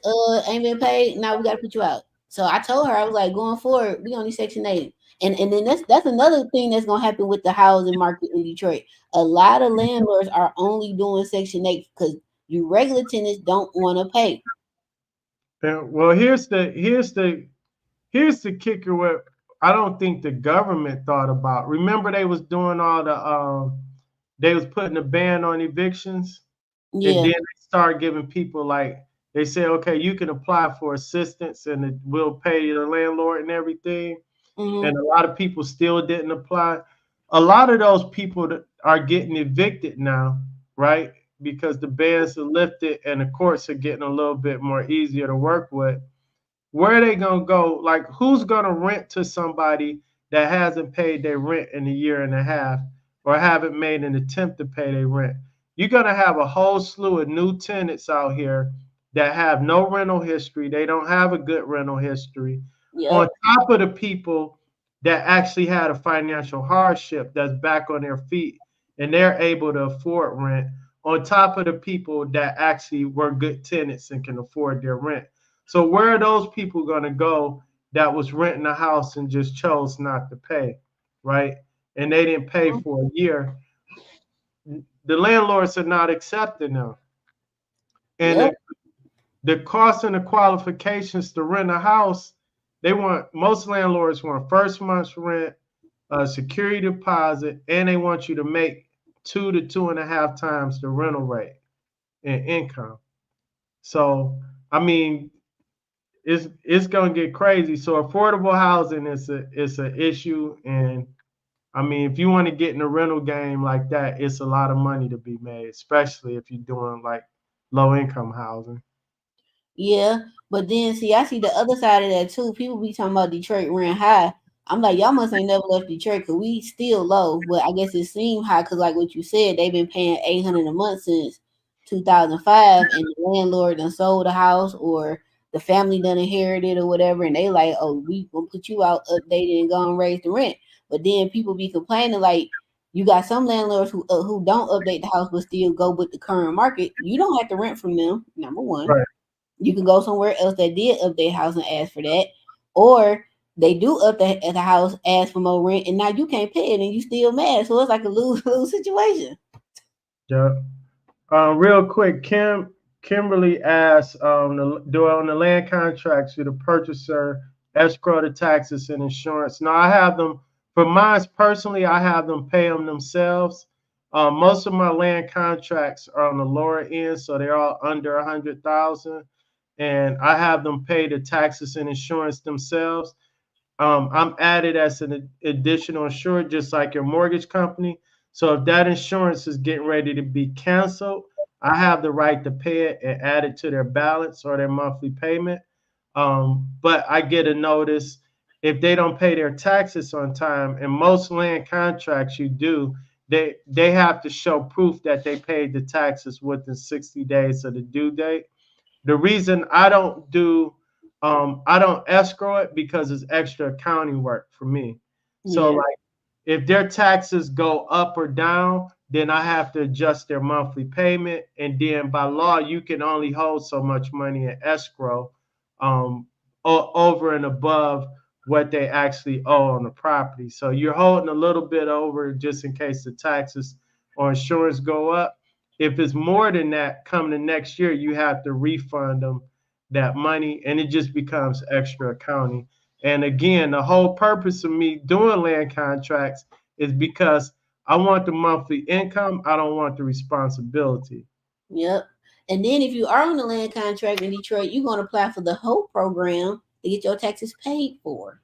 ain't been paid. Now we gotta put you out. So I told her I was like, going forward, we gonna need Section 8. And then that's another thing that's gonna happen with the housing market in Detroit. A lot of landlords are only doing Section 8 because you regular tenants don't want to pay. Well, here's the kicker. What I don't think the government thought about. Remember, they was doing all they was putting a ban on evictions, and Yeah. then they started giving people like they say, okay, you can apply for assistance, and it will pay the landlord and everything. And Hmm. a lot of people still didn't apply. A lot of those people that are getting evicted now, right? Because the bans are lifted and the courts are getting a little bit more easier to work with. Where are they gonna go? Like, who's gonna rent to somebody that hasn't paid their rent in a year and a half or haven't made an attempt to pay their rent? You're gonna have a whole slew of new tenants out here that have no rental history. They don't have a good rental history. On Yep. top of the people that actually had a financial hardship that's back on their feet and they're able to afford rent, on top of the people that actually were good tenants and can afford their rent. So where are those people going to go that was renting a house and just chose not to pay, right? And they didn't pay for a year. The landlords are not accepting them. And Yep. the cost and the qualifications to rent a house, most landlords want first month's rent, a security deposit, and they want you to make 2 to 2.5 times the rental rate in income. So, I mean, it's gonna get crazy. So affordable housing is a issue, and I mean, if you want to get in the rental game like that, it's a lot of money to be made, especially if you're doing like low income housing. Yeah, but then see, I see the other side of that too. People be talking about Detroit rent high. I'm like, y'all must ain't never left Detroit because we still low. But I guess it seemed high because, like what you said, they've been paying 800 a month since 2005, and the landlord done sold the house or the family done inherited or whatever, and they like, oh, we gonna put you out updated and go and raise the rent. But then people be complaining like. You got some landlords who don't update the house but still go with the current market. You don't have to rent from them. Number one, Right. you can go somewhere else that did update house and ask for that, or they do update at the house, ask for more rent, and now you can't pay it, and you still mad. So it's like a lose lose situation. Yeah. Real quick, Kimberly asked, do on the land contracts, do the purchaser escrow the taxes and insurance? No, I have them for mine personally. I have them pay them themselves. Most of my land contracts are on the lower end, so they're all under 100,000. and I have them pay the taxes and insurance themselves. I'm added as an additional insurer, just like your mortgage company. So if that insurance is getting ready to be canceled, I have the right to pay it and add it to their balance or their monthly payment. But I get a notice if they don't pay their taxes on time. And most land contracts you do, they have to show proof that they paid the taxes within 60 days of the due date. The reason I don't escrow it because it's extra accounting work for me. So Yeah. like if their taxes go up or down, then I have to adjust their monthly payment. And then by law, you can only hold so much money in escrow um, over and above what they actually owe on the property. So you're holding a little bit over just in case the taxes or insurance go up. If it's more than that, come the next year, you have to refund them that money, and it just becomes extra accounting. And again, the whole purpose of me doing land contracts is because I want the monthly income. I don't want the responsibility. Yep. And then if you are on a land contract in Detroit, you're going to apply for the whole program to get your taxes paid for.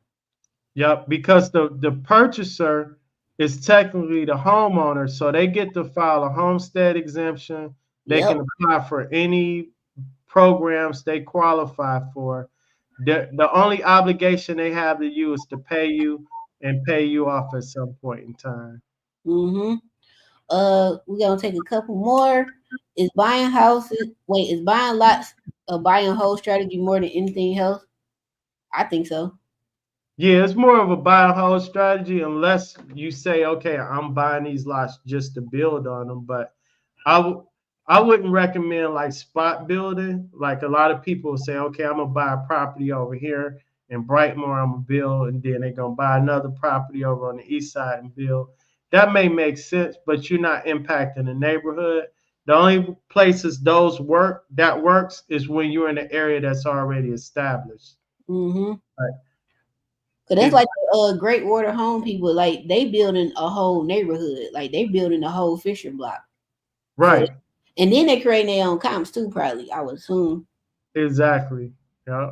Yep, because the purchaser is technically the homeowner, so they get to file a homestead exemption. They Yep. can apply for any programs they qualify for. The only obligation they have to you is to pay you and pay you off at some point in time. Mm-hmm. We're gonna take a couple more. Is buying houses is buying lots a buy and hold strategy more than anything else? I think so. Yeah, it's more of a buy and hold strategy unless you say, okay, I'm buying these lots just to build on them. But I w- I wouldn't recommend like spot building. Like a lot of people say, okay, I'm gonna buy a property over here in Brightmoor, I'm gonna build, and then they're gonna buy another property over on the east side and build. That may make sense, but you're not impacting the neighborhood. The only places those work that works is when you're in an area that's already established. Mm-hmm. Right. Cause that's It, like Great Water Home people, like they building a whole neighborhood, like they building a whole Fisher block. So, right. and then they creating their own comps too, probably. I would assume. Exactly. Yeah.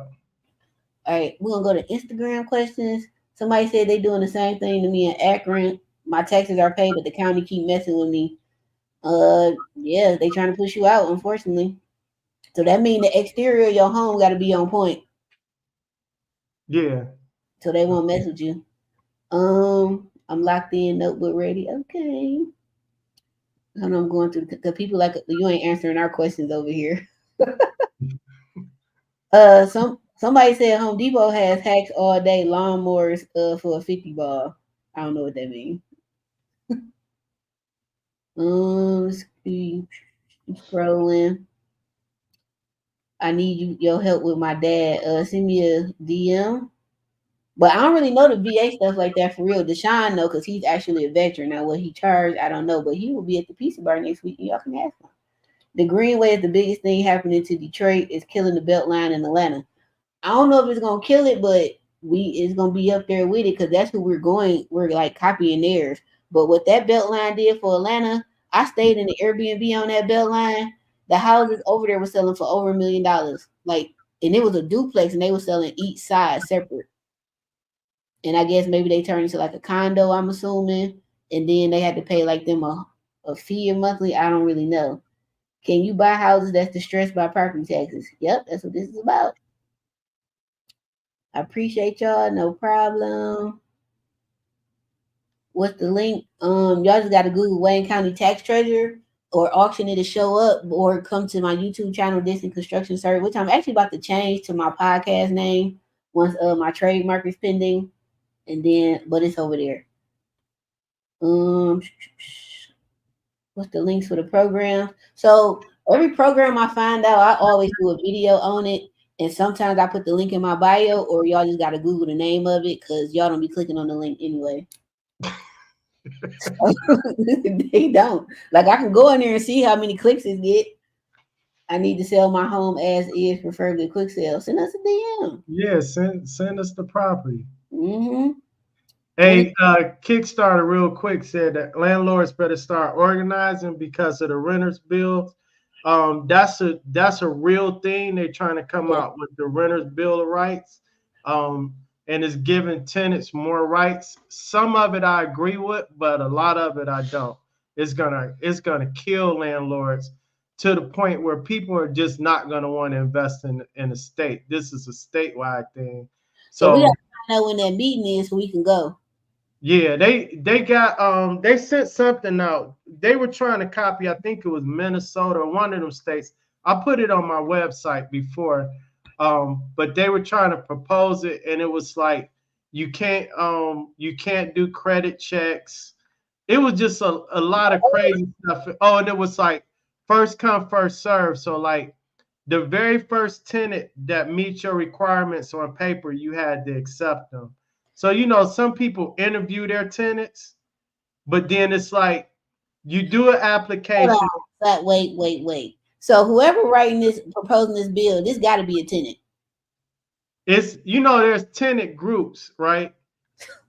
All right, we're gonna go to Instagram questions. Somebody said they doing the same thing to me in Akron. My taxes are paid, but the county keep messing with me. Yeah, they trying to push you out, unfortunately. So that means the exterior of your home got to be on point, Yeah. so they won't mess with you. I'm locked in, notebook ready. Okay. And I'm going through the people like you ain't answering our questions over here. Somebody said Home Depot has hacks all day lawnmowers for a 50 ball. I don't know what that means. Let's see, scrolling. I need your help with my dad. Send me a DM. But I don't really know the VA stuff like that for real. Deshaun know because he's actually a veteran. Now what he charged, I don't know. But he will be at the Pizza Bar next week, and y'all can ask him. The Greenway is the biggest thing happening to Detroit. It's killing the Beltline in Atlanta. I don't know if it's gonna kill it, but it's gonna be up there with it because that's who we're going. We're like copying theirs. But what that Beltline did for Atlanta, I stayed in the Airbnb on that Beltline. The houses over there were selling for over $1 million. Like, and it was a duplex, and they were selling each side separate. And I guess maybe they turned into like a condo, I'm assuming, and then they had to pay like them a fee monthly. I don't really know. Can you buy houses that's distressed by property taxes? Yep, that's what this is about. I appreciate y'all, no problem. What's the link? Y'all just gotta Google Wayne County Tax Treasurer or auction it to show up, or come to my YouTube channel, Distant Construction Service, which I'm actually about to change to my podcast name once my trademark is pending, and then but it's over there. Um, what's the links for the program? So every program I find out, I always do a video on it, and sometimes I put the link in my bio, or y'all just gotta Google the name of it because y'all don't be clicking on the link anyway. They don't. Like I can go in there and see how many clicks it get. I need to sell my home as is, preferably quick sale. Send us a DM. Yeah. Send us the property. Mm-hmm. When Hey, Kickstarter, real quick, said that landlords better start organizing because of the renters bill. That's a real thing. They're trying to come Yeah. out with the renters bill of rights, um, and it's giving tenants more rights. Some of it I agree with, but a lot of it I don't. It's gonna kill landlords to the point where people are just not gonna want to invest in a state. This is a statewide thing. So we got So to find out when that meeting is so we can go. yeah, they sent something out. They were trying to copy, I think it was Minnesota or one of them states. I put it on my website before. But they were trying to propose it, and it was like you can't do credit checks. It was just a lot of crazy stuff. Oh, and it was like first come, first serve. So like the very first tenant that meets your requirements on paper, you had to accept them. So some people interview their tenants, but then it's like you do an Hold application. on. Wait. So whoever writing this, proposing this bill, this got to be a tenant. It's there's tenant groups, right?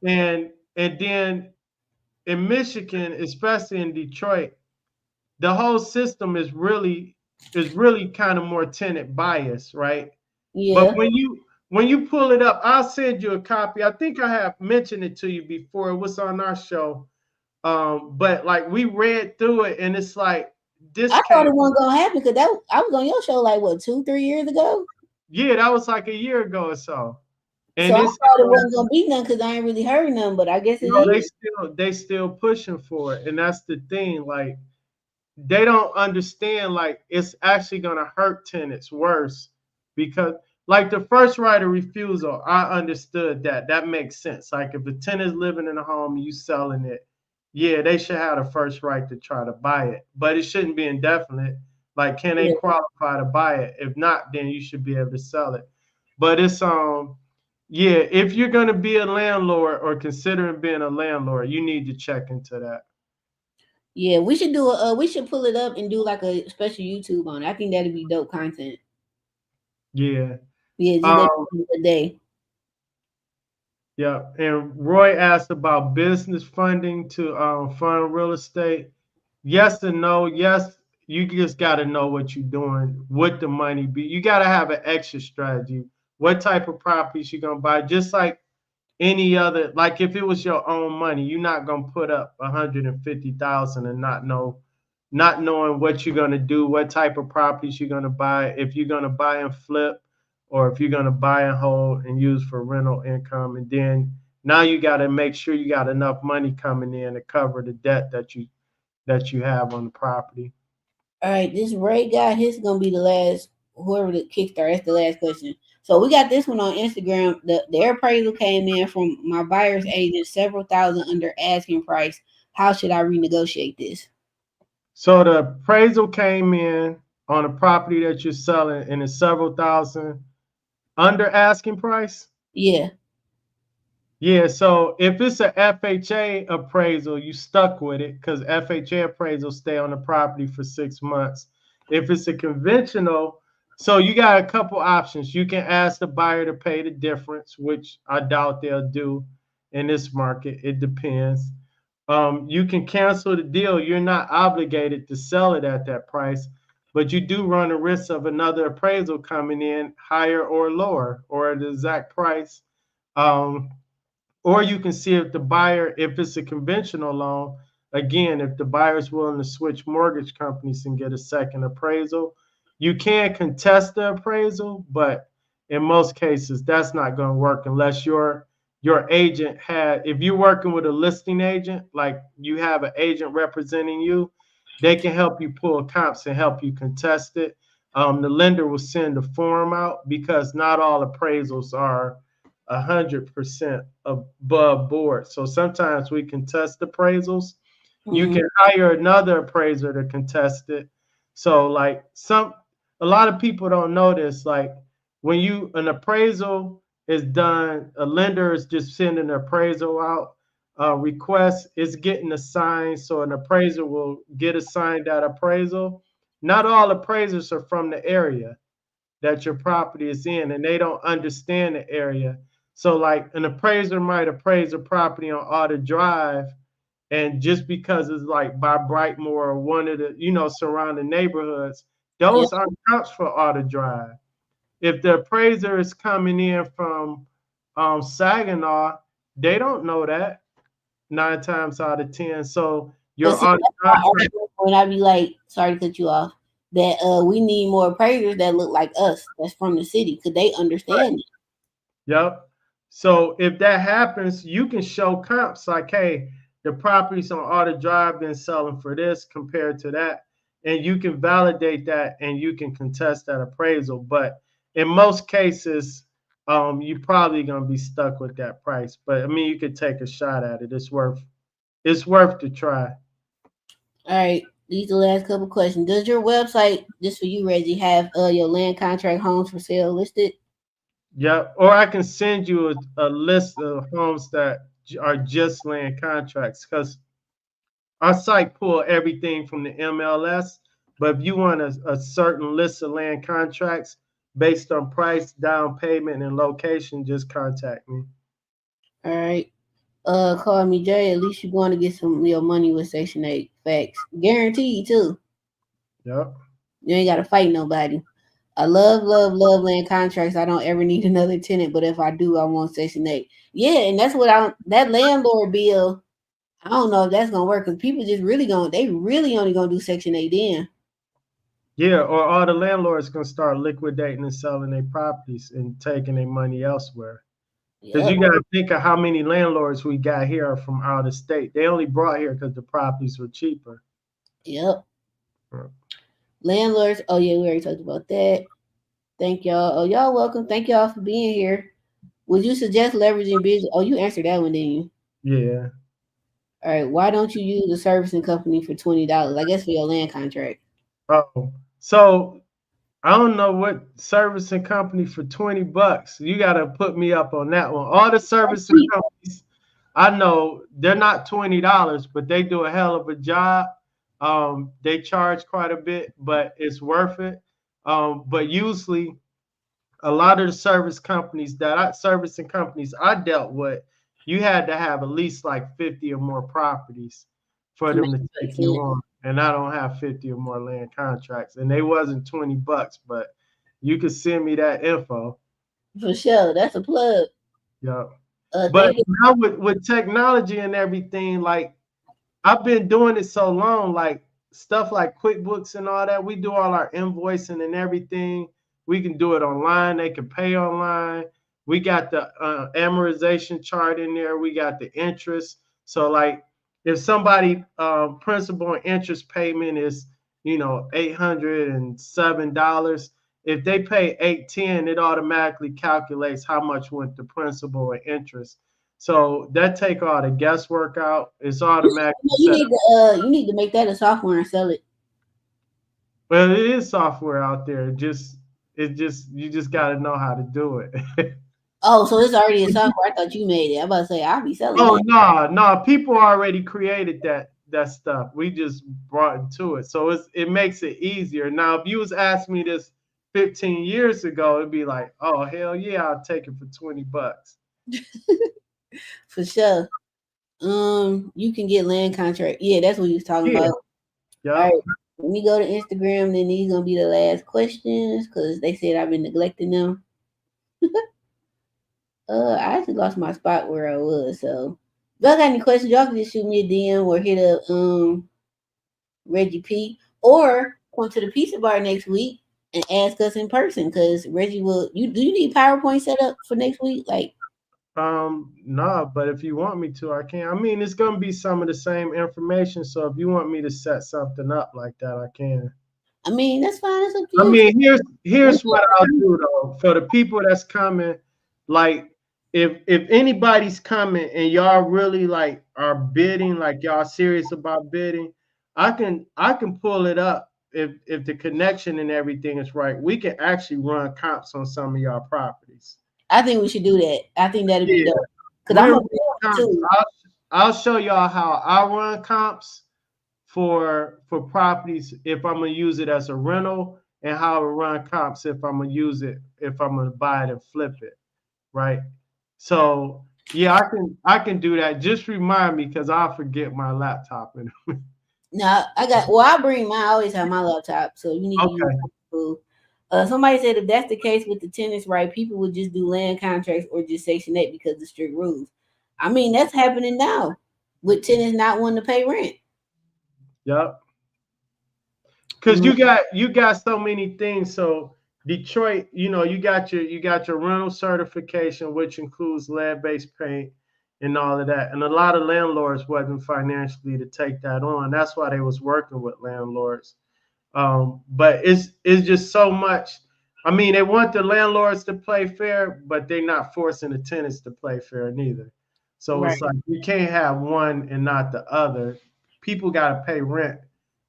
And then in Michigan, especially in Detroit, the whole system is really kind of more tenant biased, right? But Yeah. when you pull it up, I'll send you a copy. I think I have mentioned it to you before. It was on our show. But like we read through it, and it's like this I thought came. it wasn't gonna happen because that I was on your show like what 2, 3 years ago. Yeah, that was like a year ago or so. So And I it's thought it wasn't gonna be none because I ain't really heard none, but I guess it they is. still pushing for it, and that's the thing. Like they don't understand. Like it's actually gonna hurt tenants worse because like the first right of refusal, I understood that makes sense. Like if a tenant's living in a home, you selling it, yeah, they should have the first right to try to buy it, but it shouldn't be indefinite. Like, can they Yeah. qualify to buy it? If not, then you should be able to sell it. But it's yeah, if you're gonna be a landlord or considering being a landlord, you need to check into that. Yeah, we should do a we should pull it up and do like a special YouTube on it. I think that'd be dope content. Yeah. Yeah, just let Um, me know the day. yeah. And Roy asked about business funding to fund real estate. Yes and no. Yes, you just got to know what you're doing with the money. You got to have an exit strategy. What type of properties you're gonna buy? Just like any other, like if it was your own money, you're not gonna put up 150,000 and not knowing what you're gonna do, what type of properties you're gonna buy, if you're gonna buy and flip, or if you're gonna buy and hold and use for rental income, and then now you got to make sure you got enough money coming in to cover the debt that you have on the property. All right, this Ray guy, his gonna be the last. Whoever the kickstart, that's the last question. So we got this one on Instagram. The appraisal came in from my buyer's agent, several thousand under asking price. How should I renegotiate this? So the appraisal came in on a property that you're selling and it's several thousand under asking price. Yeah. Yeah, so if it's a FHA appraisal, you stuck with it because FHA appraisals stay on the property for 6 months. If it's a conventional, so you got a couple options. You can ask the buyer to pay the difference, which I doubt they'll do in this market. It depends. You can cancel the deal. You're not obligated to sell it at that price, but you do run the risk of another appraisal coming in higher or lower or the exact price. Um, or you can see if the buyer, if it's a conventional loan, again, if the buyer is willing to switch mortgage companies and get a second appraisal, you can contest the appraisal, but in most cases, that's not going to work unless your agent had, if you're working with a listing agent, like you have an agent representing you, they can help you pull comps and help you contest it. The lender will send a form out because not all appraisals are 100% above board. So sometimes we contest appraisals. You Mm-hmm. can hire another appraiser to contest it. So like a lot of people don't know this. Like when an appraisal is done, a lender is just sending an appraisal out. Request is getting assigned, so an appraiser will get assigned that appraisal. Not all appraisers are from the area that your property is in and they don't understand the area. So like an appraiser might appraise a property on Auto Drive, and just because it's like by Brightmoor or one of the surrounding neighborhoods, Those aren't comps for auto drive. If the appraiser is coming in from Saginaw, they don't know that 9 times out of 10. So But your see, auto that's why drive rate, when I be like, sorry to cut you off, that we need more appraisers that look like us, that's from the city, because they understand it. yep. So if that happens, you can show comps like, hey, the properties on auto drive been selling for this compared to that. And you can validate that and you can contest that appraisal. But in most cases, you're probably gonna be stuck with that price. But I mean, you could take a shot at it. It's worth to try. All right, these are the last couple questions. Does your website, just for you, Reggie, have your land contract homes for sale listed? Yep. Or I can send you a list of homes that are just land contracts because our site pull everything from the MLS. But if you want a certain list of land contracts based on price, down payment, and location, just contact me. All right. Call me Jay. At least you're going to get some of your money with Section 8. Facts. Guaranteed, too. Yep. You ain't got to fight nobody. I love, love, love land contracts. I don't ever need another tenant, but if I do, I want Section 8. Yeah, and that's what that landlord bill, I don't know if that's going to work because people just they really only going to do Section 8 then. Yeah, or all the landlords gonna start liquidating and selling their properties and taking their money elsewhere. Because Yep. you got to think of how many landlords we got here are from out of state. They only brought here because the properties were cheaper. Yep. Landlords. Oh, yeah, we already talked about that. Thank y'all. Oh, y'all welcome. Thank y'all for being here. Would you suggest leveraging business? Oh, you answered that one, didn't you? Yeah. All right. Why don't you use a servicing company for $20? I guess for your land contract. Oh, so I don't know what servicing company for $20. You got to put me up on that one. All the servicing companies I know, they're not $20, but they do a hell of a job. They charge quite a bit, but it's worth it. But usually, a lot of the servicing companies I dealt with, you had to have at least like 50 or more properties for To make them to take you sense. on. And I don't have 50 or more land contracts. And they wasn't $20, but you could send me that info. For sure. That's a plug. Yeah. But Thank you. now with technology and everything, like I've been doing it so long, like stuff like QuickBooks and all that, we do all our invoicing and everything. We can do it online. They can pay online. We got the amortization chart in there. We got the interest. So like if somebody principal and interest payment is, $807, if they pay 810, it automatically calculates how much went to principal and interest. So that take all the guesswork out. It's automatically set up. You need to make that a software and sell it. Well, it is software out there. You just got to know how to do it. Oh, so it's already a software. I thought you made it. I'm about to say I'll be selling Oh that. no, no, people already created that stuff. We just brought it to it. So it makes it easier. Now, if you was asking me this 15 years ago, it'd be like, oh hell yeah, I'll take it for $20. For sure. You can get land contract. Yeah, that's what he was talking Yeah. about. All Yep. right. Let me go to Instagram. Then these gonna be the last questions because they said I've been neglecting them. I actually lost my spot where I was. So if y'all got any questions, y'all can just shoot me a DM or hit up Reggie P or come to the pizza bar next week and ask us in person because Reggie will. Do you need PowerPoint set up for next week? Like, No, but if you want me to, I can. I mean, it's gonna be some of the same information. So if you want me to set something up like that, I can. I mean, that's fine. It's up to I you. mean, here's what I'll do though. For the people that's coming, like if anybody's coming and y'all really like are bidding, like y'all serious about bidding, I can pull it up if the connection and everything is right. We can actually run comps on some of y'all properties. I think we should do that. I think that'd be Yeah, dope. Cause I'm we'll a run comps. too. I'll show y'all how I run comps for properties if I'm gonna use it as a rental, and how I run comps if I'm gonna use it if I'm gonna buy it and flip it, right? So yeah, I can do that. Just remind me because I'll forget my laptop. No, I got. Well, I bring my. I always have my laptop, so you need to use Okay. my tool. Somebody said if that's the case with the tenants, right, people would just do land contracts or just Section 8 because of strict rules. I mean, that's happening now with tenants not wanting to pay rent. Yep. Because Mm, you got so many things. So Detroit, you got your rental certification, which includes lead-based paint and all of that. And a lot of landlords wasn't financially to take that on. That's why they was working with landlords. But it's just so much. I mean, they want the landlords to play fair, but they're not forcing the tenants to play fair neither. So it's right. like you can't have one and not the other. People got to pay rent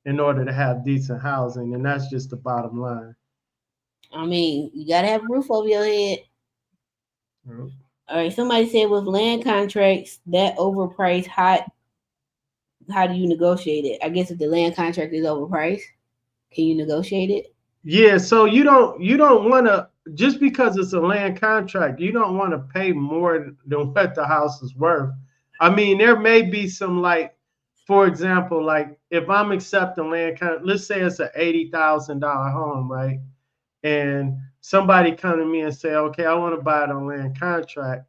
in order to have decent housing, and that's just the bottom line. I mean, you gotta have a roof over your head. Mhm. All right. Somebody said with land contracts that overpriced, how do you negotiate it? I guess if the land contract is overpriced, can you negotiate it? Yeah, so you don't want to, just because it's a land contract, you don't want to pay more than what the house is worth. I mean, there may be some, like, for example, like if I'm accepting land let's say it's a $80,000 home, right? And somebody come to me and say, okay, I want to buy it on land contract.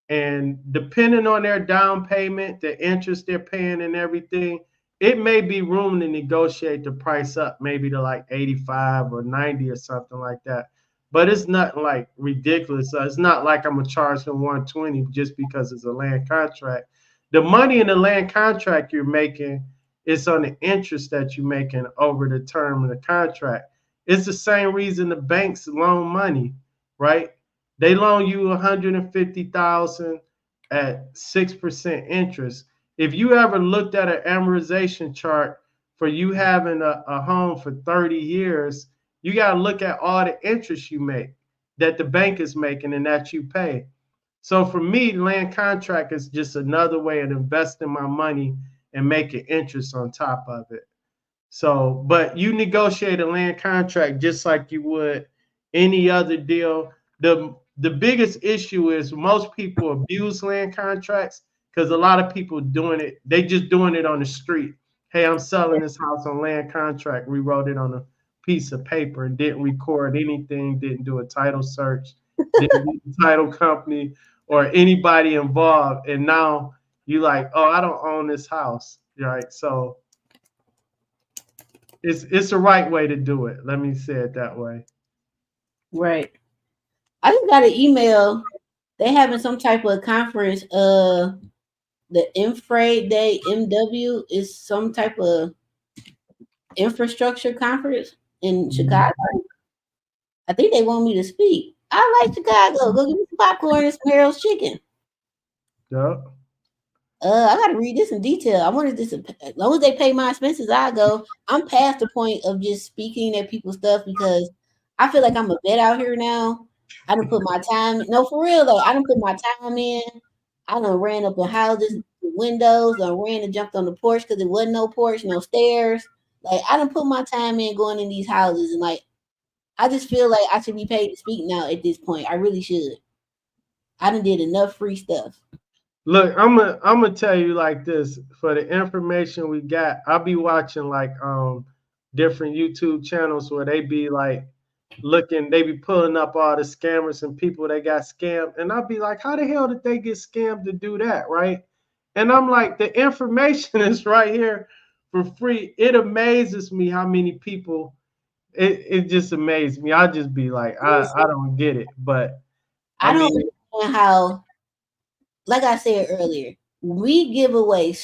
And depending on their down payment, the interest they're paying and everything, it may be room to negotiate the price up, maybe to like 85 or 90 or something like that. But it's not like ridiculous. It's not like I'm gonna charge them 120 just because it's a land contract. The money in the land contract you're making is on the interest that you're making over the term of the contract. It's the same reason the banks loan money, right? They loan you 150,000 at 6% interest. If you ever looked at an amortization chart for you having a home for 30 years, you got to look at all the interest you make, that the bank is making and that you pay. So for me, land contract is just another way of investing my money and making interest on top of it. So, but you negotiate a land contract just like you would any other deal. The biggest issue is most people abuse land contracts because a lot of people doing it, they just doing it on the street. Hey, I'm selling this house on land contract. We wrote it on a piece of paper and didn't record anything, didn't do a title search, didn't get the title company or anybody involved. And now you like, oh, I don't own this house. Right. So it's the right way to do it. Let me say it that way. Right. I just got an email. They having some type of conference. The Infra Day MW is some type of infrastructure conference in Mhm. Chicago. I think they want me to speak. I like Chicago. Go get me some popcorn and some Harold's chicken. Yep. I gotta read this in detail. I wanted this as long as they pay my expenses, I go. I'm past the point of just speaking at people's stuff because I feel like I'm a vet out here now. I done put my time. No, for real though. I done put my time in. I done ran up in houses, windows. I ran and jumped on the porch because there wasn't no porch, no stairs. Like I done put my time in going in these houses, and like I just feel like I should be paid to speak now at this point. I really should. I done did enough free stuff. Look, I'm gonna tell you like this. For the information we got, I'll be watching like different YouTube channels where they be like looking, they be pulling up all the scammers and people that got scammed, and I'll be like, how the hell did they get scammed to do that, right? And I'm like, the information is right here for free. It amazes me how many people. It just amazed me. I just be like, I don't get it, but I I don't mean, understand how, like I said earlier, we give away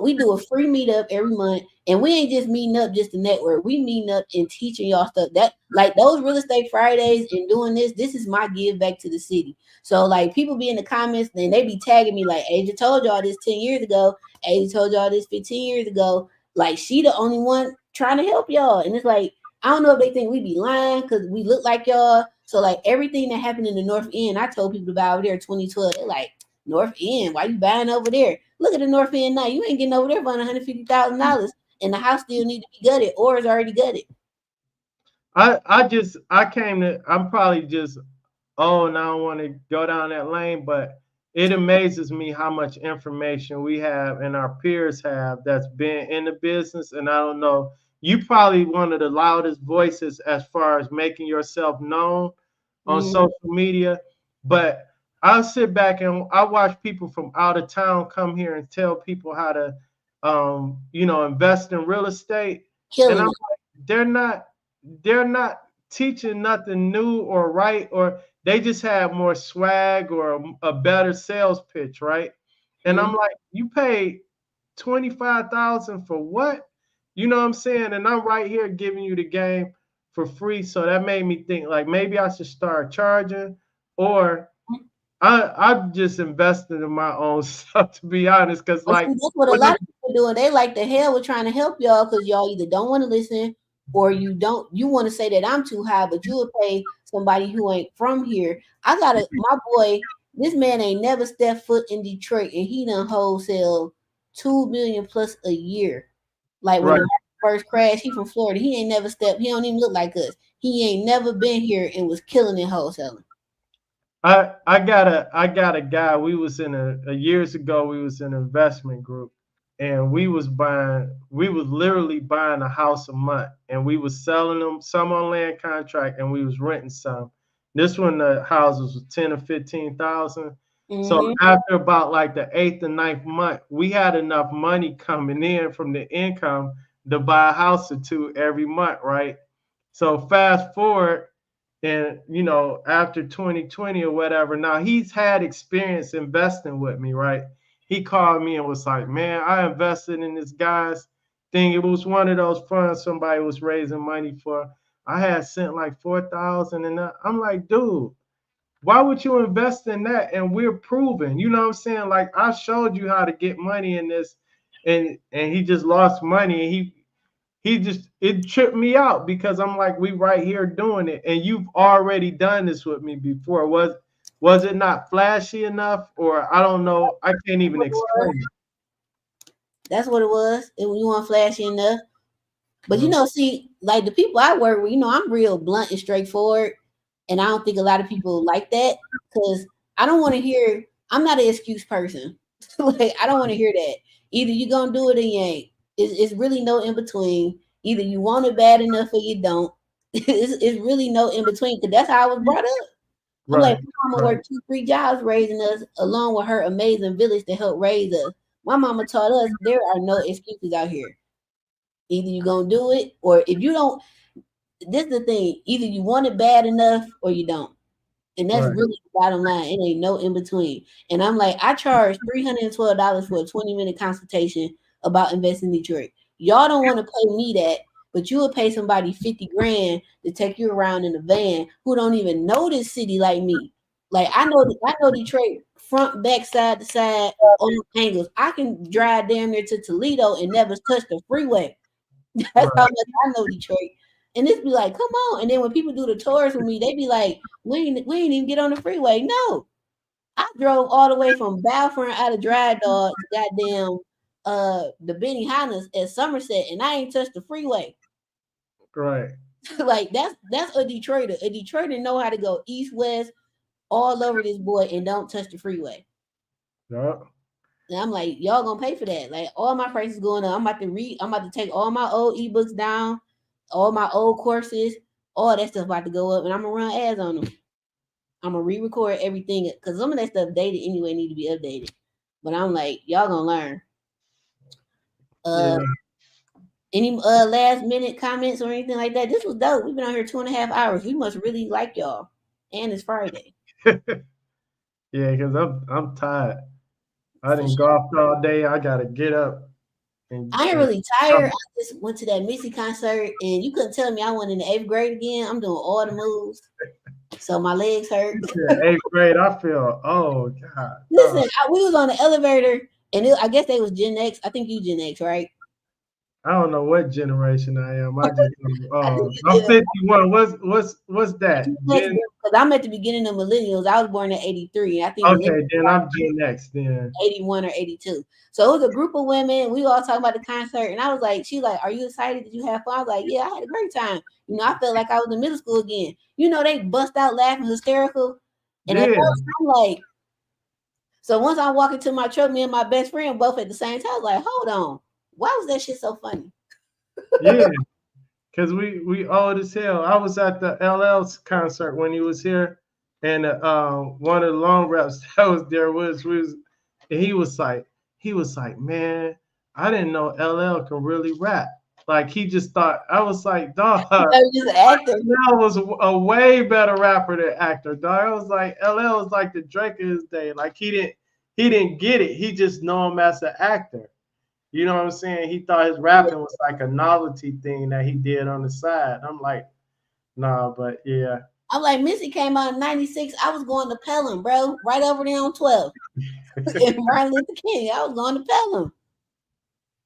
we do a free meetup every month, and we ain't just meeting up just to network. We meeting up and teaching y'all stuff that like those real estate Fridays and doing this. This is my give back to the city. So like people be in the comments and they be tagging me like, Asia told y'all this 10 years ago. Asia told y'all this 15 years ago. Like she the only one trying to help y'all, and it's like I don't know if they think we be lying because we look like y'all. So like everything that happened in the North End, I told people about over there 2012. They're like North End. Why you buying over there? Look at the North End now. You ain't getting over there for $150,000, and the house still need to be gutted or is already gutted. I came to, I'm probably just, oh, and I don't want to go down that lane, but it amazes me how much information we have and our peers have that's been in the business. And I don't know, you probably one of the loudest voices as far as making yourself known on Mm-hmm. social media. But I'll sit back and I watch people from out of town come here and tell people how to, invest in real estate. And Killing I'm it. like, they're not teaching nothing new or right, or they just have more swag or a better sales pitch, right? And I'm Mm-hmm. like, you paid 25,000 for what? You know what I'm saying? And I'm right here giving you the game for free. So that made me think like maybe I should start charging, or I'm just investing in my own stuff to be honest. Cause But see, like that's what a when lot the of people doing. They like the hell with trying to help y'all because y'all either don't want to listen or you want to say that I'm too high, but you will pay somebody who ain't from here. My boy, this man ain't never stepped foot in Detroit and he done wholesale 2 million plus a year. Like when right. the market first crashed, he from Florida. He ain't never stepped, he don't even look like us. He ain't never been here and was killing it wholesaling. I got a guy. We was in a years ago. We was in an investment group, and We was literally buying a house a month, and we was selling them some on land contract, and we was renting some. This one, the houses was 10 or 15,000. So Mm-hmm. after about like the eighth or ninth month, we had enough money coming in from the income to buy a house or two every month, right? So fast forward, and after 2020 or whatever, now he's had experience investing with me, right? He called me and was like, man, I invested in this guy's thing. It was one of those funds somebody was raising money for. I had sent like 4,000, and I'm like, dude, why would you invest in that? And we're proven, you know what I'm saying? Like, I showed you how to get money in this, and he just lost money, and he just, it tripped me out because I'm like, we right here doing it, and you've already done this with me before. Was it not flashy enough, or I don't know? I can't even explain it. That's what it was. And you want flashy enough. But Mhm. see, like the people I work with, I'm real blunt and straightforward. And I don't think a lot of people like that because I don't want to hear, I'm not an excuse person. Like, I don't want to hear that. Either you going to do it or you ain't. It's really no in between. Either you want it bad enough or you don't. It's really no in between because that's how I was brought up. I'm like, Right, my mama right, worked 2, 3 jobs raising us along with her amazing village to help raise us. My mama taught us there are no excuses out here. Either you're gonna do it, or if you don't, this is the thing. Either you want it bad enough or you don't. And that's right, really the bottom line. It ain't no in between. And I'm like, I charge $312 for a 20-minute consultation about investing in Detroit. Y'all don't want to pay me that, but you will pay somebody 50 grand to take you around in a van who don't even know this city like me. Like I know Detroit front, back, side to side, on angles. I can drive damn near to Toledo and never touch the freeway. That's how right, much I know Detroit. And it's be like, come on. And then when people do the tours with me, they be like, we ain't even get on the freeway. No. I drove all the way from Balfour out of Dry Dog to goddamn the Benny Hannas at Somerset, and I ain't touched the freeway. right. Like that's a Detroiter. A Detroiter know how to go east, west, all over this boy and don't touch the freeway. Yeah, And I'm like, y'all gonna pay for that. Like all my prices going up. I'm about to take all my old ebooks down, all my old courses, all that stuff about to go up, and I'm gonna run ads on them. I'm gonna re-record everything because some of that stuff dated anyway, need to be updated. But I'm like, y'all gonna learn. yeah. Uh, any last minute comments or anything like that? This was dope. We've been on here 2.5 hours. We must really like y'all. And it's Friday Yeah, because I'm tired. I for didn't sure. golf all day. I gotta get up and, I ain't and really tired. I just went to that Missy concert, and you couldn't tell me I went in the 8th grade again. I'm doing all the moves, so my legs hurt. eighth grade. I feel, oh God, Listen, we was on the elevator, and I guess they was Gen X. I think you Gen X, right? I don't know what generation I am. I just I think I'm you 51. What's that? Gen X Gen. because I'm at the beginning of millennials. I was born in '83. I think millennials Okay, then I'm Gen X. Then 81 or 82. So it was a group of women. We all talking about the concert, and I was like, "She like, are you excited? Did you have fun?" I was like, "Yeah, I had a great time." I felt like I was in middle school again. They bust out laughing hysterical, and at yeah, first I'm like, So once I walk into my truck, me and my best friend both at the same time, I was like, hold on, why was that shit so funny? Yeah, because we old as hell. I was at the LL's concert when he was here, and one of the long reps that was there was and he was like, man, I didn't know LL can really rap. Like he just thought I was like, dog. I was just acting. LL was a way better rapper than actor, dog. I was like LL was like the Drake of his day. Like he didn't get it. He just know him as an actor. You know what I'm saying? He thought his rapping was like a novelty thing that he did on the side. I'm like, nah, but yeah. I'm like, Missy came out in '96. I was going to Pelham, bro, right over there on 12th. And Martin Luther King, I was going to Pelham.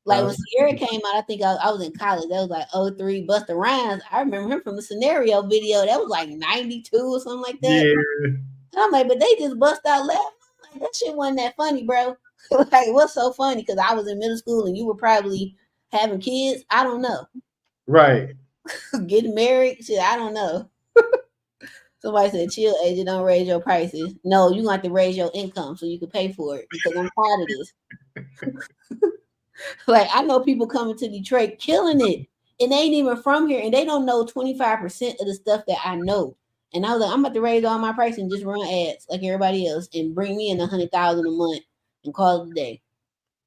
Like when Sierra came out, I think I was in college. That was like '03. Busta Rhymes, I remember him from the Scenario video. That was like '92 or something like that. Yeah. And I'm like, but they just bust out laughing. I'm like, that shit wasn't that funny, bro. Like, what's so funny? Because I was in middle school and you were probably having kids. I don't know. Right. Getting married, shit, I don't know. Somebody said, chill, agent, don't raise your prices. No, you have to raise your income so you can pay for it because I'm tired of this. Like, I know people coming to Detroit killing it, and they ain't even from here, and they don't know 25% of the stuff that I know. And I was like, I'm about to raise all my prices and just run ads like everybody else and bring me in 100,000 a month and call it a day.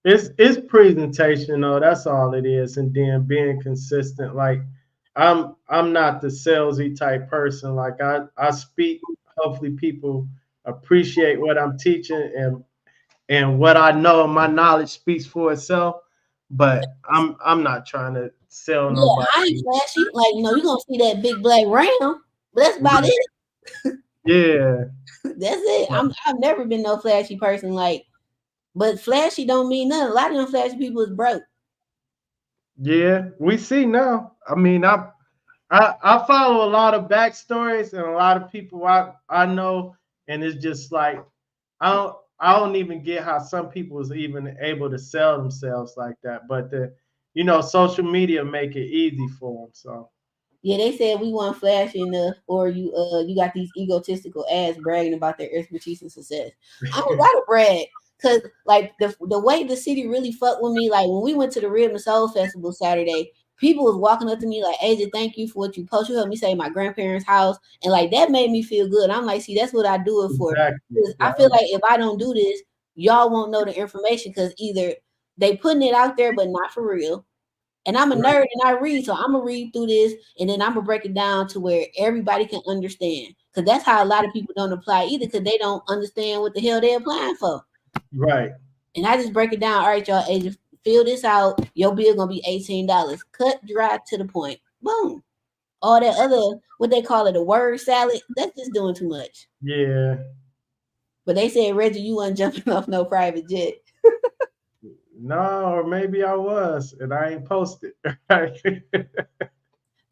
It's presentation though. That's all it is, and then being consistent. Like I'm not the salesy type person. Like I speak. Hopefully, people appreciate what I'm teaching and what I know. My knowledge speaks for itself. But I'm not trying to sell Yeah, nobody. I ain't flashy. Like, you're going to see that big black ram, but that's about it. Yeah. That's it. I've never been no flashy person. Like, but flashy don't mean nothing. A lot of them flashy people is broke. Yeah, we see now. I mean, I follow a lot of backstories and a lot of people I know, and it's just like I don't even get how some people is even able to sell themselves like that. But social media make it easy for them. So Yeah, they said we weren't flashy enough, or you got these egotistical ads bragging about their expertise and success. I don't gotta brag. Cause like the way the city really fucked with me, like when we went to the Rhythm and Soul Festival Saturday, people was walking up to me like, "Asia, thank you for what you post. You helped me save my grandparents' house," and like that made me feel good. I'm like, see, that's what I do it for. exactly. I feel like if I don't do this, y'all won't know the information because either they putting it out there but not for real. And I'm a Right. nerd and I read, so I'm gonna read through this and then I'm gonna break it down to where everybody can understand. Because that's how a lot of people don't apply either, because they don't understand what the hell they're applying for. Right. And I just break it down. All right, y'all, agent, fill this out. Your bill gonna be $18. Cut, dry, to the point. Boom. All that other, what they call it, a word salad, that's just doing too much. Yeah. But they said, Reggie, you wasn't jumping off no private jet. No, or maybe I was, and I ain't posted. And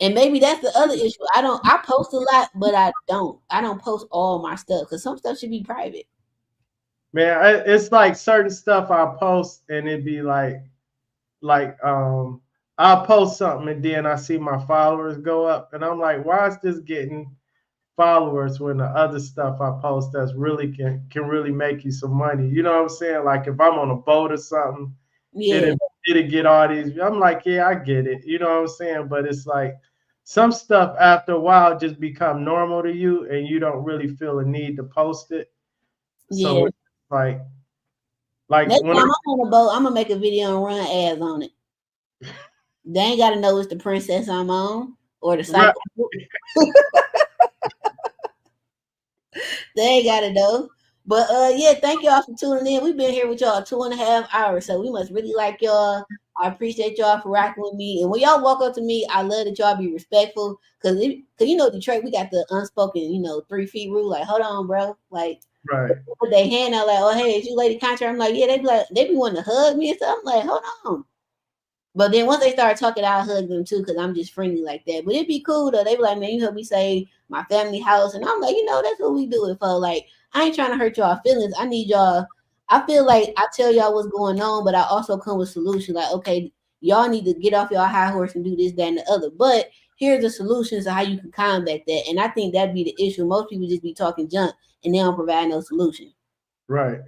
maybe that's the other issue. I post a lot, but I don't post all my stuff because some stuff should be private. Man, it's like certain stuff I post, and it'd be like I'll post something and then I see my followers go up and I'm like, why is this getting followers when the other stuff I post that's really can really make you some money? You know what I'm saying? Like if I'm on a boat or something, Yeah. it'll get all these. I'm like, yeah, I get it. You know what I'm saying? But it's like some stuff after a while just become normal to you and you don't really feel a need to post it. So Yeah. it's like Next when time I'm on a boat, I'm gonna make a video and run ads on it. They ain't gotta know it's the princess I'm on or the right, cycle. They ain't gotta know. But yeah, thank y'all for tuning in. We've been here with y'all 2.5 hours, so we must really like y'all. I appreciate y'all for rocking with me. And when y'all walk up to me, I love that y'all be respectful. Cause Detroit, we got the unspoken, 3 feet rule. Like, hold on, bro. Like right, put their hand out like, oh hey, is you lady contract? I'm like, yeah, they be wanting to hug me and stuff. I'm like, hold on. But then once they start talking, I'll hug them too, because I'm just friendly like that. But it'd be cool though. They be like, man, you help me save my family house. And I'm like, that's what we do it for. Like, I ain't trying to hurt y'all feelings. I need y'all. I feel like I tell y'all what's going on, but I also come with solutions. Like, okay, y'all need to get off your high horse and do this, that, and the other. But here's the solutions of how you can combat that. And I think that'd be the issue. Most people just be talking junk and they don't provide no solution. right.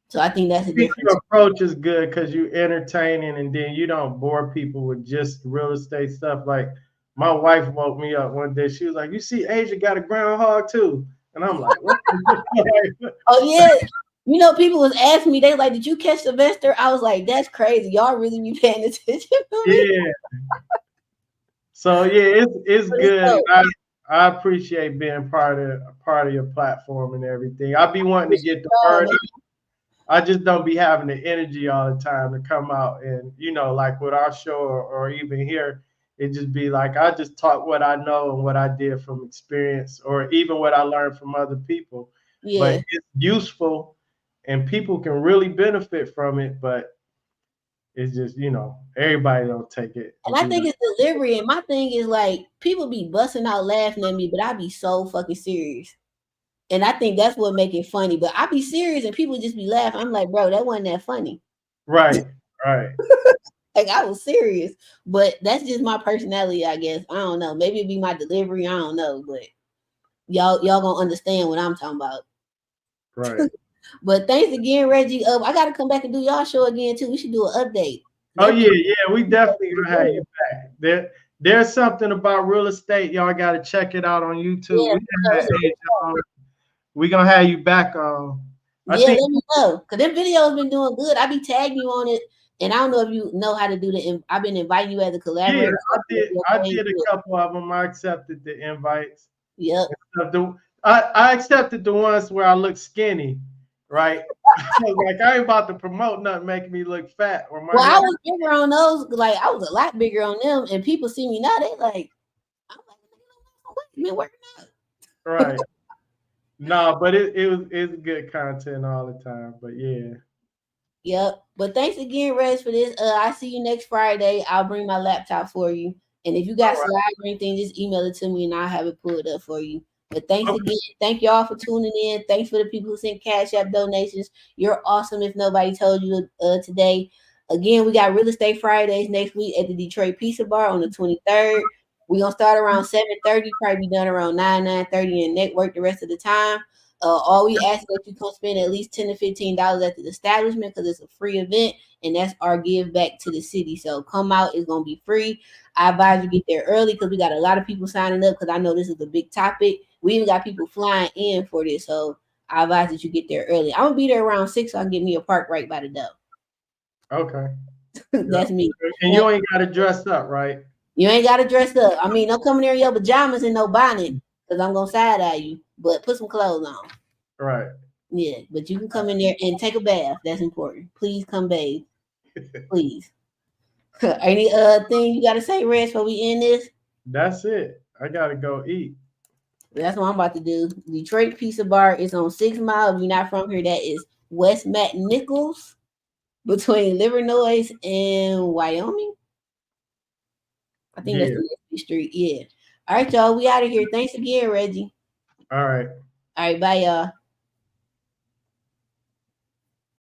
So I think that's I a think your difference. approach is good because you entertaining and then you don't bore people with just real estate stuff. Like my wife woke me up one day. She was like, "You see, Asia got a groundhog too," and I'm like, "What?" Oh yeah. You know, people was asking me, they like, did you catch Sylvester? I was like, that's crazy. Y'all really be paying attention to me. Yeah. So yeah, it's But it's good. dope. I appreciate being part of your platform and everything. I be wanting to Appreciate get the y'all, word. man. I just don't be having the energy all the time to come out and like with our show or even here, it just be like I just talk what I know and what I did from experience or even what I learned from other people. But Yeah. it's useful and people can really benefit from it. But it's just everybody don't take it And and I do think it's delivery. And my thing is like people be busting out laughing at me, but I be so fucking serious. And I think that's what make it funny. But I be serious and people just be laughing. I'm like, bro, that wasn't that funny. right, right. Like I was serious. But that's just my personality, I guess. I don't know. Maybe it be my delivery. I don't know. But y'all gonna understand what I'm talking about. Right. But thanks again, Reggie. I gotta come back and do y'all show again too. We should do an update. Oh That yeah, be yeah. We definitely gonna have you back. There's something about real estate. Y'all gotta check it out on YouTube. yeah, We gonna have Asia on. We gonna have you back on. I yeah. think Let me know because them videos been doing good. I be tagging you on it, and I don't know if you know how to do the. I've been inviting you as a yeah, collaborator. So I did a couple of them. I accepted the invites. Yep. I accepted the ones where I look skinny, right? Like I ain't about to promote nothing making me look fat or my Well, hair. I was bigger on those. Like I was a lot bigger on them, and people see me now. They like, I'm like, man, working out. Right. No, but it's good content all the time. But yeah. Yep. But thanks again, Rez, for this. I see you next Friday. I'll bring my laptop for you. And if you All got right. slides or anything, just email it to me and I'll have it pulled up for you. But thanks Okay. again. Thank y'all for tuning in. Thanks for the people who sent Cash App donations. You're awesome if nobody told you today. Again, we got Real Estate Fridays next week at the Detroit Pizza Bar on the 23rd. We're gonna start around 7:30, probably be done around 9:30 and network the rest of the time. All we ask is that you come spend at least $10 to $15 at the establishment because it's a free event and that's our give back to the city. So come out, it's gonna be free. I advise you get there early because we got a lot of people signing up because I know this is a big topic. We even got people flying in for this, so I advise that you get there early. I'm gonna be there around 6, so I can get me a park right by the door. Okay. Yeah. That's me. And you ain't got to dress up, right? You ain't gotta dress up. I mean, don't come in there in your pajamas and no bonnet because I'm gonna side eye you. But put some clothes on. Right. Yeah, but you can come in there and take a bath. That's important. Please come bathe. Please. Any thing you gotta say, Reg, before we end this? That's it. I gotta go eat. That's what I'm about to do. Detroit Pizza Bar is on 6 Mile. If you're not from here, that is West Matt Nichols between Livernois and Wyoming. I think that's Yeah. the next street. Yeah. All right, y'all. We out of here. Thanks again, Reggie. All right. All right, bye, y'all.